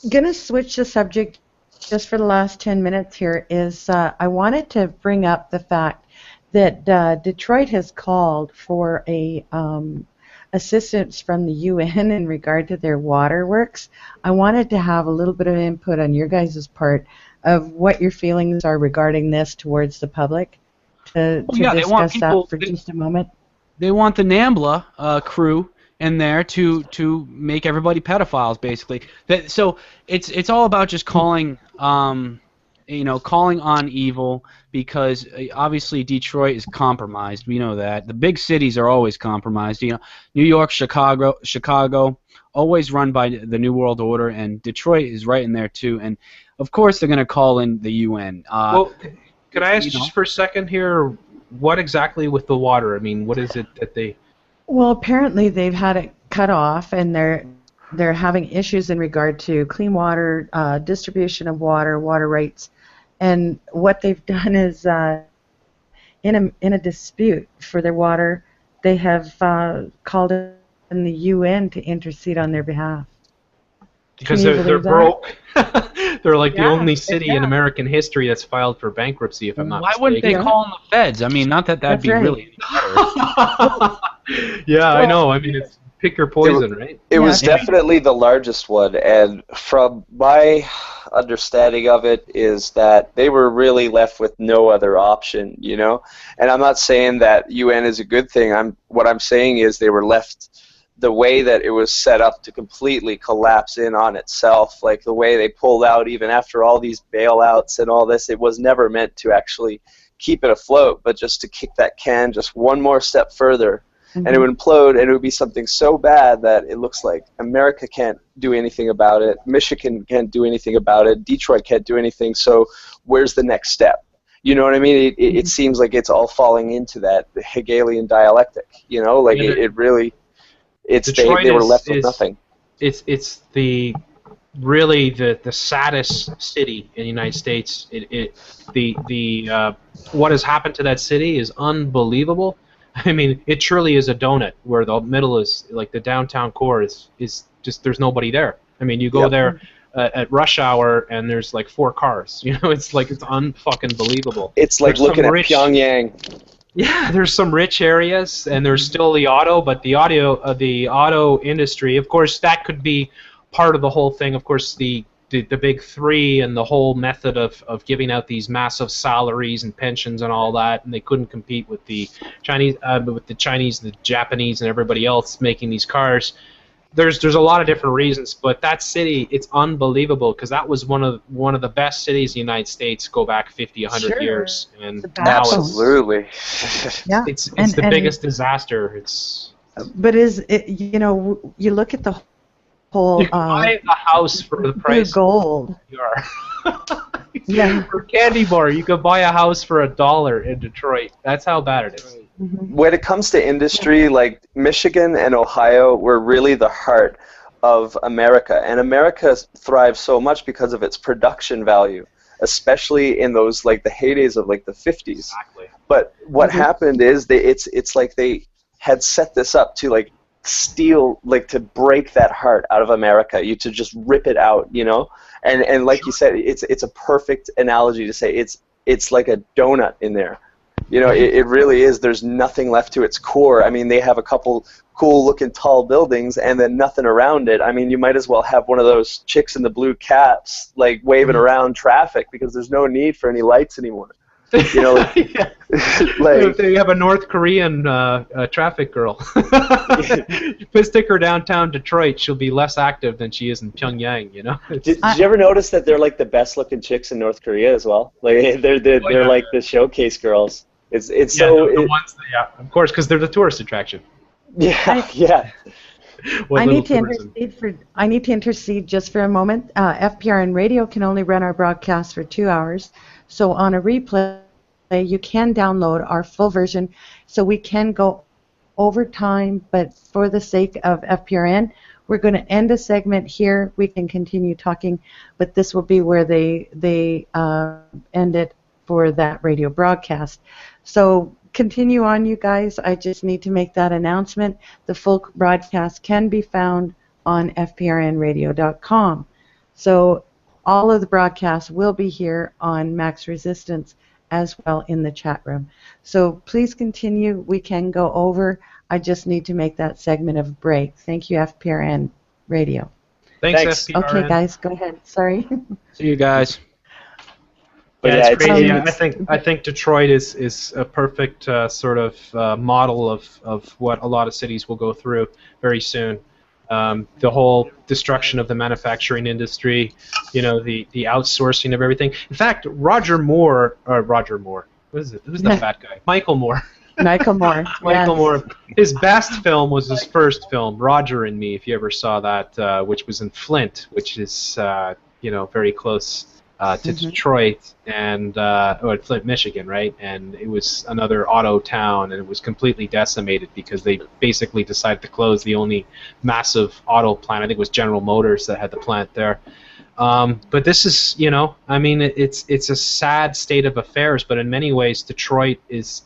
going to switch the subject just for the last 10 minutes here. I wanted to bring up the fact that Detroit has called for a assistance from the UN in regard to their waterworks. I wanted to have a little bit of input on your guys' part of what your feelings are regarding this towards the public. To discuss that for just a moment. They want the NAMBLA crew in there to make everybody pedophiles, basically. So it's all about just calling calling on evil, because obviously Detroit is compromised. We know that. The big cities are always compromised. You know, New York, Chicago, always run by the New World Order, and Detroit is right in there too. And of course they're going to call in the UN. Could I ask just for a second here, what exactly with the water? I mean, what is it that they... Well, apparently they've had it cut off, and they're having issues in regard to clean water, distribution of water, water rights, and what they've done is in a dispute for their water, they have called in the UN to intercede on their behalf. Because they're broke. They're like the only city in American history that's filed for bankruptcy, if I'm not mistaken. Why wouldn't they call in the feds? I mean, not that that'd be really better. I know. I mean, it's pick your poison, right? It was definitely the largest one, and from my understanding of it is that they were really left with no other option, you know? And I'm not saying that UN is a good thing. What I'm saying is they were left the way that it was set up to completely collapse in on itself, like the way they pulled out even after all these bailouts and all this. It was never meant to actually keep it afloat, but just to kick that can just one more step further, and it would implode, and it would be something so bad that it looks like America can't do anything about it, Michigan can't do anything about it, Detroit can't do anything, so where's the next step? You know what I mean? It seems like it's all falling into that Hegelian dialectic, you know, like it really... They were left with nothing. It's the really the saddest city in the United States. What has happened to that city is unbelievable. I mean, it truly is a donut where the middle is like the downtown core is just there's nobody there. I mean, you go there at rush hour and there's like 4 cars. You know, it's unfucking believable. It's like looking at Pyongyang. Yeah, there's some rich areas, and there's still the auto, but the auto industry, of course, that could be part of the whole thing. Of course, the big three and the whole method of giving out these massive salaries and pensions and all that, and they couldn't compete with the Chinese, the Japanese, and everybody else making these cars. There's a lot of different reasons, but that city, it's unbelievable, because that was one of the best cities in the United States go back 50, 100 years, and now absolutely, it's the biggest disaster. But you look at the whole. You can buy a house for the price gold. For candy bar, you could buy a house for $1 in Detroit. That's how bad it is. When it comes to industry, like Michigan and Ohio were really the heart of America, and America thrives so much because of its production value, especially in those like the heydays of like the 50s. Exactly. But what happened is it's like they had set this up to like steal, like to break that heart out of America, to just rip it out, you know. And like you said, it's a perfect analogy to say it's like a donut in there. You know, it really is. There's nothing left to its core. I mean, they have a couple cool-looking tall buildings and then nothing around it. I mean, you might as well have one of those chicks in the blue caps, like, waving around traffic, because there's no need for any lights anymore. You know, like, Yeah. like They have a North Korean traffic girl. Stick her downtown Detroit, she'll be less active than she is in Pyongyang. You know. did you ever notice that they're like the best looking chicks in North Korea as well? Like they're like the showcase girls. It's Yeah, so the ones that, yeah, of course, because they're the tourist attraction. yeah. What I little need to tourism. intercede just for a moment. FPRN Radio can only run our broadcast for 2 hours, so on a replay you can download our full version. So we can go over time, but for the sake of FPRN, we're going to end a segment here. We can continue talking, but this will be where they end it for that radio broadcast. So continue on, you guys. I just need to make that announcement. The full broadcast can be found on fprnradio.com. So all of the broadcasts will be here on Max Resistance as well in the chat room. So please continue. We can go over. I just need to make that segment of break. Thank you, FPRN Radio. Thanks. FPRN. Okay, guys, go ahead. Sorry. See you guys. But yeah, yeah, it's crazy. it's- I think Detroit is a perfect sort of model of what a lot of cities will go through very soon. The whole destruction of the manufacturing industry, you know, the outsourcing of everything. In fact, Roger Moore, what is it? Who's the fat guy? Michael Moore. Michael Moore. Michael Yes. Moore. His best film was his first film, Roger and Me, if you ever saw that, which was in Flint, which is very close to Detroit and or Flint, Michigan, right? And it was another auto town, and it was completely decimated because they basically decided to close the only massive auto plant. I think it was General Motors that had the plant there. But this is, I mean, it's a sad state of affairs. But in many ways, Detroit is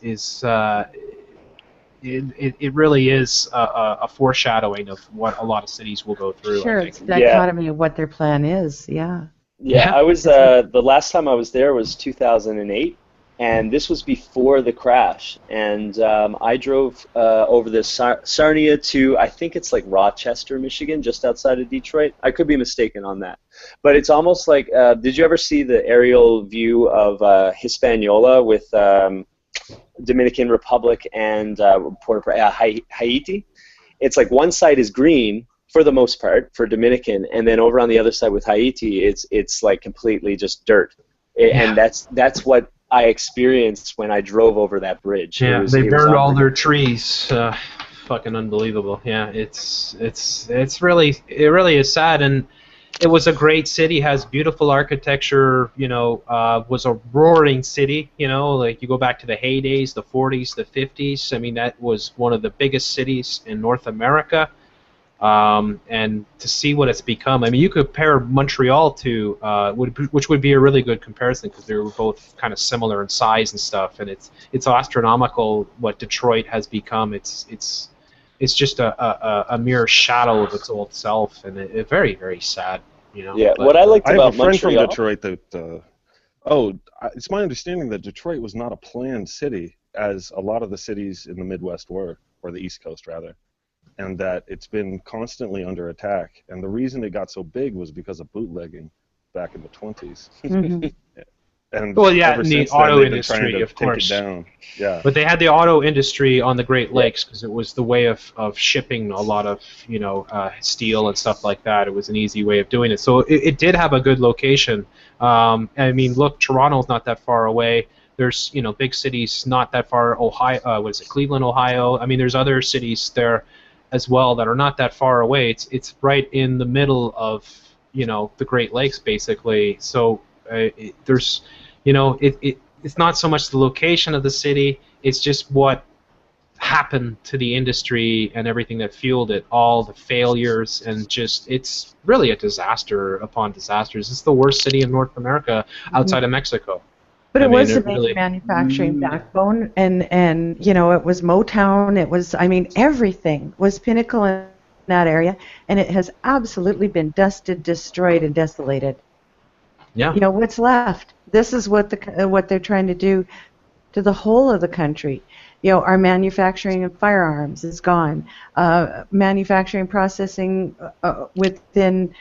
it really is a foreshadowing of what a lot of cities will go through. Sure, I it's think. a dichotomy of what their plan is. Yeah. Yeah, I was the last time I was there was 2008, and this was before the crash. And I drove over the Sarnia to, I think it's like Rochester, Michigan, just outside of Detroit. I could be mistaken on that, but it's almost like. Did you ever see the aerial view of Hispaniola with Dominican Republic and Haiti? It's like one side is green, for the most part, for Dominican, and then over on the other side with Haiti, it's like completely just dirt, and that's what I experienced when I drove over that bridge. Yeah, they burned all their trees. Fucking unbelievable. Yeah, it really is sad, and it was a great city, has beautiful architecture. Was a roaring city. Like you go back to the heydays, the 40s, the 50s. I mean, that was one of the biggest cities in North America. And to see what it's become, I mean, you could compare Montreal to, which would be a really good comparison because they were both kind of similar in size and stuff, and it's astronomical what Detroit has become. It's just a mere shadow of its old self, and it very, very sad. Yeah, what I liked about I have a friend Montreal, from Detroit that. It's my understanding that Detroit was not a planned city, as a lot of the cities in the Midwest were, or the East Coast rather. And that it's been constantly under attack. And the reason it got so big was because of bootlegging back in the 20s. Mm-hmm. And well, yeah, ever in the since then, auto they've been industry, trying to of course. take it down. Yeah. But they had the auto industry on the Great Lakes because it was the way of shipping a lot of steel and stuff like that. It was an easy way of doing it. So it did have a good location. I mean, look, Toronto's not that far away. There's big cities not that far. Ohio, Cleveland, Ohio. I mean, there's other cities there as well that are not that far away. It's right in the middle of the Great Lakes basically. So there's it's not so much the location of the city, it's just what happened to the industry and everything that fueled it, all the failures, and just it's really a disaster upon disasters. It's the worst city in North America outside of Mexico. But it was a really major manufacturing backbone, and it was Motown. It was, I mean, everything was pinnacle in that area, and it has absolutely been dusted, destroyed, and desolated. Yeah. What's left? This is what they're trying to do to the whole of the country. Our manufacturing of firearms is gone. Manufacturing processing within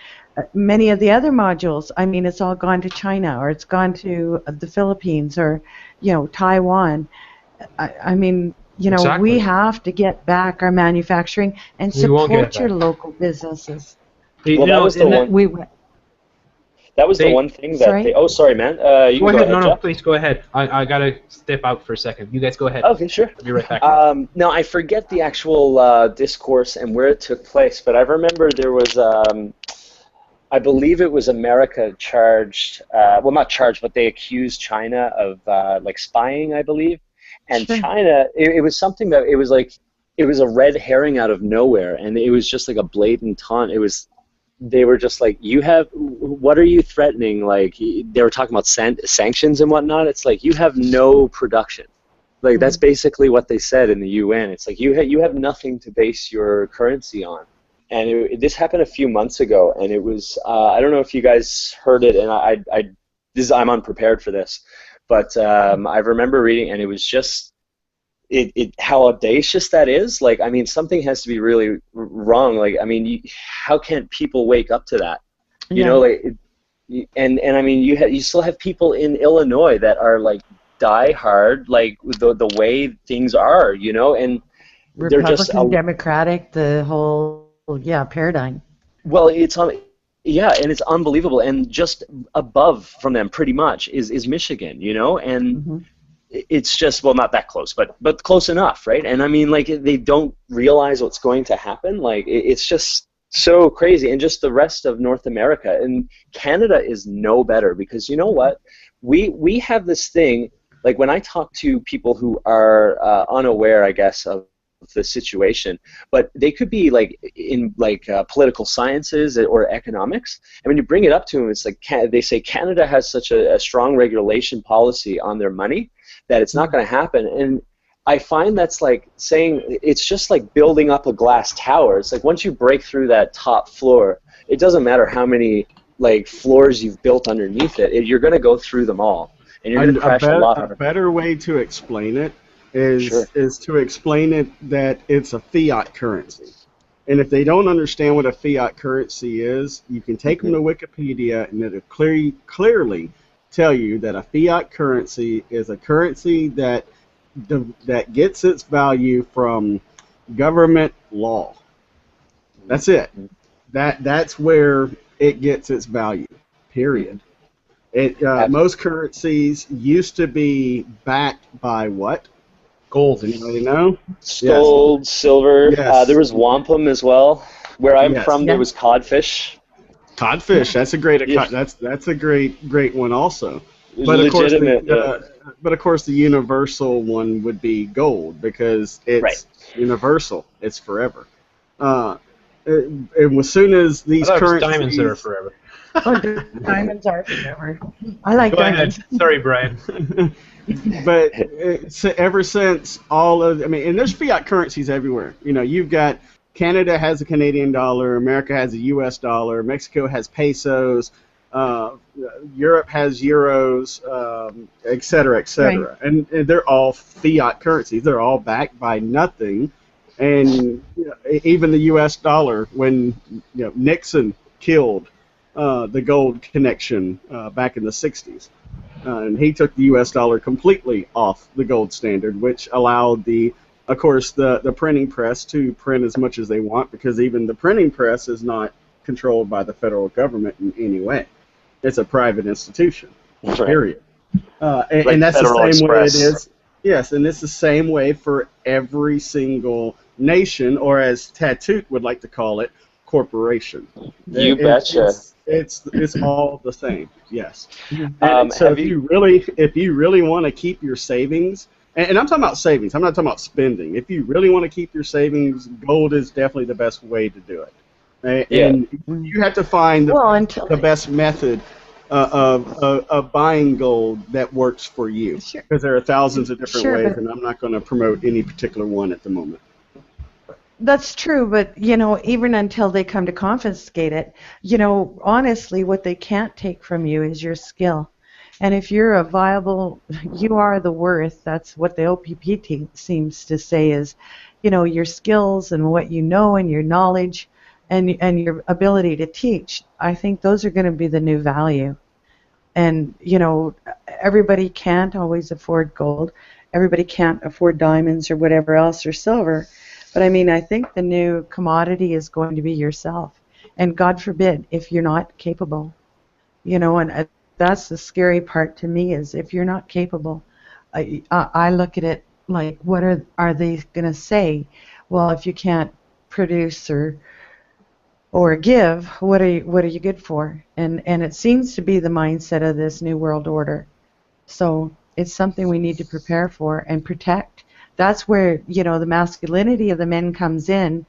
many of the other modules, I mean, it's all gone to China, or it's gone to the Philippines, or Taiwan. I mean, we Exactly. have to get back our manufacturing and We won't get it support your back. local businesses. Well, that was the one. We That was the They, one thing that they. sorry. Oh, sorry, man. You go can go ahead. ahead, No, Jeff. please go ahead. I gotta step out for a second. You guys go ahead. Okay, sure. I'll be right back. No, I forget the actual discourse and where it took place, but I remember there was, I believe it was America charged, well, not charged, but they accused China of like spying, I believe. And Sure. China, it was something that it was like, it was a red herring out of nowhere, and it was just like a blatant taunt. It was, they were just like, what are you threatening? Like, they were talking about sanctions and whatnot. It's like, you have no production. Like, that's basically what they said in the UN. It's like, you have nothing to base your currency on. And this happened a few months ago, and it was, I don't know if you guys heard it, and I'm unprepared for this, but I remember reading, and it was just, how audacious that is. Like, I mean, something has to be really wrong. Like, I mean, how can people wake up to that? You know, like, and I mean, you still have people in Illinois that are like die hard, like the way things are, and they're just Republican, Democratic, the whole paradigm. well, and it's unbelievable. And just above from them, pretty much, is Michigan, and. It's just, well, not that close, but close enough, right? And I mean, like, they don't realize what's going to happen. Like, it's just so crazy. And just the rest of North America and Canada is no better, because you know what? We have this thing, like, when I talk to people who are unaware, I guess, of the situation, but they could be like in like political sciences or economics, and when you bring it up to them, it's like they say Canada has such a strong regulation policy on their money that it's not going to happen. And I find that's like saying, it's just like building up a glass tower. It's like once you break through that top floor, it doesn't matter how many like floors you've built underneath it, you're going to go through them all, and you're going to crash a lot harder. A better way to explain it is to explain it that it's a fiat currency. And if they don't understand what a fiat currency is, you can take them to Wikipedia, and it'll clearly tell you that a fiat currency is a currency that gets its value from government law. That's it. That's where it gets its value. Period. Most currencies used to be backed by what? Gold. Anybody know? Gold, silver. Yes. There was wampum as well. Where I'm from, there was codfish. Codfish. That's a great. That's a great one also. But of course, the universal one would be gold, because it's universal. It's forever. And as soon as these currencies, diamonds that are forever. Diamonds are forever. I like diamonds. Sorry, Brian. But ever since and there's fiat currencies everywhere. You've got Canada has a Canadian dollar, America has a U.S. dollar, Mexico has pesos, Europe has euros, et cetera, et cetera. Right. And they're all fiat currencies. They're all backed by nothing. And even the U.S. dollar, when Nixon killed the gold connection back in the 60s, and he took the U.S. dollar completely off the gold standard, which allowed of course, the printing press to print as much as they want, because even the printing press is not controlled by the federal government in any way. It's a private institution, period. And that's the same way it is. Yes, and it's the same way for every single nation, or as Tattoot would like to call it, corporation. You betcha. It's all the same. Yes. So if you really want to keep your savings, and I'm talking about savings, I'm not talking about spending. If you really want to keep your savings, gold is definitely the best way to do it. And you have to find the best method of buying gold that works for you. Because there are thousands of different ways, and I'm not going to promote any particular one at the moment. That's true, but even until they come to confiscate it, honestly, what they can't take from you is your skill. And if you're a viable, you are the worth. That's what the OPP seems to say is, your skills and what you know and your knowledge. and your ability to teach, I think those are going to be the new value. And, you know, everybody can't always afford gold. Everybody can't afford diamonds or whatever else or silver. But I mean, I think the new commodity is going to be yourself. And God forbid if you're not capable. You know, and that's the scary part to me is if you're not capable, I look at it like, what are they going to say? Well, if you can't produce or give, what are you good for? And it seems to be the mindset of this new world order. So it's something we need to prepare for and protect. That's where, you know, the masculinity of the men comes in,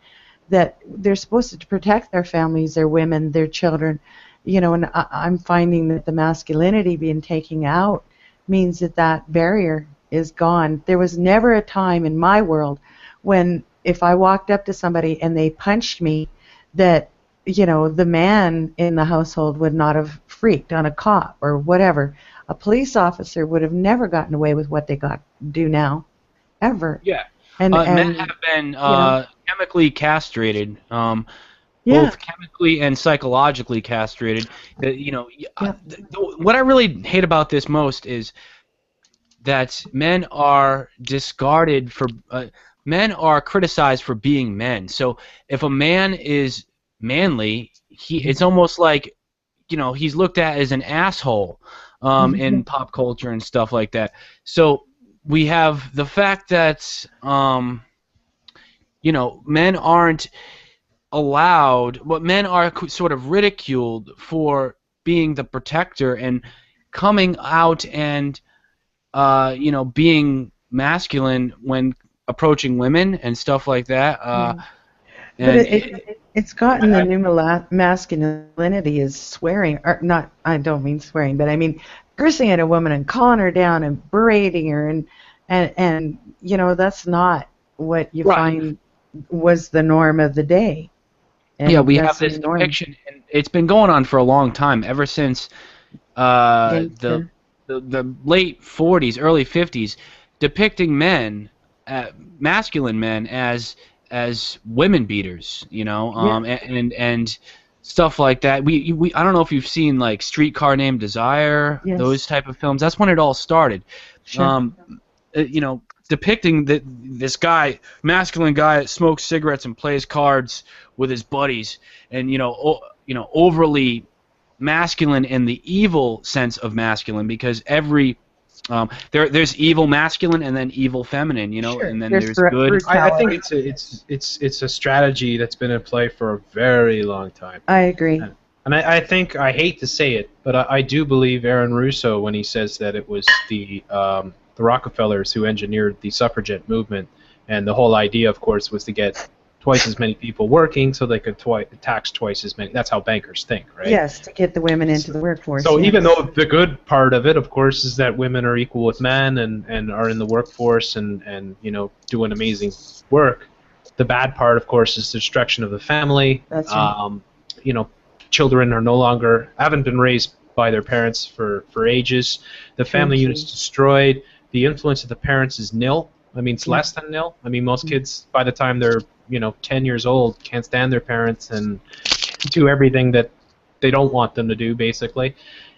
that they're supposed to protect their families, their women, their children, you know, and I'm finding that the masculinity being taken out means that barrier is gone. There was never a time in my world when if I walked up to somebody and they punched me, that, you know, the man in the household would not have freaked on a cop or whatever. A police officer would have never gotten away with what they do now, ever. Yeah. And men have been chemically castrated, both chemically and psychologically castrated. What I really hate about this most is that men are discarded for men are criticized for being men. So if a man is manly, it's almost like, you know, he's looked at as an asshole in pop culture and stuff like that. So we have the fact that you know, men aren't allowed, but men are sort of ridiculed for being the protector and coming out and you know, being masculine when approaching women and stuff like that. But it's gotten the new masculinity is swearing, or not, I don't mean swearing, but I mean cursing at a woman and calling her down and berating her, and you know, that's not what you find was the norm of the day. And yeah, we have this depiction, and it's been going on for a long time, ever since the late 40s, early 50s, depicting men, masculine men, as women beaters, you know, and stuff like that. We I don't know if you've seen like Streetcar Named Desire, those type of films. That's when it all started. Sure. You know, depicting this guy, masculine guy that smokes cigarettes and plays cards with his buddies, and you know, overly masculine in the evil sense of masculine, because every there's evil masculine and then evil feminine, you know, and then there's good. I think it's a strategy that's been in play for a very long time. I agree. And I think, I hate to say it, but I do believe Aaron Russo when he says that it was the Rockefellers who engineered the suffragette movement, and the whole idea, of course, was to get twice as many people working so they could tax twice as many. That's how bankers think, right? Yes, to get the women into the workforce. So even though the good part of it, of course, is that women are equal with men and are in the workforce and you know, doing amazing work, the bad part, of course, is the destruction of the family. That's right. You know, children haven't been raised by their parents for ages. The family unit's destroyed. The influence of the parents is nil. I mean, it's less than nil. I mean, most kids, by the time they're, you know, 10 years old, can't stand their parents and do everything that they don't want them to do, basically.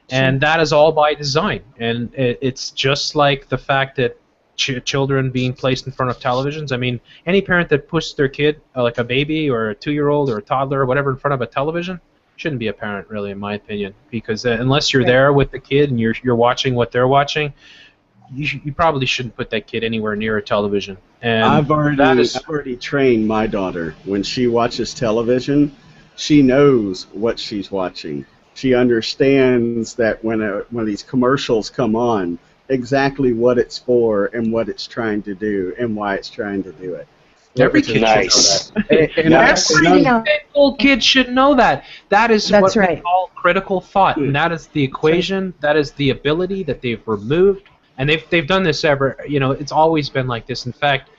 And that is all by design. And it's just like the fact that children being placed in front of televisions. I mean, any parent that pushes their kid, like a baby or a 2-year-old or a toddler or whatever, in front of a television shouldn't be a parent, really, in my opinion. Because unless you're there with the kid and you're watching what they're watching, you probably shouldn't put that kid anywhere near a television. And I've already trained my daughter. When she watches television, she knows what she's watching. She understands that when these commercials come on, exactly what it's for and what it's trying to do and why it's trying to do it. Every kid should know that. And every single kid should know that. That is what we call critical thought. And that is the equation, that is the ability that they've removed. And they've done this ever, you know, it's always been like this. In fact,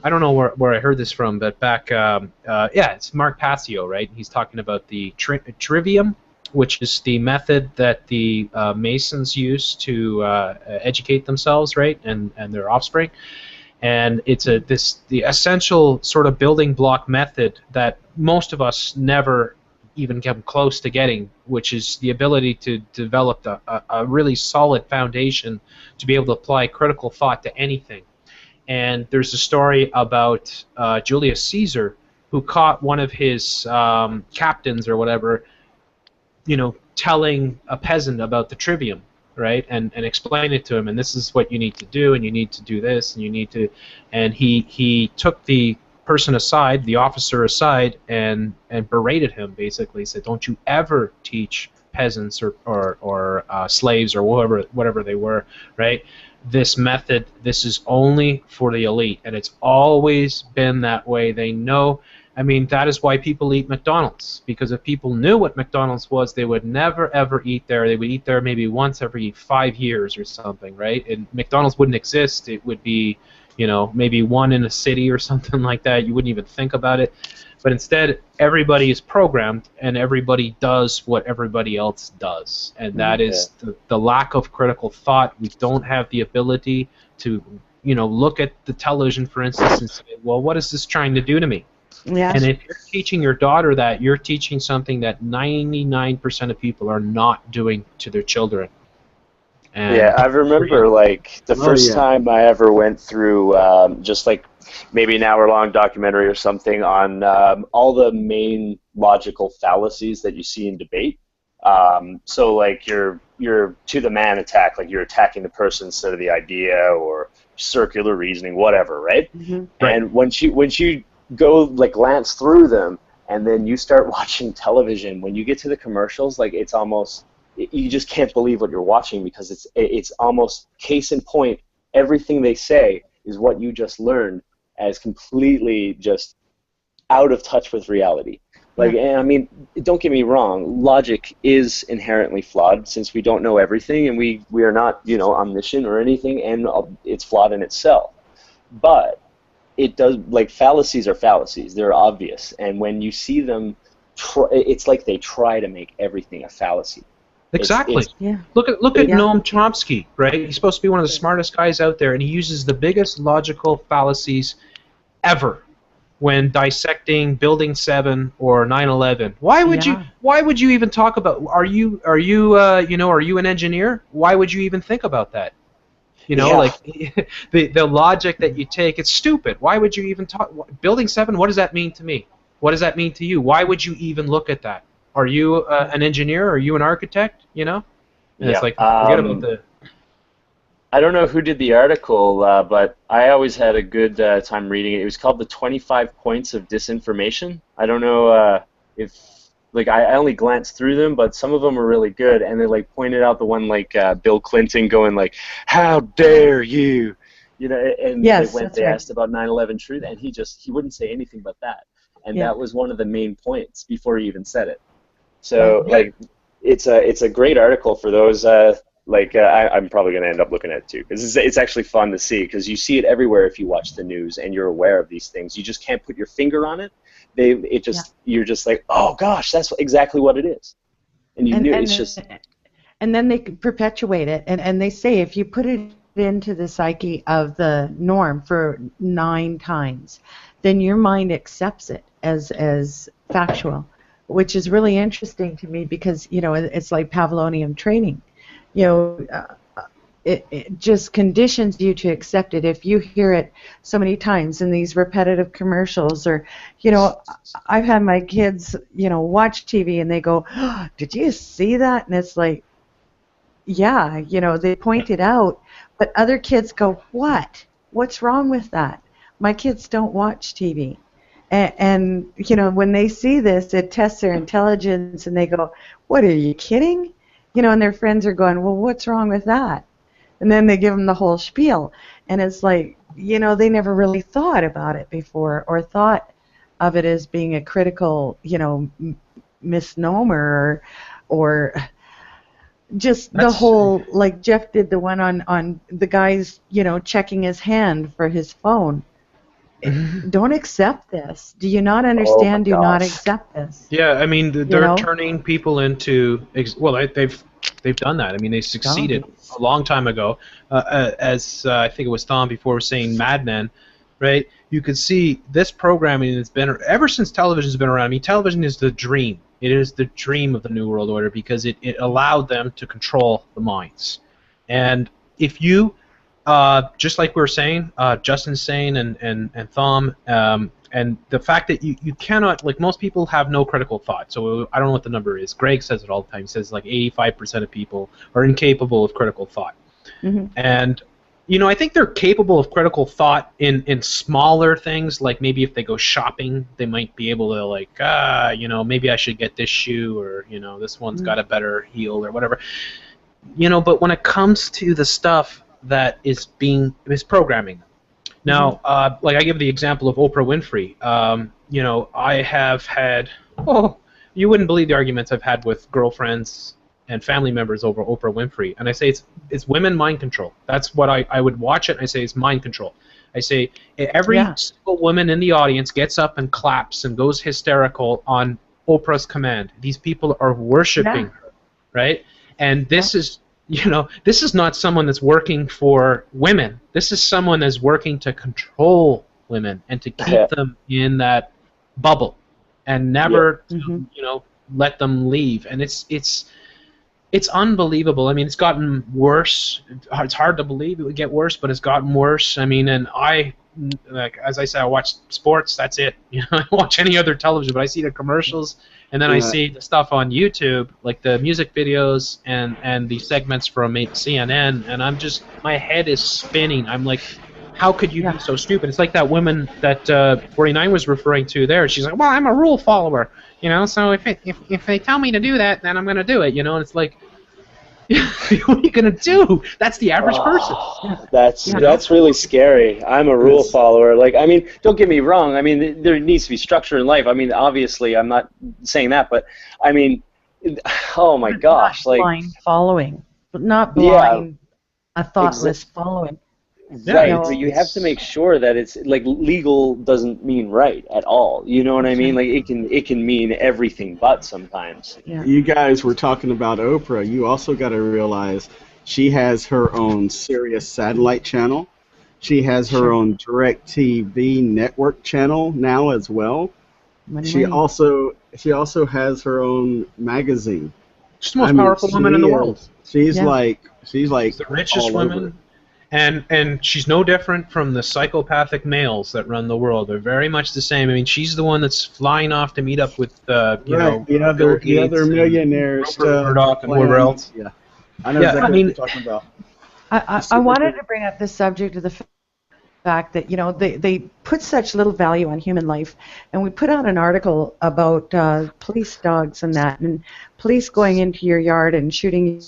I don't know where I heard this from, but back, it's Mark Passio, right? He's talking about the trivium, which is the method that the Masons use to educate themselves, right, and their offspring. And it's the essential sort of building block method that most of us never even come close to getting, which is the ability to develop a really solid foundation to be able to apply critical thought to anything. And there's a story about Julius Caesar, who caught one of his captains or whatever, telling a peasant about the trivium, right, and explain it to him, and this is what you need to do, and you need to do this, and you need to, and he took the person aside, the officer aside, and berated him, basically said, don't you ever teach peasants or slaves or whatever they were, right? This method, this is only for the elite, and it's always been that way. They know. I mean, that is why people eat McDonald's, because if people knew what McDonald's was, they would never, ever eat there. They would eat there maybe once every 5 years or something, right? And McDonald's wouldn't exist. It would be, maybe one in a city or something like that. You wouldn't even think about it. But instead, everybody is programmed, and everybody does what everybody else does. And that is the lack of critical thought. We don't have the ability to, look at the television, for instance, and say, well, what is this trying to do to me? Yeah. And if you're teaching your daughter that, you're teaching something that 99% of people are not doing to their children. And yeah, I remember like the first time I ever went through just like maybe an hour-long documentary or something on all the main logical fallacies that you see in debate. So like your to the man attack, like you're attacking the person instead of the idea, or circular reasoning, whatever, right? Mm-hmm. And once you go like glance through them, and then you start watching television, when you get to the commercials, like it's almost, you just can't believe what you're watching, because it's almost case in point, everything they say is what you just learned, as completely just out of touch with reality. Like, and I mean, don't get me wrong, logic is inherently flawed, since we don't know everything, and we are not, omniscient or anything, and it's flawed in itself. But it does, like, fallacies are fallacies. They're obvious, and when you see them, it's like they try to make everything a fallacy. Exactly. Look at Noam Chomsky, right? He's supposed to be one of the smartest guys out there, and he uses the biggest logical fallacies ever when dissecting Building 7 or 9/11. Why would you even talk about? Are you an engineer? Why would you even think about that? Like the logic that you take, it's stupid. Why would you even talk? Building 7, what does that mean to me? What does that mean to you? Why would you even look at that? Are you an engineer? Are you an architect? And it's like, forget about the... I don't know who did the article, but I always had a good time reading it. It was called The 25 Points of Disinformation. I don't know if... Like, I only glanced through them, but some of them were really good, and they, like, pointed out the one, like, Bill Clinton going, like, how dare you? And they asked about 9/11 truth, and he wouldn't say anything but that. And that was one of the main points before he even said it. So, like, it's a great article for those, I'm probably going to end up looking at it too, because it's actually fun to see, because you see it everywhere if you watch the news and you're aware of these things. You just can't put your finger on it. You're just like, oh gosh, that's exactly what it is. And it's just... And then they perpetuate it, and they say if you put it into the psyche of the norm for 9 times, then your mind accepts it as factual, which is really interesting to me, because it's like Pavlovian training. It just conditions you to accept it. If you hear it so many times in these repetitive commercials, or I've had my kids watch TV and they go, oh, did you see that? And it's like, yeah, they point it out, but other kids go, what's wrong with that? My kids don't watch TV. And when they see this, it tests their intelligence, and they go, what, are you kidding? And their friends are going, well, what's wrong with that? And then they give them the whole spiel. And it's like, they never really thought about it before, or thought of it as being a critical, misnomer, or just the whole, like Jeff did the one on the guy's, checking his hand for his phone. Don't accept this. Do you not understand? Do not accept this. Yeah, I mean, they're turning people into... Well, they've they've done that. I mean, they succeeded a long time ago. As I think it was Tom before was saying, Mad Men, right? You could see this programming has been ever since television's been around. I mean, television is the dream. It is the dream of the New World Order because it allowed them to control the minds. And if you, just like we were saying, Justin's saying and Thom, and the fact that you cannot, like, most people have no critical thought. So I don't know what the number is. Greg says it all the time. He says like 85% of people are incapable of critical thought. And you know, I think they're capable of critical thought in smaller things, like maybe if they go shopping, they might be able to, like, you know, maybe I should get this shoe, or, you know, this one's got a better heel or whatever. You know, but when it comes to the stuff that is programming. Now, like I give the example of Oprah Winfrey. You know, I have had, you wouldn't believe the arguments I've had with girlfriends and family members over Oprah Winfrey, and I say it's women mind control. That's what I would watch it, and I say it's mind control. I say every single woman in the audience gets up and claps and goes hysterical on Oprah's command. These people are worshiping her, right? And this is, you know, this is not someone that's working for women. This is someone that's working to control women and to keep them in that bubble and never, you know, let them leave. And it's unbelievable. I mean, it's gotten worse. It's hard to believe it would get worse, but it's gotten worse. I mean, and like, as I said, I watch sports. That's it. You know, I don't watch any other television, but I see the commercials, and then I see the stuff on YouTube, like the music videos and the segments from CNN, and I'm just, my head is spinning. I'm like, how could you be so stupid? It's like that woman that 49 was referring to there. She's like, well, I'm a rule follower, you know, so if they tell me to do that, then I'm going to do it, you know, and it's like, what are you going to do? That's the average person. That's really scary. I'm a rule follower. Like, I mean, don't get me wrong. I mean, there needs to be structure in life. I mean, obviously, I'm not saying that, but I mean, oh my gosh, not like blind following, but not blind, a thoughtless following. Right, but you have to make sure that it's, like, legal doesn't mean right at all. You know what I mean? Like, it can mean everything but sometimes. You guys were talking about Oprah. You also got to realize she has her own Sirius satellite channel. She has her own DirecTV network channel now as well. She also has her own magazine. She's the most powerful woman in the world. She's like the richest woman. And she's no different from the psychopathic males that run the world. They're very much the same. I mean, she's the one that's flying off to meet up with, you know, the other millionaires, Murdoch and whoever else. Yeah, I know exactly what you're talking about. I wanted to bring up the subject of the fact that, you know, they put such little value on human life, and we put out an article about police dogs and that, and police going into your yard and shooting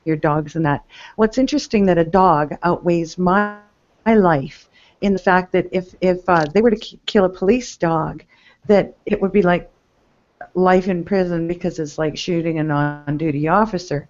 your dogs and that. What's interesting that a dog outweighs my life in the fact that if they were to kill a police dog, that it would be like life in prison because it's like shooting a non-duty officer.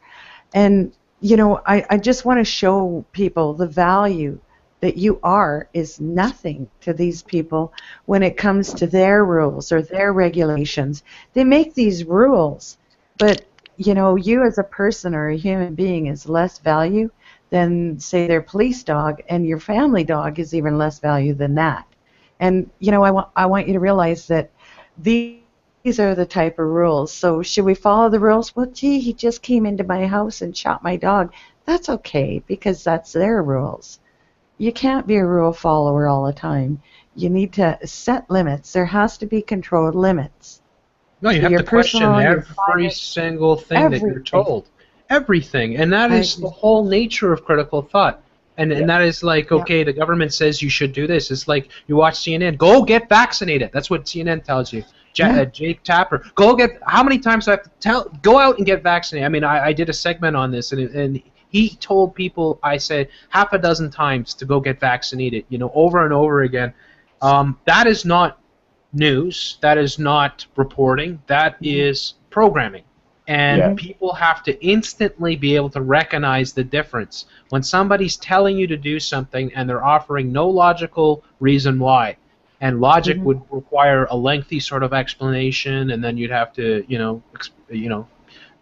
And, you know, I just want to show people the value that you are is nothing to these people when it comes to their rules or their regulations. They make these rules, but you know, you as a person or a human being is less value than, say, their police dog, and your family dog is even less value than that. And, you know, I want you to realize that these are the type of rules. So should we follow the rules? Well, gee, he just came into my house and shot my dog. That's okay, because that's their rules. You can't be a rule follower all the time. You need to set limits. There has to be controlled limits. No, you have to question every single thing that you're told. Everything. And that is the whole nature of critical thought. And that is like, okay, the government says you should do this. It's like you watch CNN. Go get vaccinated. That's what CNN tells you. Jake Tapper. How many times do I have to tell? Go out and get vaccinated. I mean, I did a segment on this, and he told people, I said, half a dozen times to go get vaccinated, you know, over and over again. That is not news. That is not reporting. That is programming. And people have to instantly be able to recognize the difference. When somebody's telling you to do something and they're offering no logical reason why, and logic would require a lengthy sort of explanation, and then you'd have to, you know,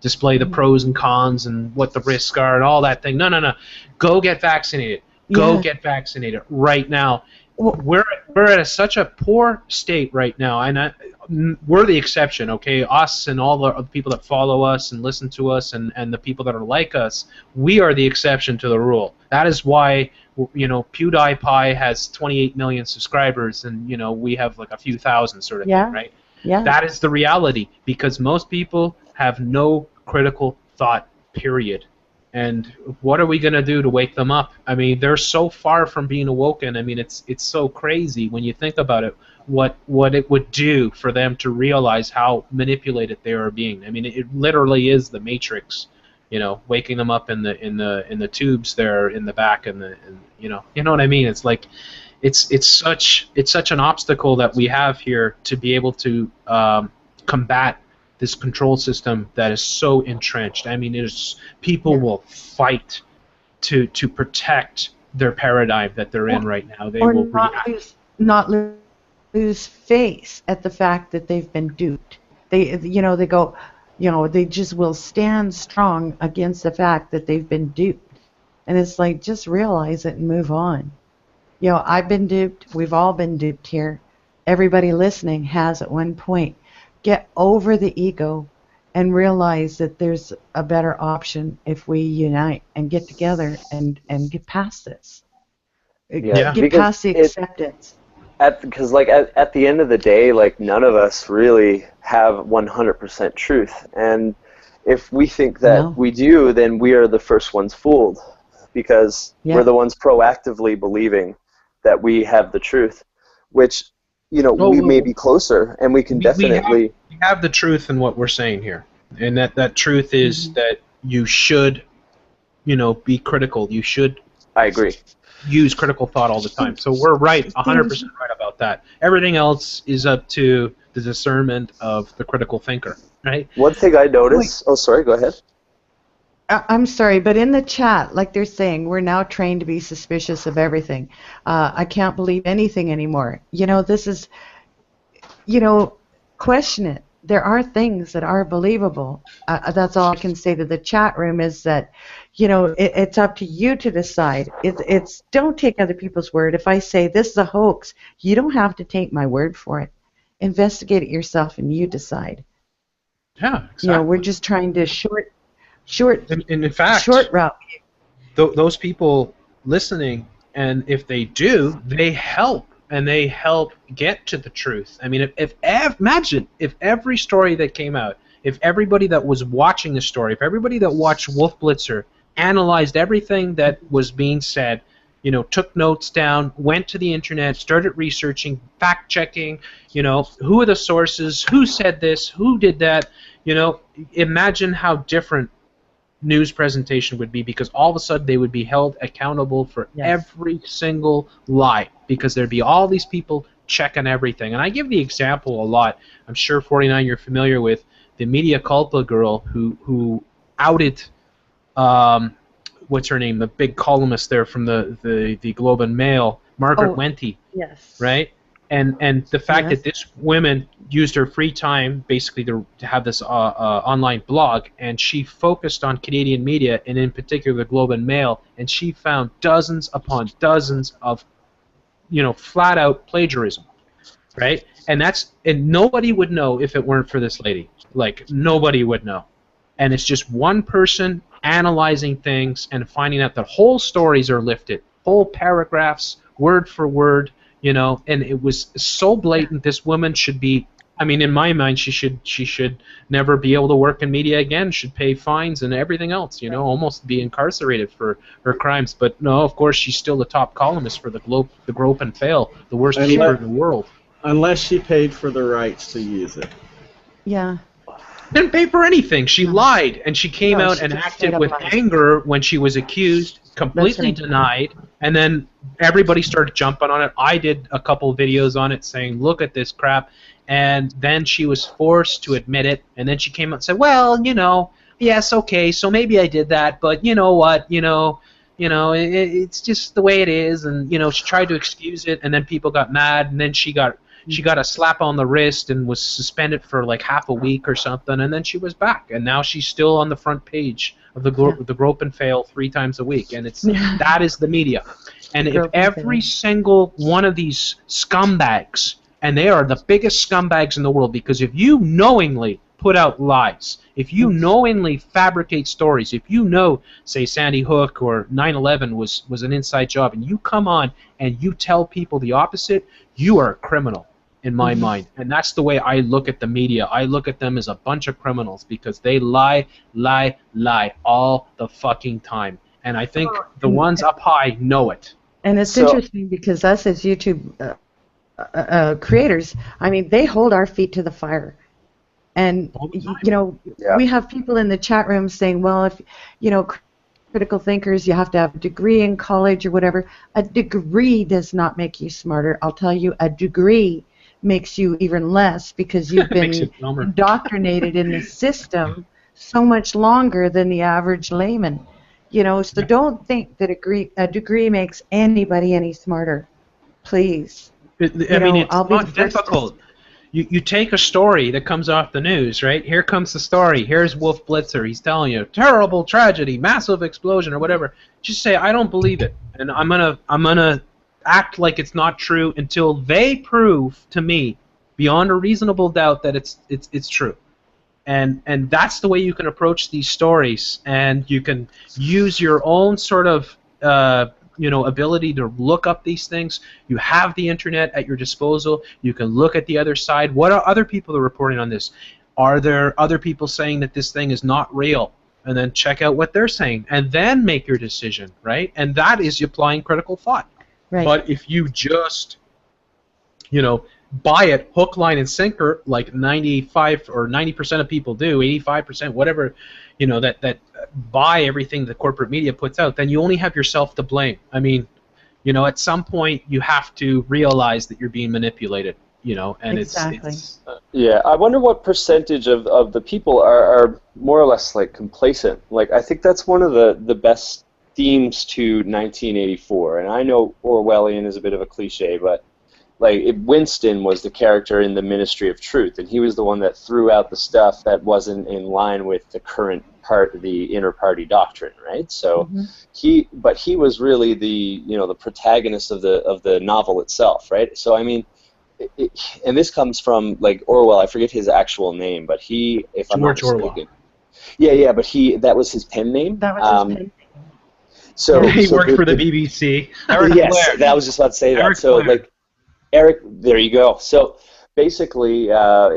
display the pros and cons and what the risks are and all that thing. No, no, no. Go get vaccinated. Go get vaccinated right now. We're at such a poor state right now, and we're the exception, okay? Us and all the people that follow us and listen to us and the people that are like us, we are the exception to the rule. That is why, you know, PewDiePie has 28 million subscribers and, you know, we have like a few thousand sort of thing, right? Yeah. That is the reality, because most people have no critical thought, period. And what are we going to do to wake them up? I mean, they're so far from being awoken. I mean, it's so crazy when you think about it, what it would do for them to realize how manipulated they are being. I mean, it literally is the Matrix, you know, waking them up in the tubes there in the back and you know what I mean? It's like it's such an obstacle that we have here to be able to combat this control system that is so entrenched. I mean, people will fight to protect their paradigm that they're in right now. They will not lose face at the fact that they've been duped. They just will stand strong against the fact that they've been duped. And it's like, just realize it and move on. You know, I've been duped. We've all been duped here. Everybody listening has at one point. Get over the ego and realize that there's a better option if we unite and get together and get past this. Get past the acceptance. Because at the end of the day, like, none of us really have 100% truth. And if we think that we do, then we are the first ones fooled, because we're the ones proactively believing that we have the truth, which, you know, we may be closer, and we can definitely... We have the truth in what we're saying here, and that truth is that you should, you know, be critical. You should... I agree. Use critical thought all the time. So we're right, 100% right about that. Everything else is up to the discernment of the critical thinker, right? One thing I noticed... Oh, sorry, go ahead. I'm sorry, but in the chat, like they're saying, we're now trained to be suspicious of everything. I can't believe anything anymore. You know, this is, you know, question it. There are things that are believable. That's all I can say to the chat room, is that, you know, it's up to you to decide. It's don't take other people's word. If I say this is a hoax, you don't have to take my word for it. Investigate it yourself and you decide. Yeah, exactly. You know, we're just trying to short in fact, short route. Those people listening, and if they do, they help, and they help get to the truth. I mean, imagine if every story that came out, if everybody that was watching the story, if everybody that watched Wolf Blitzer analyzed everything that was being said, you know, took notes down, went to the internet, started researching, fact-checking, you know, who are the sources, who said this, who did that, you know, imagine how different news presentation would be, because all of a sudden they would be held accountable for every single lie, because there'd be all these people checking everything. And I give the example a lot. I'm sure 49 you're familiar with the media culpa girl who outed what's her name, the big columnist there from the Globe and Mail, Margaret Wente. Yes. Right? And the fact that this woman used her free time basically to have this online blog, and she focused on Canadian media, and in particular the Globe and Mail, and she found dozens upon dozens of, you know, flat out plagiarism, right? And nobody would know if it weren't for this lady. Like, nobody would know. And it's just one person analyzing things and finding out that whole stories are lifted, whole paragraphs, word for word. You know, and it was so blatant. This woman should be, I mean, in my mind, she should never be able to work in media again. Should pay fines and everything else. You know, almost be incarcerated for her crimes. But no, of course, she's still the top columnist for the Globe, the Grope and Fail, the worst paper in the world. Unless she paid for the rights to use it. Yeah. Didn't pay for anything. She lied, and she came out and acted with anger when she was accused, completely denied, and then everybody started jumping on it. I did a couple of videos on it saying, look at this crap, and then she was forced to admit it, and then she came out and said, well, you know, yes, okay, so maybe I did that, but you know what, it's just the way it is, and, you know, she tried to excuse it, and then people got mad, and then she got She got a slap on the wrist and was suspended for like half a week or something, and then she was back, and now she's still on the front page of the Grope and Fail 3 times a week, and that is the media. And if every single one of these scumbags, and they are the biggest scumbags in the world, because if you knowingly put out lies, if you knowingly fabricate stories, if you know, say, Sandy Hook or 9/11 was an inside job, and you come on and you tell people the opposite, you are a criminal in my mind. And that's the way I look at the media. I look at them as a bunch of criminals because they lie all the fucking time. And I think the ones up high know it. And it's interesting because us as YouTube creators, I mean, they hold our feet to the fire. And, you know, we have people in the chat room saying, well, if, you know, critical thinkers, you have to have a degree in college or whatever. A degree does not make you smarter. I'll tell you, a degree makes you even less because you've been indoctrinated in the system so much longer than the average layman. You know, so don't think that a degree makes anybody any smarter. Please. I mean, it's not difficult. You take a story that comes off the news, right? Here comes the story. Here's Wolf Blitzer. He's telling you, terrible tragedy, massive explosion, or whatever. Just say, I don't believe it, and I'm gonna act like it's not true until they prove to me, beyond a reasonable doubt, that it's true. And that's the way you can approach these stories, and you can use your own sort of you know, ability to look up these things. You have the internet at your disposal. You can look at the other side. What are other people that are reporting on this? Are there other people saying that this thing is not real? And then check out what they're saying, and then make your decision, right? And that is applying critical thought. Right. But if you just, you know, buy it hook, line, and sinker, like 95 or 90% of people do, 85%, whatever, you know, that buy everything the corporate media puts out, then you only have yourself to blame. I mean, you know, at some point you have to realize that you're being manipulated, you know, and it's yeah, I wonder what percentage of the people are more or less like complacent. Like, I think that's one of the best themes to 1984, and I know Orwellian is a bit of a cliche, but like Winston was the character in the Ministry of Truth, and he was the one that threw out the stuff that wasn't in line with the current the inter-party doctrine, right? So he was really the the protagonist of the novel itself, right? So I mean, and this comes from like Orwell. I forget his actual name, but if I'm not mistaken, yeah, but that was his pen name. That was his pen name. So he worked for the BBC. Yes, I was just about to say that. So like. Eric, there you go. So basically,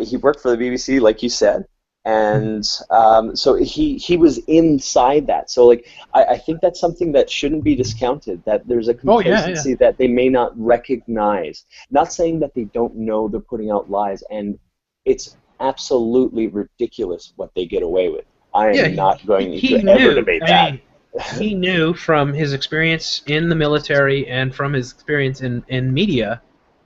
he worked for the BBC, like you said, and so he was inside that. So like, I think that's something that shouldn't be discounted. That there's a complacency that they may not recognize. Not saying that they don't know they're putting out lies, and it's absolutely ridiculous what they get away with. I am not going to ever debate that. He knew from his experience in the military and from his experience in media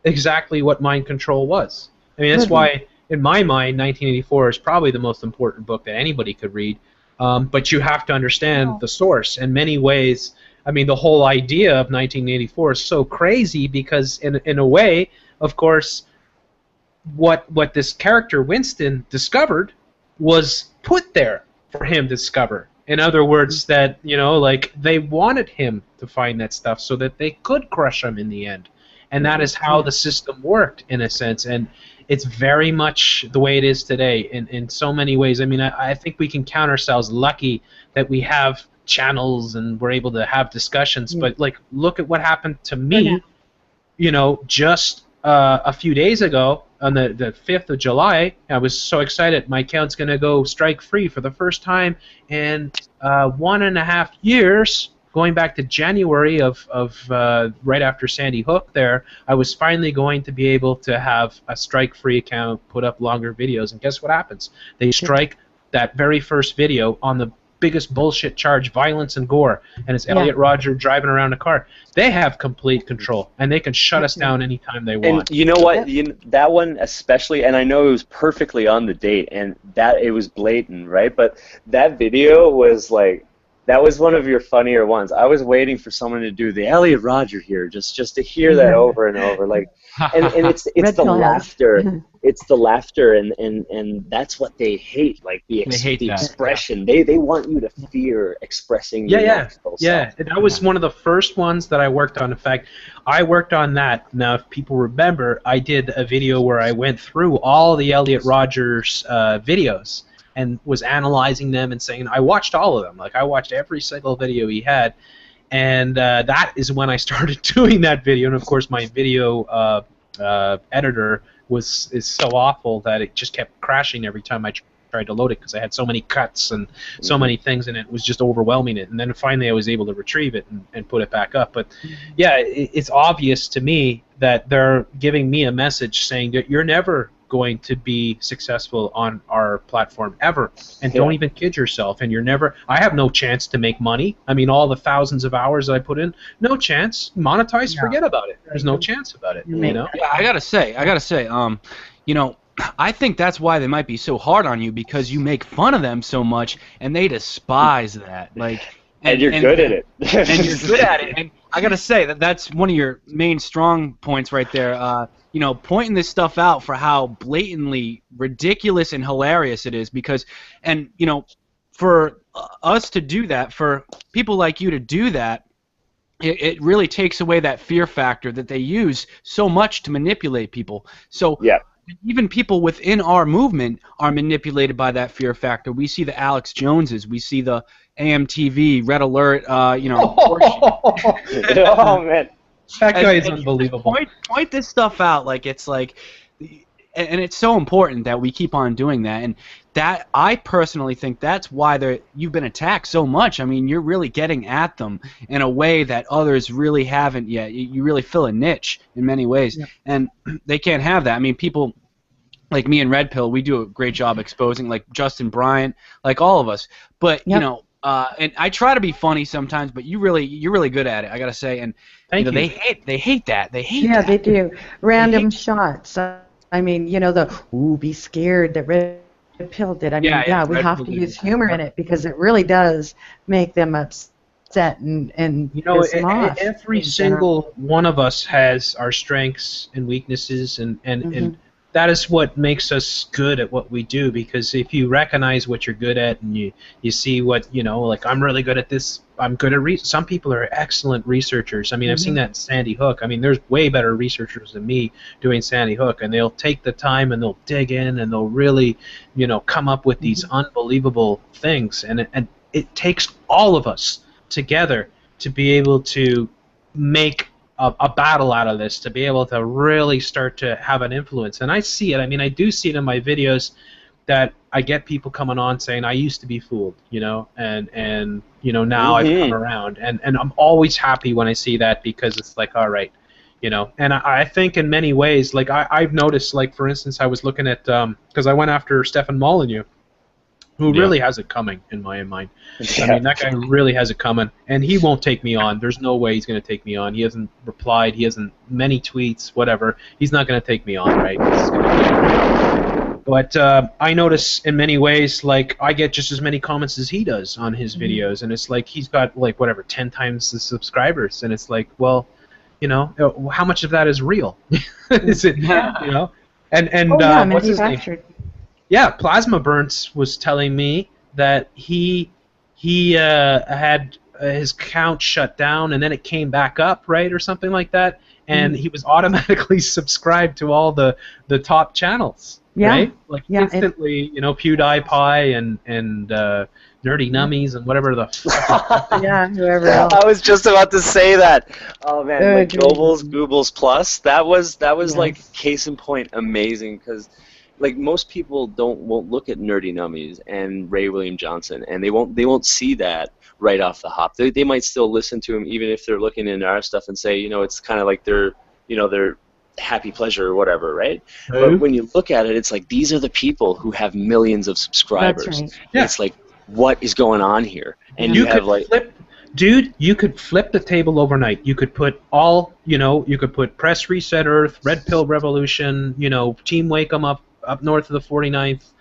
exactly what mind control was. I mean, that's why, in my mind, 1984 is probably the most important book that anybody could read. But you have to understand the source. In many ways, I mean, the whole idea of 1984 is so crazy because, in a way, of course, what this character Winston discovered was put there for him to discover. In other words, that like they wanted him to find that stuff so that they could crush him in the end. And that is how the system worked, in a sense. And it's very much the way it is today in so many ways. I mean, I think we can count ourselves lucky that we have channels and we're able to have discussions. But, like, look at what happened to me, just a few days ago on the 5th of July. I was so excited. My account's going to go strike-free for the first time in 1.5 years. Going back to January of right after Sandy Hook there, I was finally going to be able to have a strike-free account, put up longer videos, and guess what happens? They strike that very first video on the biggest bullshit charge, violence and gore, and it's Elliot Rodger driving around a car. They have complete control, and they can shut us down anytime they want. And you know what? That one especially, and I know it was perfectly on the date, and that it was blatant, right? But that video was like, That was one of your funnier ones. I was waiting for someone to do the Elliot Rodger here, just to hear that over and over, like, and it's Red the pill has. laughter, it's the laughter, and that's what they hate, like the They hate the that. expression. They want you to fear expressing your natural self. That was one of the first ones that I worked on. In fact, I worked on that. Now, if people remember, I did a video where I went through all the Elliot Rodgers videos and was analyzing them and saying, I watched all of them. Like, I watched every single video he had, and that is when I started doing that video. And of course, my video editor is so awful that it just kept crashing every time I tried to load it, because I had so many cuts and so many things, and it was just overwhelming it. And then finally, I was able to retrieve it and put it back up. But yeah, it's obvious to me that they're giving me a message saying that you're never going to be successful on our platform ever, and don't even kid yourself. And you're never. I have no chance to make money. I mean, all the thousands of hours I put in, no chance. Monetize, forget about it. There's no chance about it. You know. Yeah, I gotta say, you know, I think that's why they might be so hard on you, because you make fun of them so much, and they despise that. Like, and you're good at it. And you're good at it. And I gotta say that's one of your main strong points right there. You know, pointing this stuff out for how blatantly ridiculous and hilarious it is, because, and you know, for us to do that, for people like you to do that, it really takes away that fear factor that they use so much to manipulate people. So even people within our movement are manipulated by that fear factor. We see the Alex Joneses, we see the AMTV, Red Alert, you know. Oh man. That guy is unbelievable. Point this stuff out, like it's like, and it's so important that we keep on doing that. And that, I personally think that's why you've been attacked so much. I mean, you're really getting at them in a way that others really haven't yet. You really fill a niche in many ways, and they can't have that. I mean, people like me and Red Pill, we do a great job exposing, like Justin Bryant, like all of us. But you know. And I try to be funny sometimes, but you're really good at it, I gotta say. And you know, they hate that. They hate that. Yeah, they do. Random shots. I mean, you know, be scared that Red Pill did. I mean, we have to use humor in it, because it really does make them upset and you know, piss them off. Every single one of us has our strengths and weaknesses, and that is what makes us good at what we do, because if you recognize what you're good at and you see what, you know, like, I'm really good at this, I'm good at some people are excellent researchers. I mean, I've seen that in Sandy Hook. I mean, there's way better researchers than me doing Sandy Hook, and they'll take the time and they'll dig in and they'll really, you know, come up with these unbelievable things, and it takes all of us together to be able to make a battle out of this, to be able to really start to have an influence. And I see it. I mean, I do see it in my videos that I get people coming on saying, I used to be fooled, you know, and you know, now I've come around. And I'm always happy when I see that, because it's like, all right, you know. And I think in many ways, like, I've noticed, like, for instance, I was looking at, because I went after Stefan Molyneux, who really has it coming, in my mind. I mean, that guy really has it coming, and he won't take me on. There's no way he's going to take me on. He hasn't replied. He hasn't many tweets, whatever. He's not going to take me on, right? But I notice in many ways, like, I get just as many comments as he does on his videos, and it's like he's got, like, whatever, 10 times the subscribers, and it's like, well, you know, how much of that is real? Is it, you know? And what's his name? Yeah, Plasma Burns was telling me that he had his account shut down, and then it came back up, right, or something like that, and he was automatically subscribed to all the top channels, right? Like, instantly, you know, PewDiePie and Nerdy Nummies and whatever the whoever else. I was just about to say that. Oh man, like Goobles Plus, that was like case in point amazing, because like, most people won't look at Nerdy Nummies and Ray William Johnson, and they won't see that right off the hop. They might still listen to him, even if they're looking into our stuff and say, you know, it's kind of like their happy pleasure or whatever, right? But when you look at it, it's like, these are the people who have millions of subscribers. That's right. It's like, what is going on here? And you have, like, dude, you could flip the table overnight. You could put all, you know, you could put Press Reset Earth, Red Pill Revolution, you know, Team Wake 'em up north of the 49th,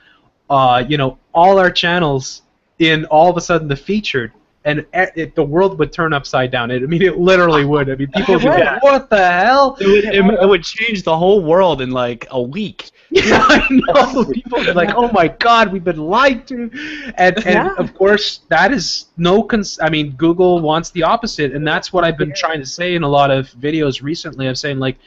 you know, all our channels in all of a sudden the featured, the world would turn upside down. I mean, it literally would. I mean, people would be like, what the hell? It would change the whole world in like a week. Yeah, I know. People would be like, oh my God, we've been lied to. And of course, that is I mean, Google wants the opposite, and that's what I've been trying to say in a lot of videos recently. I'm saying, like,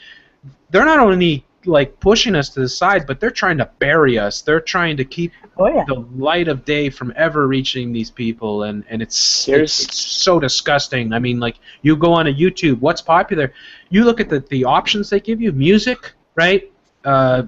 they're not only like pushing us to the side, but they're trying to bury us. They're trying to keep the light of day from ever reaching these people, and it's so disgusting. I mean, like, you go on a YouTube, what's popular? You look at the options they give you: music, right?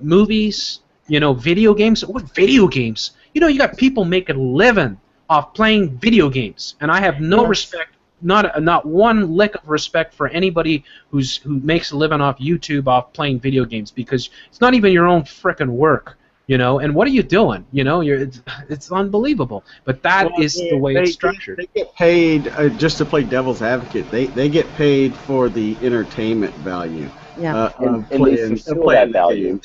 Movies, video games. What video games? You got people making a living off playing video games, and I have no respect. Not one lick of respect for anybody who makes a living off YouTube off playing video games, because it's not even your own frickin' work, And what are you doing? It's unbelievable. But that is the way it's structured. They get paid just to play devil's advocate. They get paid for the entertainment value. Yeah. Playing that value.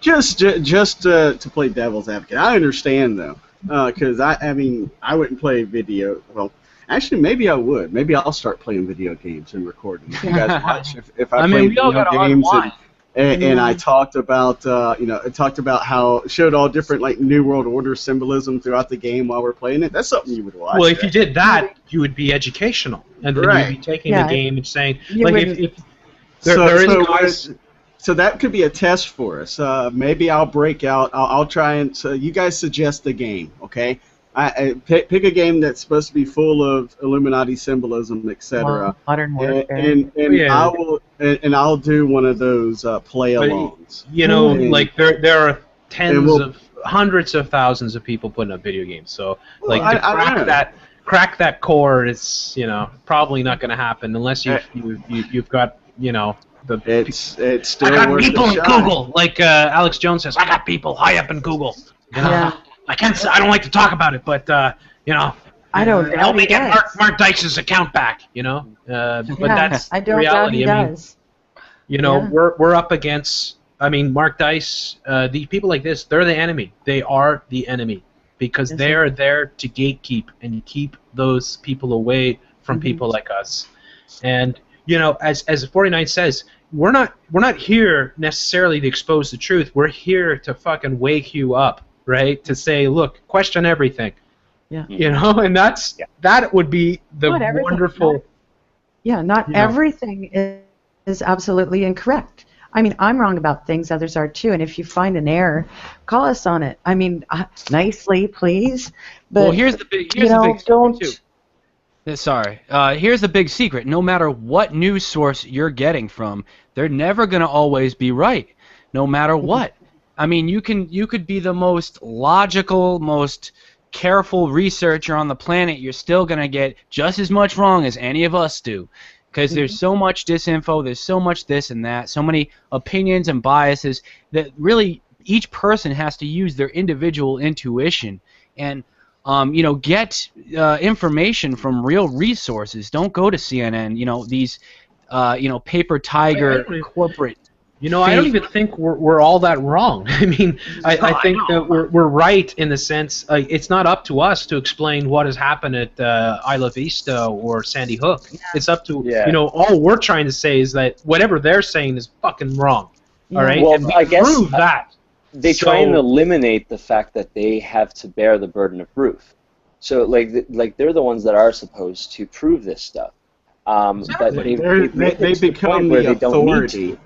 Just to play devil's advocate. I understand though, because I mean I wouldn't play video. Well. Actually, maybe I would. Maybe I'll start playing video games and recording. If you guys watch, if I play video games and I talked about, how it showed all different like New World Order symbolism throughout the game while we're playing it. That's something you would watch. Well, if you did that, you would be educational, and then you'd be taking the game and saying, like, So that could be a test for us. Maybe I'll break out. I'll try and. So you guys suggest the game, okay? Pick a game that's supposed to be full of Illuminati symbolism, etc. Modern warfare. And I'll do one of those play-alongs. Like there are hundreds of thousands of people putting up video games. So like crack that core is probably not going to happen unless you've got it's still I got worth people a in shot. Google, like Alex Jones says. I got people high up in Google. Yeah. I don't like to talk about it, but I don't help me get Mark Dykes' account back. But that's I don't reality. Doubt he does. We're up against. I mean, Mark Dice. The people like this, they're the enemy. They are the enemy because they're there to gatekeep and keep those people away from people like us. And as 49 says, we're not here necessarily to expose the truth. We're here to fucking wake you up. Right, to say, look, question everything. Yeah. And that would be the wonderful. Not everything is absolutely incorrect. I mean, I'm wrong about things, others are too, and if you find an error, call us on it. I mean, nicely, please. But here's the big secret too. Sorry. Here's the big secret. No matter what news source you're getting from, they're never going to always be right, no matter what. I mean, you could be the most logical, most careful researcher on the planet. You're still going to get just as much wrong as any of us do. Because there's so much disinfo, there's so much this and that, so many opinions and biases that really each person has to use their individual intuition and get information from real resources. Don't go to CNN. These paper tiger corporate. I don't even think we're all that wrong. I mean, I think that we're right in the sense it's not up to us to explain what has happened at Isla Vista or Sandy Hook. Yeah. It's up to all we're trying to say is that whatever they're saying is fucking wrong. Yeah. All right, well, and we I guess prove that. They try and eliminate the fact that they have to bear the burden of proof. So like they're the ones that are supposed to prove this stuff. Exactly. But they become the authority.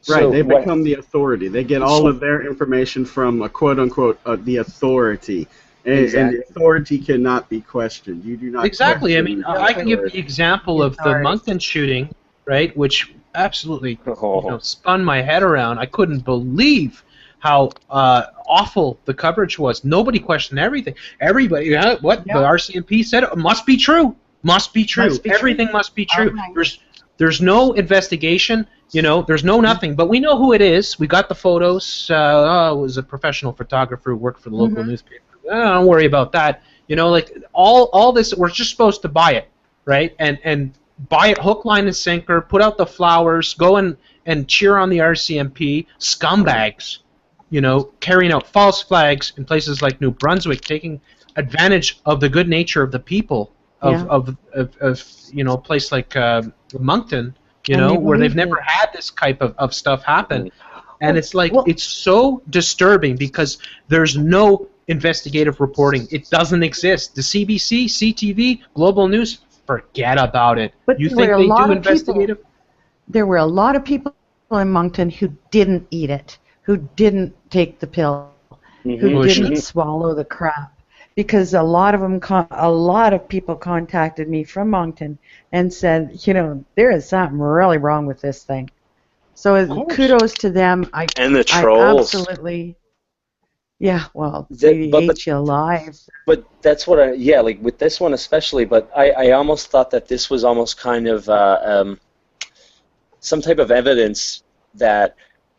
Right, they become the authority. They get all of their information from a quote-unquote the authority, and the authority cannot be questioned. You do not. Exactly. I mean, I can give the example of the Moncton shooting, right, which absolutely spun my head around. I couldn't believe how awful the coverage was. Nobody questioned everything. Everybody, the RCMP said it must be true. Must be true. Everything must be true. There's no investigation. There's no nothing, but we know who it is. We got the photos. It was a professional photographer who worked for the local newspaper. Don't worry about that. Like all this, we're just supposed to buy it, right? And buy it hook, line, and sinker. Put out the flowers. Go and cheer on the RCMP scumbags. Carrying out false flags in places like New Brunswick, taking advantage of the good nature of the people Yeah. of you know, a place like Moncton, you And know, they where they've believed never it. had this type of stuff happen. And Well, it's like, well, it's so disturbing because there's no investigative reporting. It doesn't exist. The CBC, CTV, Global News, forget about it. but You there were think a they lot do of people. investigative? There were a lot of people in Moncton who didn't eat it, who didn't take the pill, who Mm-hmm. Well, didn't shit. swallow the crap, because a lot of them, a lot of people contacted me from Moncton and said, you know, there is something really wrong with this thing. So Of course. kudos to them. And the I trolls. absolutely, yeah. Well, That, they but ate you alive. But that's what yeah, like with this one especially. But I almost thought that this was almost kind of some type of evidence that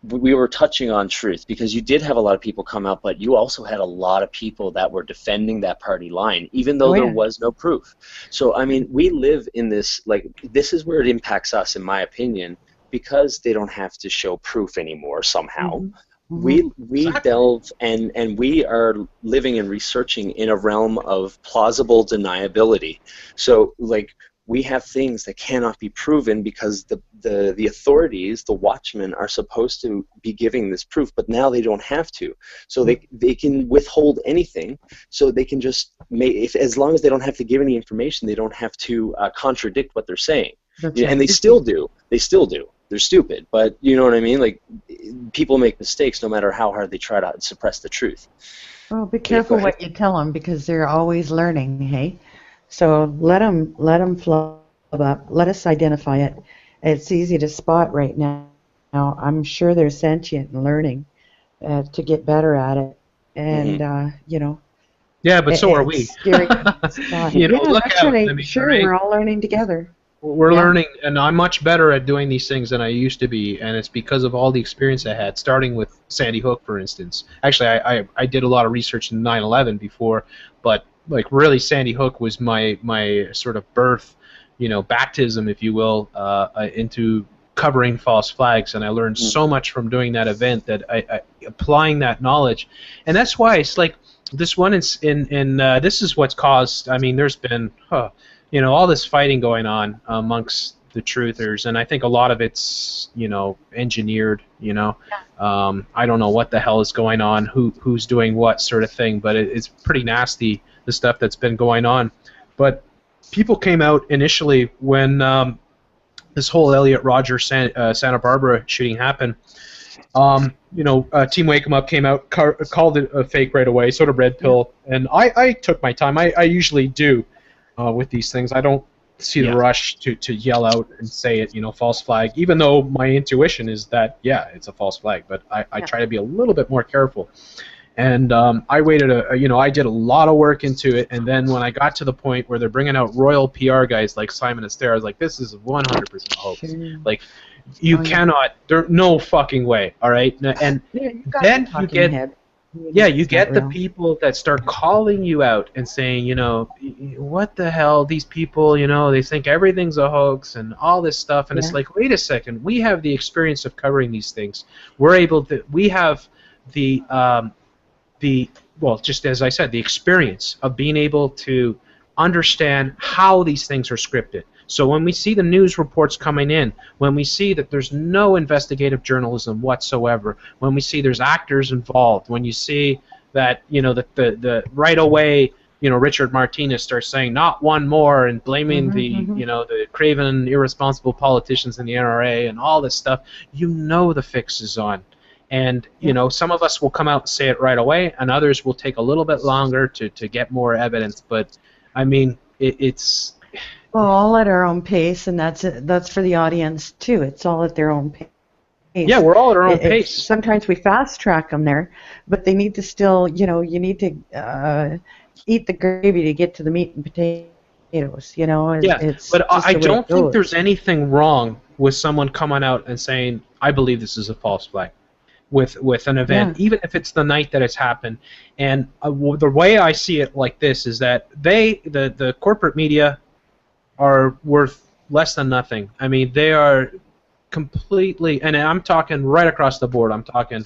we were touching on truth, because you did have a lot of people come out, but you also had a lot of people that were defending that party line, even though Oh there yeah. was no proof. So I mean, we live in this, like, this is where it impacts us, in my opinion, because they don't have to show proof anymore somehow. Mm-hmm. We Exactly. delve and we are living and researching in a realm of plausible deniability. So like, we have things that cannot be proven because the authorities, the watchmen, are supposed to be giving this proof, but now they don't have to. So they can withhold anything. So they can just make, if, as long as they don't have to give any information, they don't have to contradict what they're saying. That's Yeah, and right. they still do. They still do. They're stupid, but you know what I mean? Like, people make mistakes no matter how hard they try to suppress the truth. Well, be Yeah, go careful ahead. what you tell them, because they're always learning, hey? So let them flub up. Let us identify it. It's easy to spot right now. Now, I'm sure they're sentient and learning to get better at it. Hmm. And, you know, Yeah, but so are it's we. scary to spot. You know, Yeah, look that's out. I right. mean, Sure, right? we're all learning together. We're Yeah. learning, and I'm much better at doing these things than I used to be, and it's because of all the experience I had, starting with Sandy Hook, for instance. Actually, I did a lot of research in 9/11 before, but like really, Sandy Hook was my sort of birth, you know, baptism, if you will, into covering false flags, and I learned so much from doing that event that I applying that knowledge, and that's why it's like this one in this is what's caused. I mean, there's been you know, all this fighting going on amongst the truthers, and I think a lot of it's, you know, engineered, you know. I don't know what the hell is going on, who's doing what sort of thing, but it's pretty nasty, the stuff that's been going on. But people came out initially when this whole Elliot Rodger Santa Barbara shooting happened. You know, Team Wake 'em Up came out, called it a fake right away, sort of red pill, and I took my time. I usually do. With these things, I don't see the rush to yell out and say it, you know, false flag, even though my intuition is that, yeah, it's a false flag, but I try to be a little bit more careful. And I waited, you know, I did a lot of work into it, and then when I got to the point where they're bringing out royal PR guys like Simon Astaire, I was like, this is 100% hoax. Sure. Like, you cannot, there's no fucking way, all right? And Yeah, you got then the you talking get... head. Yeah, you It's get not the real. people that start calling you out and saying, you know, what the hell, these people, you know, they think everything's a hoax and all this stuff, and it's Yeah. like, wait a second, we have the experience of covering these things. We're able to, we have the well, just as I said, the experience of being able to understand how these things are scripted. So when we see the news reports coming in, when we see that there's no investigative journalism whatsoever, when we see there's actors involved, when you see that, you know, the right away, you know, Richard Martinez starts saying not one more and blaming you know, the craven, irresponsible politicians in the NRA and all this stuff, you know the fix is on. And, you know, some of us will come out and say it right away, and others will take a little bit longer to get more evidence. But, I mean, it's... Well, all at our own pace, and that's for the audience too. It's all at their own pace. Yeah, we're all at our own pace. Sometimes we fast track them there, but they need to still, you know, you need to eat the gravy to get to the meat and potatoes. You know, it's but just I the way don't it think goes. there's anything wrong with someone coming out and saying, I believe this is a false flag with an event, even if it's the night that it's happened. And the way I see it like this is that the corporate media are worth less than nothing. I mean, they are completely, and I'm talking right across the board. I'm talking,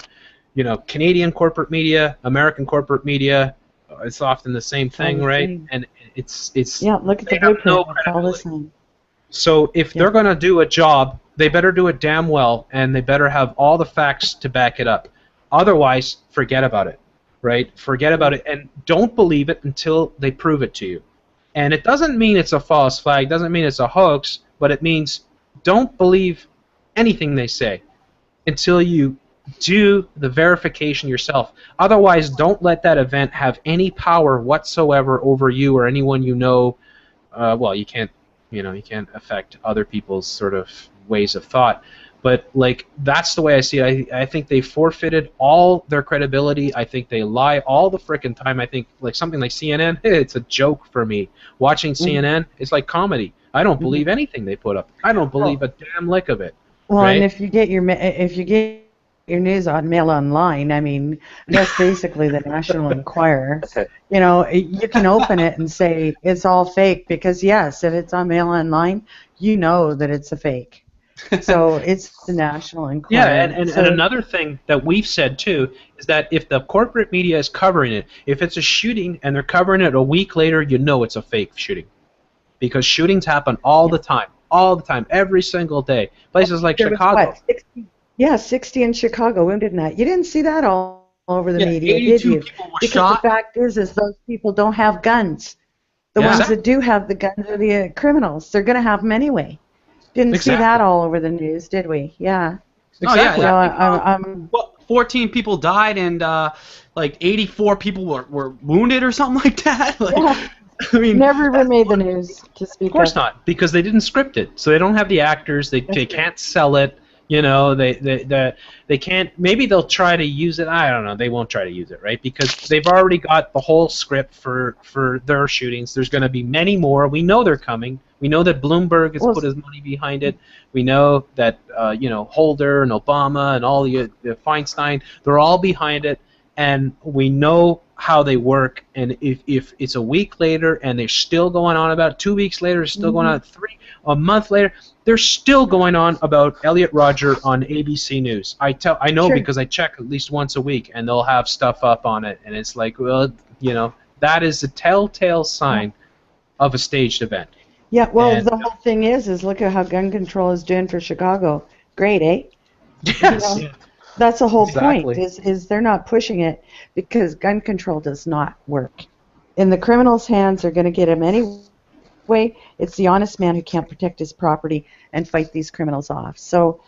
you know, Canadian corporate media, American corporate media, it's often the same thing, right? And it's yeah. Look at the blueprint. It's all the same. So if they're going to do a job, they better do it damn well, and they better have all the facts to back it up. Otherwise, forget about it, right? Forget about it, and don't believe it until they prove it to you. And it doesn't mean it's a false flag, doesn't mean it's a hoax, but it means don't believe anything they say until you do the verification yourself. Otherwise, don't let that event have any power whatsoever over you or anyone you know. Well, you can't affect other people's sort of ways of thought. But like that's the way I see it. I think they forfeited all their credibility. I think they lie all the frickin' time. I think like something like CNN, it's a joke for me. Watching CNN, it's like comedy. I don't believe anything they put up. I don't believe a damn lick of it. Well, right? And if you get your news on Mail Online, I mean, that's basically the National Enquirer. You know, you can open it and say it's all fake because, yes, if it's on Mail Online, you know that it's a fake. So it's the National Enquirer. Yeah, and another thing that we've said, too, is that if the corporate media is covering it, if it's a shooting and they're covering it a week later, you know it's a fake shooting. Because shootings happen all the time, every single day. Places like Chicago. 60 in Chicago, wounded in that. You didn't see that all over the media, did you? Because shot. The fact is those people don't have guns. The ones that do have the guns are the criminals. They're going to have them anyway. Didn't see that all over the news, did we? Yeah. Exactly. Well, 14 people died and like 84 people were wounded or something like that. Like, yeah. I mean, never even made the news to speak of. Of course not, because they didn't script it, so they don't have the actors. They can't sell it. You know, they can't. Maybe they'll try to use it. I don't know. They won't try to use it, right? Because they've already got the whole script for their shootings. There's going to be many more. We know they're coming. We know that Bloomberg has put his money behind it. We know that Holder and Obama and all the Feinstein, they're all behind it, and we know how they work. And if it's a week later and they're still going on about it, 2 weeks later, still going on a month later, they're still going on about Elliot Rodger on ABC News. I know because I check at least once a week, and they'll have stuff up on it, and it's like, well, that is a telltale sign of a staged event. Yeah, well, the whole thing is look at how gun control is doing for Chicago. Great, eh? Yes. That's the whole point, is they're not pushing it because gun control does not work. In the criminals' hands, they're going to get him anyway. It's the honest man who can't protect his property and fight these criminals off. So,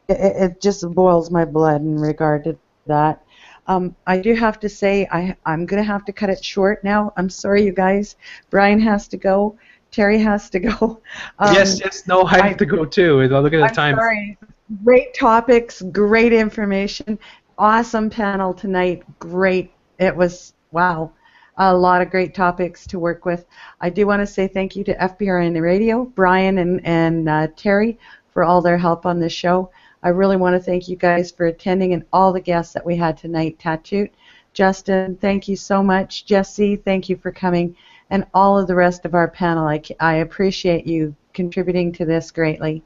it just boils my blood in regard to that. I do have to say I'm going to have to cut it short now. I'm sorry, you guys. Brian has to go. Terry has to go. Yes, no, I have to go too. Look at the time. Sorry. Great topics, great information, awesome panel tonight. Great. It was, wow, a lot of great topics to work with. I do want to say thank you to FBRN Radio, Brian and Terry, for all their help on this show. I really want to thank you guys for attending and all the guests that we had tonight. Tattoot, Justin, thank you so much. Jesse, thank you for coming. And all of the rest of our panel. I appreciate you contributing to this greatly.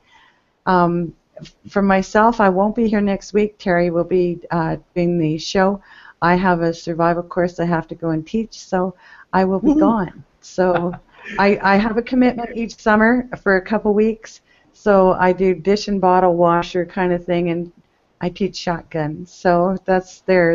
For myself, I won't be here next week. Terry will be doing the show. I have a survival course I have to go and teach, so I will be gone. So I have a commitment each summer for a couple weeks. So I do dish and bottle washer kind of thing, and I teach shotgun. So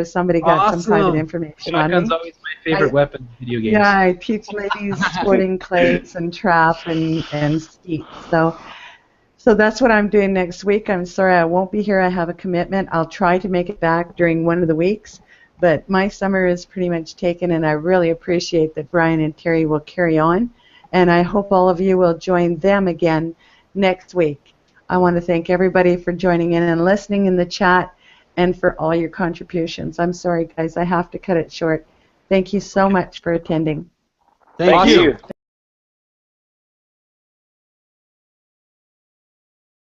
somebody got some private information on me. Shotgun's always my favorite weapon in video games. Yeah, I teach ladies sporting clays and trap and skeet. So that's what I'm doing next week. I'm sorry I won't be here. I have a commitment. I'll try to make it back during one of the weeks. But my summer is pretty much taken, and I really appreciate that Brian and Terry will carry on. And I hope all of you will join them again next week. I want to thank everybody for joining in and listening in the chat and for all your contributions. I'm sorry, guys. I have to cut it short. Thank you so much for attending. Thank you.